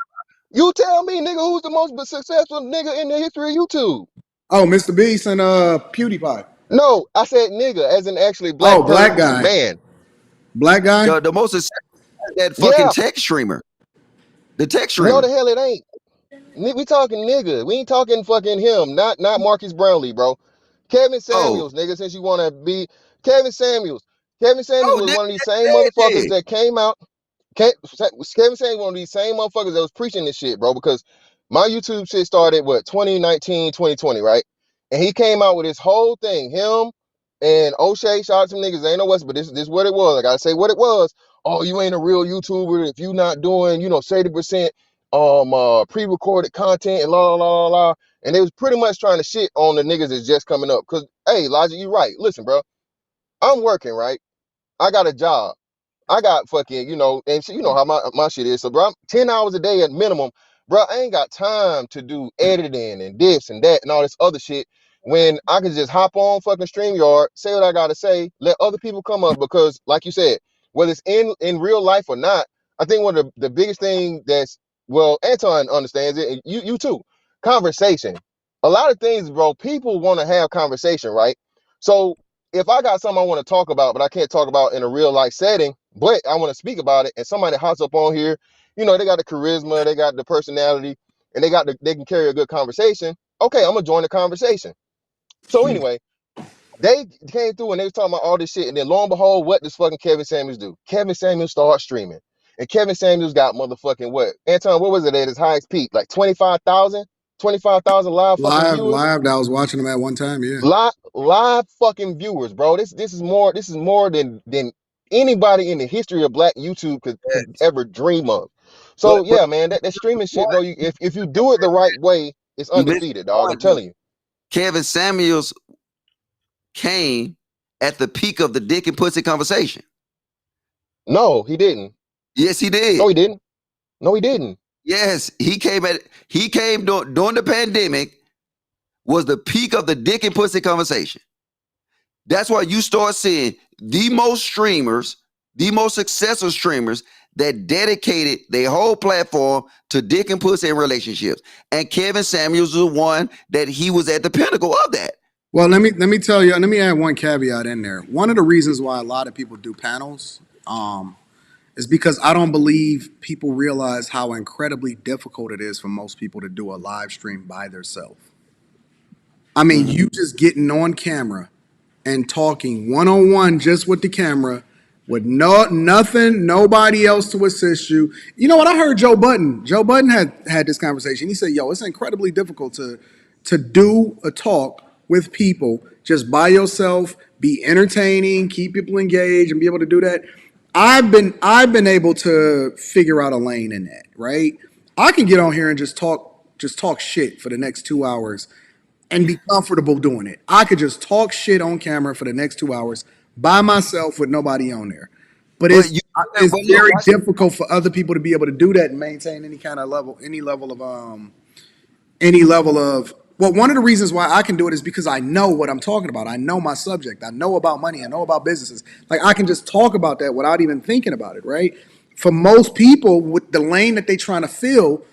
You tell me, nigga, who's the most successful nigga in the history of YouTube? Oh, Mr. Beast and PewDiePie. No, I said nigga, as in actually black black guy. Man. Black guy? The most successful that fucking tech streamer. The tech streamer. No, the hell it ain't. We talking nigga. We ain't talking fucking him. Not Marcus Brownlee, bro. Kevin Samuels, nigga, since you want to be Kevin Samuels. Kevin Samuels was one of these same motherfuckers that came out. Kevin Samuels one of these same motherfuckers that was preaching this shit, bro, because my YouTube shit started, 2019, 2020, right? And he came out with his whole thing. Him and O'Shea, shout out to niggas, they ain't know what's, but this is what it was. I gotta say what it was. Oh, you ain't a real YouTuber if you not doing, 70% pre-recorded content and la la la la. And they was pretty much trying to shit on the niggas that's just coming up. Cause hey, Logic, you right. Listen, bro, I'm working, right? I got a job. I got fucking, and you know how my shit is. So, bro, I'm 10 hours a day at minimum. Bro, I ain't got time to do editing and this and that and all this other shit when I can just hop on fucking StreamYard, say what I gotta say, let other people come up, because like you said, whether it's in real life or not, I think one of the biggest thing Anton understands it, and you too, conversation. A lot of things, bro, people want to have conversation, right? So if I got something I want to talk about, but I can't talk about in a real life setting, but I want to speak about it, and somebody hops up on here, they got the charisma, they got the personality, and they can carry a good conversation. Okay, I'm gonna join the conversation. So anyway, they came through and they was talking about all this shit, and then lo and behold, what does fucking Kevin Samuels do? Kevin Samuels starts streaming, and Kevin Samuels got motherfucking what? Anton, what was it at his highest peak? Like 25,000 live fucking viewers. Live. I was watching them at one time. Yeah. Live fucking viewers, bro. This is more than anybody in the history of black YouTube could ever dream of. So yeah, man, that streaming shit, bro. If you do it the right way, it's undefeated, dog. I'm telling you. Kevin Samuels came at the peak of the dick and pussy conversation. No, he didn't. Yes, he did. No, he didn't. No, he didn't. Yes, he came during the pandemic, was the peak of the dick and pussy conversation. That's why you start seeing the most successful streamers that dedicated their whole platform to dick and pussy and relationships. And Kevin Samuels was one that he was at the pinnacle of that. Well, let me tell you, let me add one caveat in there. One of the reasons why a lot of people do panels is because I don't believe people realize how incredibly difficult it is for most people to do a live stream by themselves. I mean, you just getting on camera and talking one-on-one just with the camera with nothing, nobody else to assist you. You know what? I heard Joe Budden. Joe Budden had this conversation. He said, yo, it's incredibly difficult to do a talk with people just by yourself, be entertaining, keep people engaged, and be able to do that. I've been able to figure out a lane in that, right? I can get on here and just talk shit for the next 2 hours and be comfortable doing it. I could just talk shit on camera for the next 2 hours by myself with nobody on there. But But you, it's but look, very watch- difficult for other people to be able to do that and maintain any kind of level, any level of. Well, one of the reasons why I can do it is because I know what I'm talking about. I know my subject. I know about money. I know about businesses. Like I can just talk about that without even thinking about it, right? For most people, with the lane that they're trying to fill,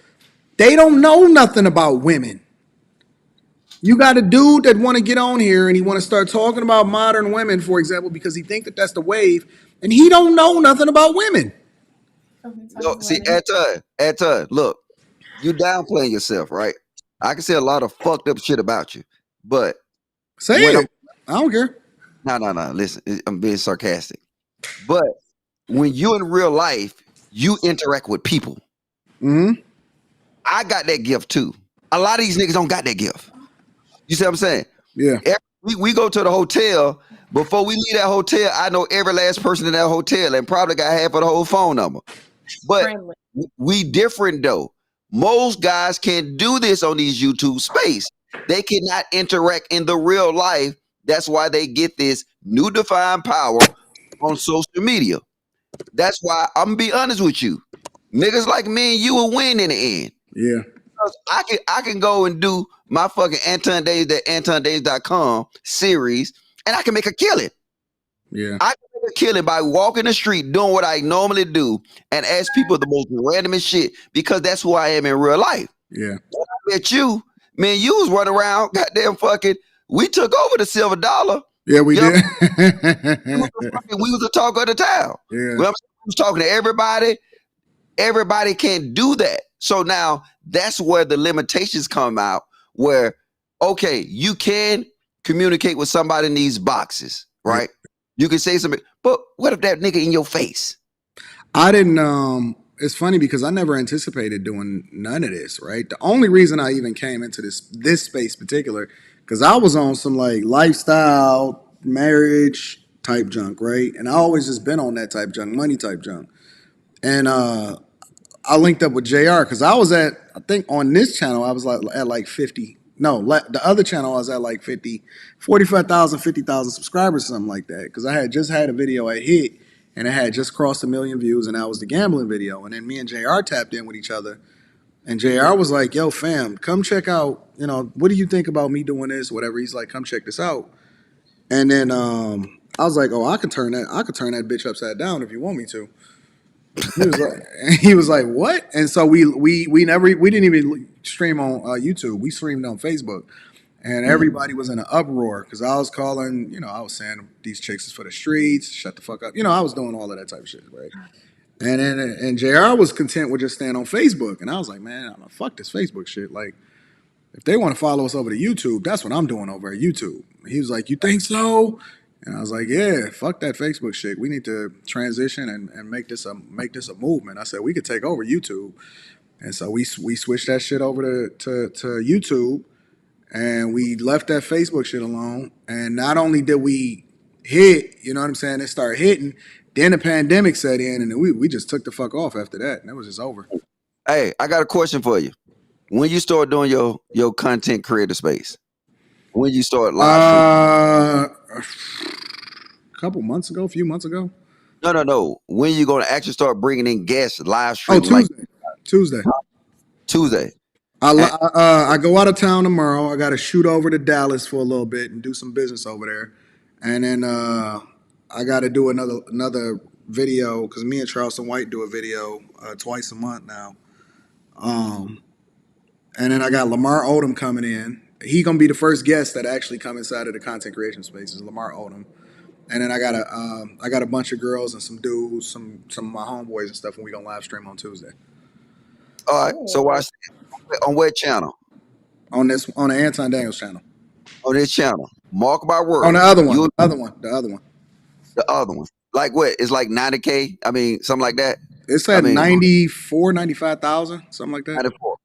they don't know nothing about women. You got a dude that want to get on here and he want to start talking about modern women, for example, because he think that that's the wave, and he don't know nothing about women. look, see, Anton, look, you downplaying yourself, right? I can say a lot of fucked up shit about you, but Say when it. I don't care. No. Listen, I'm being sarcastic. But when you in real life, you interact with people. Mm-hmm. I got that gift too. A lot of these niggas don't got that gift. You see what I'm saying? Yeah. We go to the hotel. Before we leave that hotel, I know every last person in that hotel and probably got half of the whole phone number. But we different though. Most guys can't do this on these YouTube space. They cannot interact in the real life. That's why they get this new defined power on social media. That's why I'm gonna be honest with you. Niggas like me and you will win in the end. Yeah. I can go and do my fucking Anton Days, that AntonDays.com series, and I can make a killing. Yeah. I can make a killing by walking the street, doing what I normally do, and ask people the most randomest shit because that's who I am in real life. Yeah. When I met you, man, you was running around, goddamn fucking. We took over the silver dollar. Yeah, we did. We was the talk of the town. Yeah. We was talking to everybody. Everybody can't do that. So now that's where the limitations come out. Where, okay, you can communicate with somebody in these boxes, right? You can say something, but what if that nigga in your face? I didn't. It's funny because I never anticipated doing none of this. Right. The only reason I even came into this space particular because I was on some like lifestyle, marriage type junk, right? And I always just been on that type junk, money type junk. And I linked up with JR because I think on this channel, I was like at like 50. No, the other channel, I was at like 50, 45,000, 50,000 subscribers, something like that. Because I had just had a video I hit and it had just crossed 1 million views, and that was the gambling video. And then me and JR tapped in with each other. And JR was like, yo, fam, come check out, what do you think about me doing this? Whatever. He's like, come check this out. And then I was like, oh, I could turn that bitch upside down if you want me to. He was like, what? And so we didn't even stream on YouTube. We streamed on Facebook, and everybody was in an uproar because I was calling, I was saying these chicks is for the streets, shut the fuck up. I was doing all of that type of shit, right? And then and JR was content with just staying on Facebook, and I was like, man, I'm gonna fuck this Facebook shit. Like, if they want to follow us over to YouTube, that's what I'm doing over at YouTube. He was like, you think so? And I was like, yeah, fuck that Facebook shit. We need to transition and make this a movement. I said we could take over YouTube, and so we switched that shit over to YouTube, and we left that Facebook shit alone. And not only did we hit, you know what I'm saying, it started hitting. Then the pandemic set in, and we just took the fuck off after that, and it was just over. Hey, I got a question for you. When you start doing your content creator space, when you start live a few months ago. No. When you gonna actually start bringing in guests live stream? Tuesday. Tuesday. I go out of town tomorrow. I got to shoot over to Dallas for a little bit and do some business over there, and then I got to do another video because me and Charleston White do a video twice a month now. And then I got Lamar Odom coming in. He gonna be the first guest that actually come inside of the content creation space is Lamar Odom. And then I got a bunch of girls and some dudes, some of my homeboys and stuff, and we gonna live stream on Tuesday. All right. So watch on what channel? On the Anton Daniels channel. On this channel. Mark my word. On the other one. The other one. Like what? It's like 90K? I mean, something like that. It's at 94, 95,000, something like that. 94.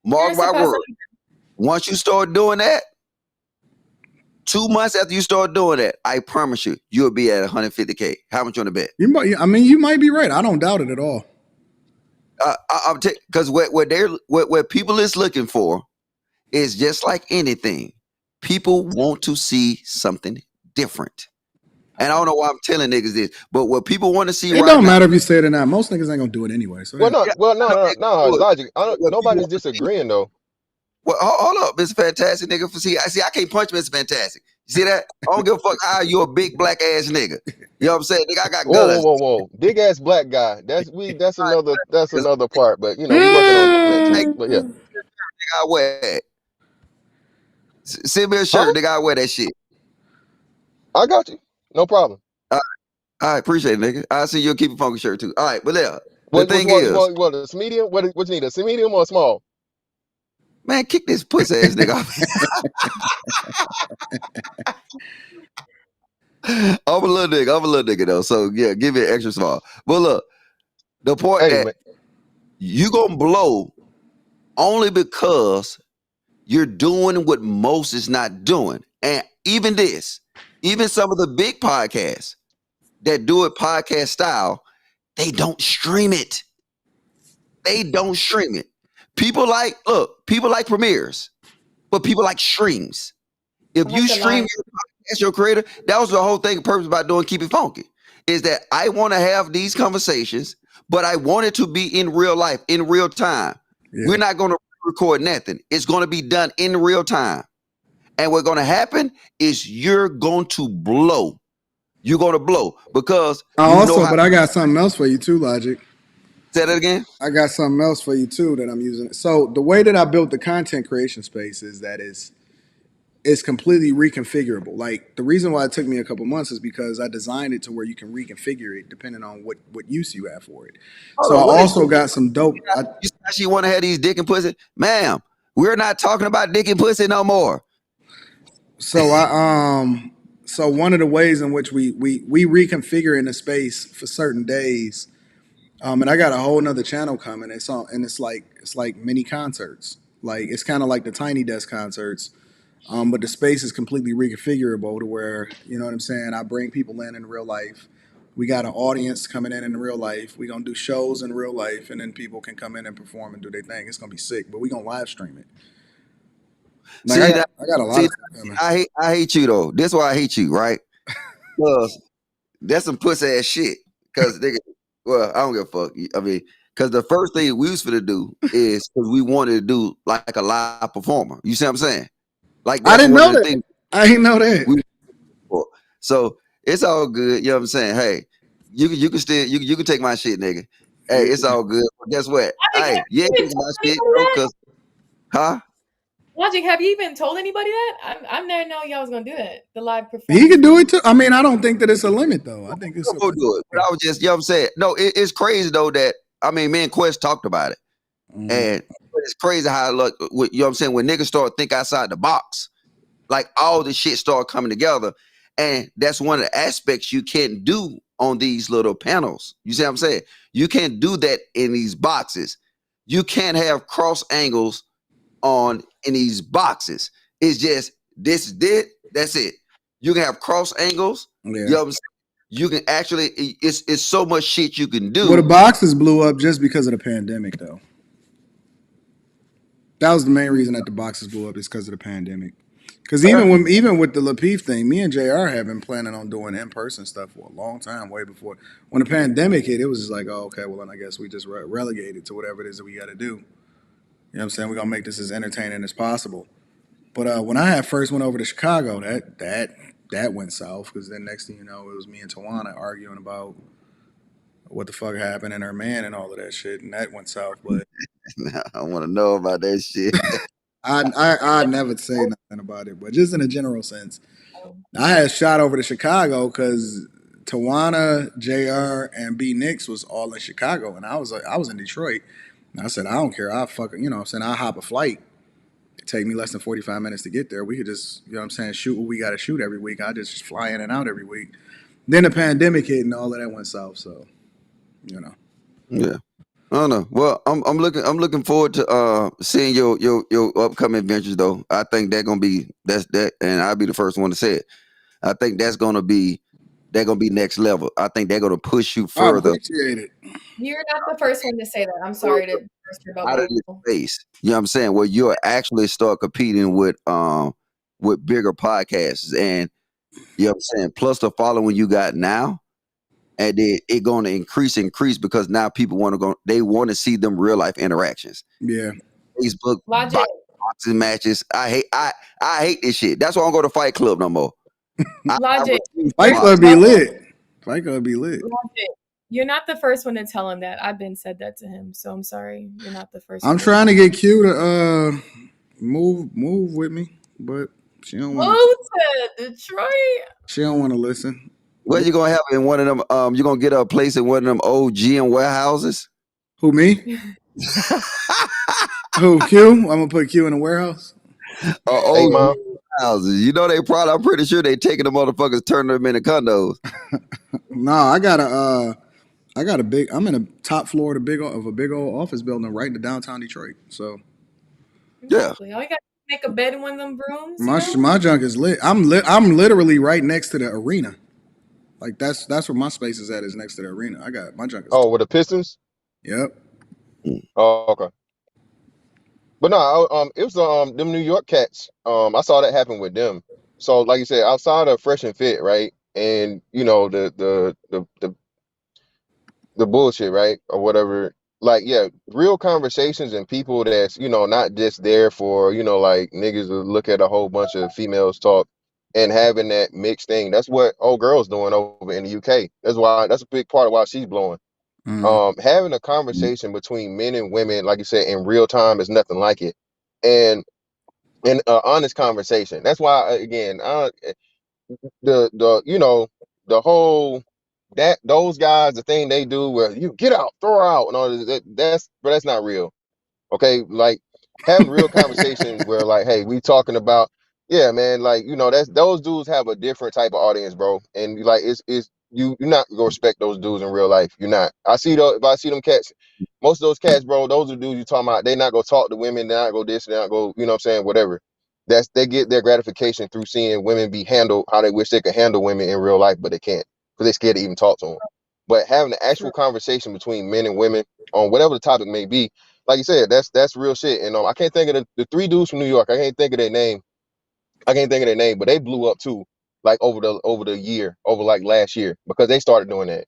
Mark my word. Once you start doing that, 2 months after you start doing that, I promise you, you'll be at 150K. How much you want to bet? You might be right. I don't doubt it at all. Because what people is looking for is just like anything. People want to see something different. And I don't know why I'm telling niggas this, but what people want to see It right don't now. matter if you say it or not. Most niggas ain't gonna do it anyway. So Well, yeah. no, well, I know no, they no, gonna do it. Logic. What people Nobody's want to see. disagreeing though. Well, hold up, Mr. Fantastic, nigga. I can't punch Mr. Fantastic. You see that? I don't give a fuck how you a big black ass nigga. You know what I'm saying? Nigga, I got guns. Whoa. Big ass black guy. That's another part. But you know, we working on that too. Hey, But yeah. nigga, I wear it. Send me a shirt, Huh? nigga. I wear that shit. I got you. No problem. I appreciate it, nigga. I see you'll keep a funky shirt too. All right, but yeah, the What thing you want? is, What a medium? What you need? A medium or a small? man, kick this pussy ass nigga off. I'm a little nigga though. So yeah, give it extra small. But look, the point Hey that man. you gonna blow only because you're doing what most is not doing. And even some of the big podcasts that do it podcast style, they don't stream it. People like premieres, but people like streams. If you stream your podcast, your creator, that was the whole thing, purpose about doing Keep It Funky, is that I want to have these conversations, but I want it to be in real life, in real time. Yeah. We're not going to record nothing. It's going to be done in real time. And what's going to happen is you're going to blow. You're going to blow because but I got something else for you too, Logic. Say that again. I got something else for you too that I'm using. So the way that I built the content creation space is that it's completely reconfigurable. Like the reason why it took me a couple months is because I designed it to where you can reconfigure it depending on what use you have for it. So I also got some dope. You actually want to have these dick and pussy, ma'am? We're not talking about dick and pussy no more. So so one of the ways in which we reconfigure in the space for certain days, and I got a whole nother channel coming. It's like mini concerts. Like it's kind of like the Tiny Desk concerts. But the space is completely reconfigurable to where, you know what I'm saying, I bring people in real life. We got an audience coming in real life. We're going to do shows in real life, and then people can come in and perform and do their thing. It's going to be sick, but we're going to live stream it. Like, I got a lot of stuff coming. I hate you, though. This is why I hate you, right? Because that's some pussy ass shit. Because, well, I don't give a fuck. I mean, because the first thing we was finna do is because we wanted to do like a live performer. You see what I'm saying? Like I didn't know that. I didn't know that. So it's all good. You know what I'm saying? Hey, you can still you can take my shit, nigga. Hey, it's all good. But guess what? Hey, yeah, take my shit, because Logic, have you even told anybody that? I never know y'all was gonna do that. The live performance. He can do it too. I mean, I don't think that it's a limit though. I think it's go do it. But I was just, you know what I'm saying? No, it's crazy though that me and Quest talked about it. And it's crazy how, look, you know what I'm saying, when niggas start think outside the box, like all the shit start coming together. And that's one of the aspects you can't do on these little panels. You see what I'm saying? You can't do that in these boxes. You can't have cross angles in these boxes. It's just this is it. That's it. You can have cross angles. Yeah. You know what I'm saying? You can actually, it's so much shit you can do. Well, the boxes blew up just because of the pandemic, though. That was the main reason that the boxes blew up, is because of the pandemic. Because even with the Lapeef thing, me and JR have been planning on doing in-person stuff for a long time, way before. When the pandemic hit, it was just like, oh, okay, well, then I guess we just relegated to whatever it is that we got to do. You know what I'm saying? We're going to make this as entertaining as possible. But when I had first went over to Chicago, that went south, because then next thing you know, it was me and Tawana arguing about what the fuck happened and her man and all of that shit, and that went south. But I want to know about that shit. I'd never say nothing about it, but just in a general sense, I had shot over to Chicago because Tawana, JR, and B Nix was all in Chicago, and I was in Detroit. And I said, I don't care. I'll fucking, you know what I'm saying, I'll hop a flight. It'd take me less than 45 minutes to get there. We could just, you know what I'm saying, shoot what we got to shoot every week. I just fly in and out every week. Then the pandemic hit and all of that went south. So, you know. Yeah. I don't know. Well, I'm looking forward to seeing your upcoming adventures, though. I think that's that, and I'll be the first one to say it. I think they're gonna be next level. I think they're gonna push you further. I appreciate it. You're not the first one to say that. I'm sorry to burst your Out of bubble. your space. You know what I'm saying? Where you'll actually start competing with bigger podcasts. And You know what I'm saying? Plus the following you got now, and then it going to increase because now people they want to see them real life interactions. Yeah. Facebook Logic. boxing matches. I hate this shit. That's why I don't go to Fight Club no more. Logic. Fight Club be lit. Fight Club be lit. Logic. You're not the first one to tell him that. I've been said that to him, so I'm sorry. You're not the first. I'm trying to get Q to move with me, but she don't want to Detroit. She don't want to listen. What you gonna have in one of them? You gonna get a place in one of them old GM warehouses? Who, me? Who, Q? I'm gonna put Q in a warehouse. Old houses. You know they probably. I'm pretty sure they taking the motherfuckers, turning them into condos. No, I got a big. I'm in a top floor of a big old office building right in downtown Detroit. So exactly. All you got to make a bed in one of them rooms. My junk is lit. I'm literally right next to the arena. Like that's where my space is at, is next to the arena. I got my junk is. Oh, with the Pistons. Yep. Oh, okay. But no, it was them New York Cats. I saw that happen with them. So, like you said, outside of Fresh and Fit, right, and you know the bullshit, right, or whatever. Like, yeah, real conversations and people that's not just there for like niggas to look at a whole bunch of females talk and having that mixed thing. That's what old girl's doing over in the UK. That's a big part of why she's blowing. Having a conversation between men and women, like you said, in real time is nothing like it, and an honest conversation. That's why again, the whole those guys, the thing they do where you get out, throw her out, and all that's not real. Okay, like having real conversation where like, hey, we talking about, yeah, man, like that's those dudes have a different type of audience, bro, and like it's you're not gonna respect those dudes in real life. You're not. If I see them cats, most of those cats, bro, those are dudes you talking about. They not gonna talk to women. They not go this. They not go. You know what I'm saying? Whatever. They get their gratification through seeing women be handled how they wish they could handle women in real life, but they can't because they're scared to even talk to them. But having an actual conversation between men and women on whatever the topic may be, like you said, that's real shit. And I can't think of the three dudes from New York. I can't think of their name. But they blew up too, like over the year, over like last year, because they started doing that.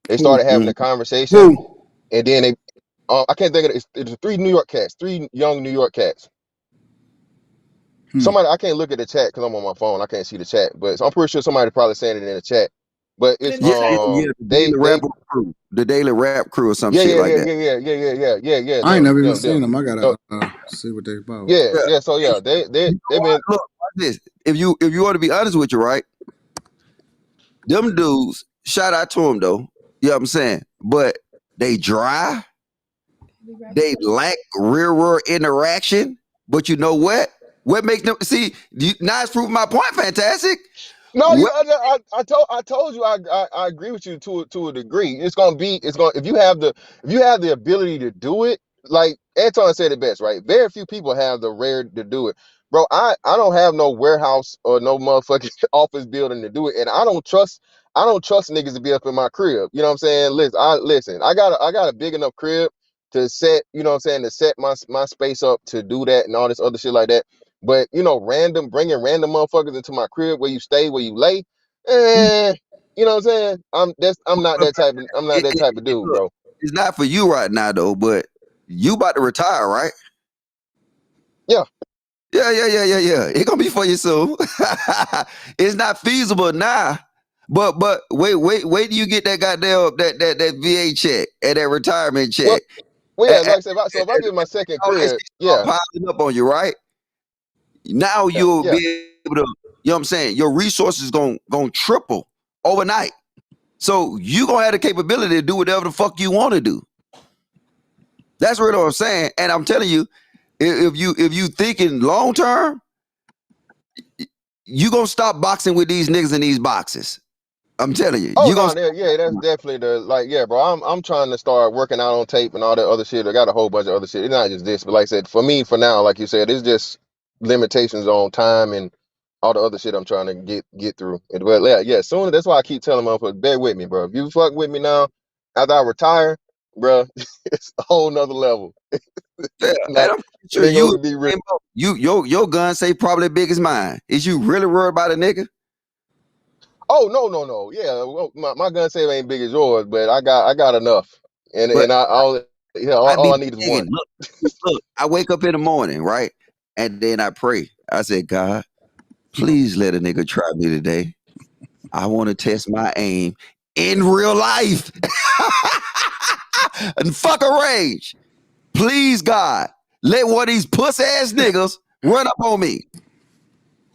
They started having a conversation, and then they, I can't think of it. It's three New York cats, three young New York cats. Somebody, I can't look at the chat because I'm on my phone. I can't see the chat, but I'm pretty sure somebody probably saying it in the chat. But it's the Daily Rap Crew or some shit like that. Yeah. I ain't never even seen them. I gotta see what they about. Yeah. So yeah, they've been. Look, this. If you want to be honest with you, right? Them dudes, shout out to them though. You know what I'm saying? But they dry. They lack real world interaction. But you know what? What makes them see? Now it's proving my point. Fantastic. No, I told you I agree with you to a degree. If you have the ability to do it, like Anton said it best, right? Very few people have the rare to do it. Bro, I don't have no warehouse or no motherfucking office building to do it, and I don't trust niggas to be up in my crib. You know what I'm saying? Listen, I got a big enough crib to set, you know what I'm saying, to set my space up to do that and all this other shit like that. But bringing random motherfuckers into my crib where you stay, where you lay, you know what I'm saying? I'm not that type of dude, bro. It's not for you right now though, but you about to retire, right? Yeah. Yeah. It's gonna be for you soon. It's not feasible now. But wait till you get that goddamn that VA check and that retirement check. Well yeah, like I said, if I get my second crib, yeah, piling up on you, right? Now you'll be able to, you know what I'm saying? Your resources gonna triple overnight. So you gonna have the capability to do whatever the fuck you want to do. That's really what I'm saying. And I'm telling you, if you thinking long term, you gonna stop boxing with these niggas in these boxes. I'm telling you. That's definitely bro. I'm trying to start working out on tape and all that other shit. I got a whole bunch of other shit. It's not just this, but like I said, for me, for now, like you said, it's just limitations on time and all the other shit I'm trying to get through. But soon. That's why I keep telling motherfuckers, bear with me, bro. If you fuck with me now, after I retire, bro, it's a whole nother level. I'm sure your gun say probably big as mine. Is you really worried about a nigga? Oh no. Yeah, well, my gun safe ain't big as yours, but I got enough, and But I all be I need is begging. one. Look, I wake up in the morning, right? And then I pray. I said, God, please let a nigga try me today. I want to test my aim in real life. And fuck a range. Please, God, let one of these puss ass niggas run up on me.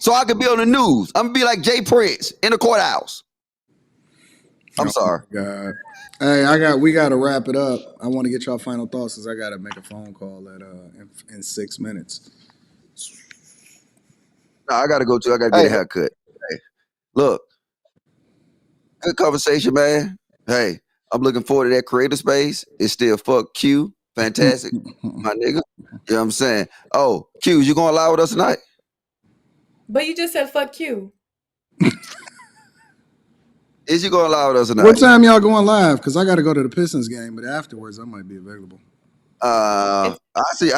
So I could be on the news. I'm gonna be like Jay Prince in the courthouse. I'm sorry. God. Hey, we gotta wrap it up. I want to get y'all final thoughts since I gotta make a phone call in 6 minutes. No, I gotta go too. I gotta get Hey, a haircut. Hey, look, good conversation, man. Hey, I'm looking forward to that creative space. It's still fuck Q. Fantastic, my nigga. You know what I'm saying? Oh, Q, you gonna lie with us tonight? But you just said fuck you. Is you gonna lie with us tonight? What time y'all going live? Because I gotta go to the Pistons game, but afterwards I might be available. I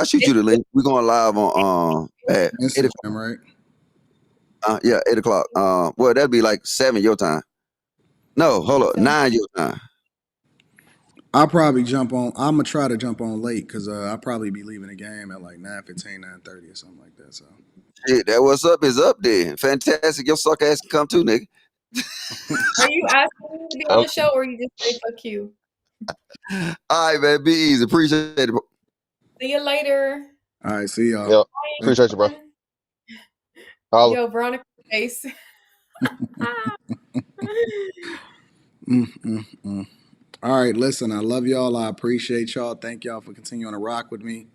shoot you the link. We're going live on at 8 o'clock. Instagram, right? Yeah, 8 o'clock. Well, that'd be like 7 your time. No, hold up, 9 your time. I'll probably jump on. I'm gonna try to jump on late because I'll probably be leaving the game at like 9:15, 9:30 or something like that. So Shit, that what's up is up there. Fantastic. Your suck ass can come too, nigga. Are you asking me to be on the show or you just say fuck you? All right, man. Be easy. Appreciate it. See you later. all right, see y'all. Yep. Appreciate you, bro. Holla. Yo, Veronica face. All right, listen. I love y'all. I appreciate y'all. Thank y'all for continuing to rock with me.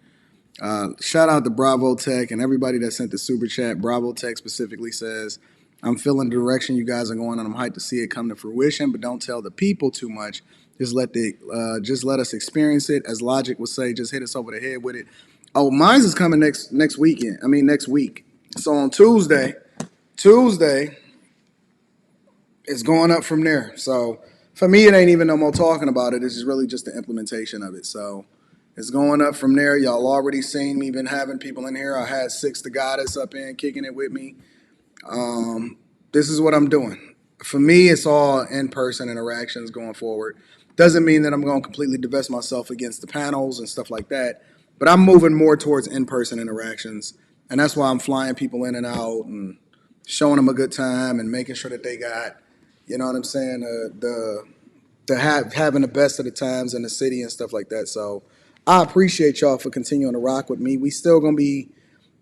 Shout out to Bravo Tech and everybody that sent the super chat. Bravo Tech specifically says, I'm feeling the direction you guys are going and I'm hyped to see it come to fruition, but don't tell the people too much. Just let us experience it. As Logic would say, just hit us over the head with it. Oh, mine's is coming next weekend. I mean next week. So on Tuesday, it's going up from there. So for me, it ain't even no more talking about it. It's just really just the implementation of it. So it's going up from there. Y'all already seen me been having people in here. I had Six the Goddess up in kicking it with me. This is what I'm doing. For me, it's all in-person interactions going forward. Doesn't mean that I'm going to completely divest myself against the panels and stuff like that, but I'm moving more towards in-person interactions, and that's why I'm flying people in and out and showing them a good time and making sure that they got, you know what I'm saying, having the best of the times in the city and stuff like that. So I appreciate y'all for continuing to rock with me. We still gonna be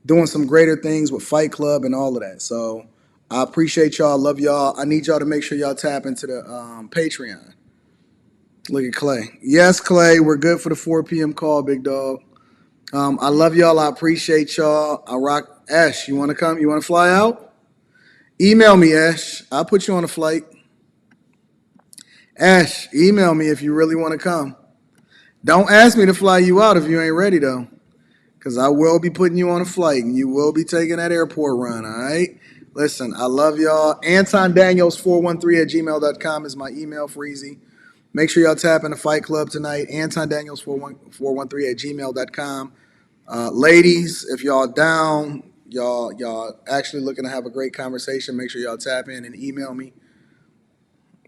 doing some greater things with Fight Club and all of that. So I appreciate y'all. Love y'all. I need y'all to make sure y'all tap into the Patreon. Look at Clay. Yes, Clay, we're good for the 4 p.m. call, big dog. I love y'all. I appreciate y'all. I rock. Ash, you want to come? You want to fly out? Email me, Ash. I'll put you on a flight. Ash, email me if you really want to come. Don't ask me to fly you out if you ain't ready, though, because I will be putting you on a flight and you will be taking that airport run, all right? Listen, I love y'all. Anton Daniels 413 at gmail.com is my email for easy. Make sure y'all tap in the Fight Club tonight. Anton Daniels 413 at gmail.com. Ladies, if y'all down, y'all actually looking to have a great conversation, make sure y'all tap in and email me.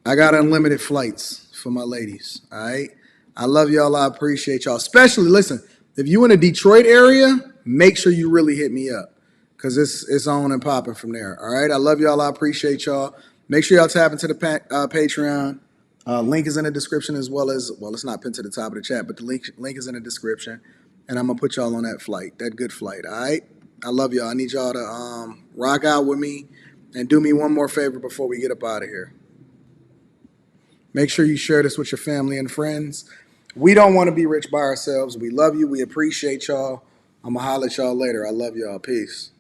I got unlimited flights for my ladies. All right. I love y'all. I appreciate y'all. Especially, listen, if you in the Detroit area, make sure you really hit me up because it's on and popping from there. All right. I love y'all. I appreciate y'all. Make sure y'all tap into the Patreon. Link is in the description as well as, well, it's not pinned to the top of the chat, but the link is in the description. And I'm going to put y'all on that flight, that good flight. All right. I love y'all. I need y'all to rock out with me and do me one more favor before we get up out of here. Make sure you share this with your family and friends. We don't want to be rich by ourselves. We love you. We appreciate y'all. I'm going to holler at y'all later. I love y'all. Peace.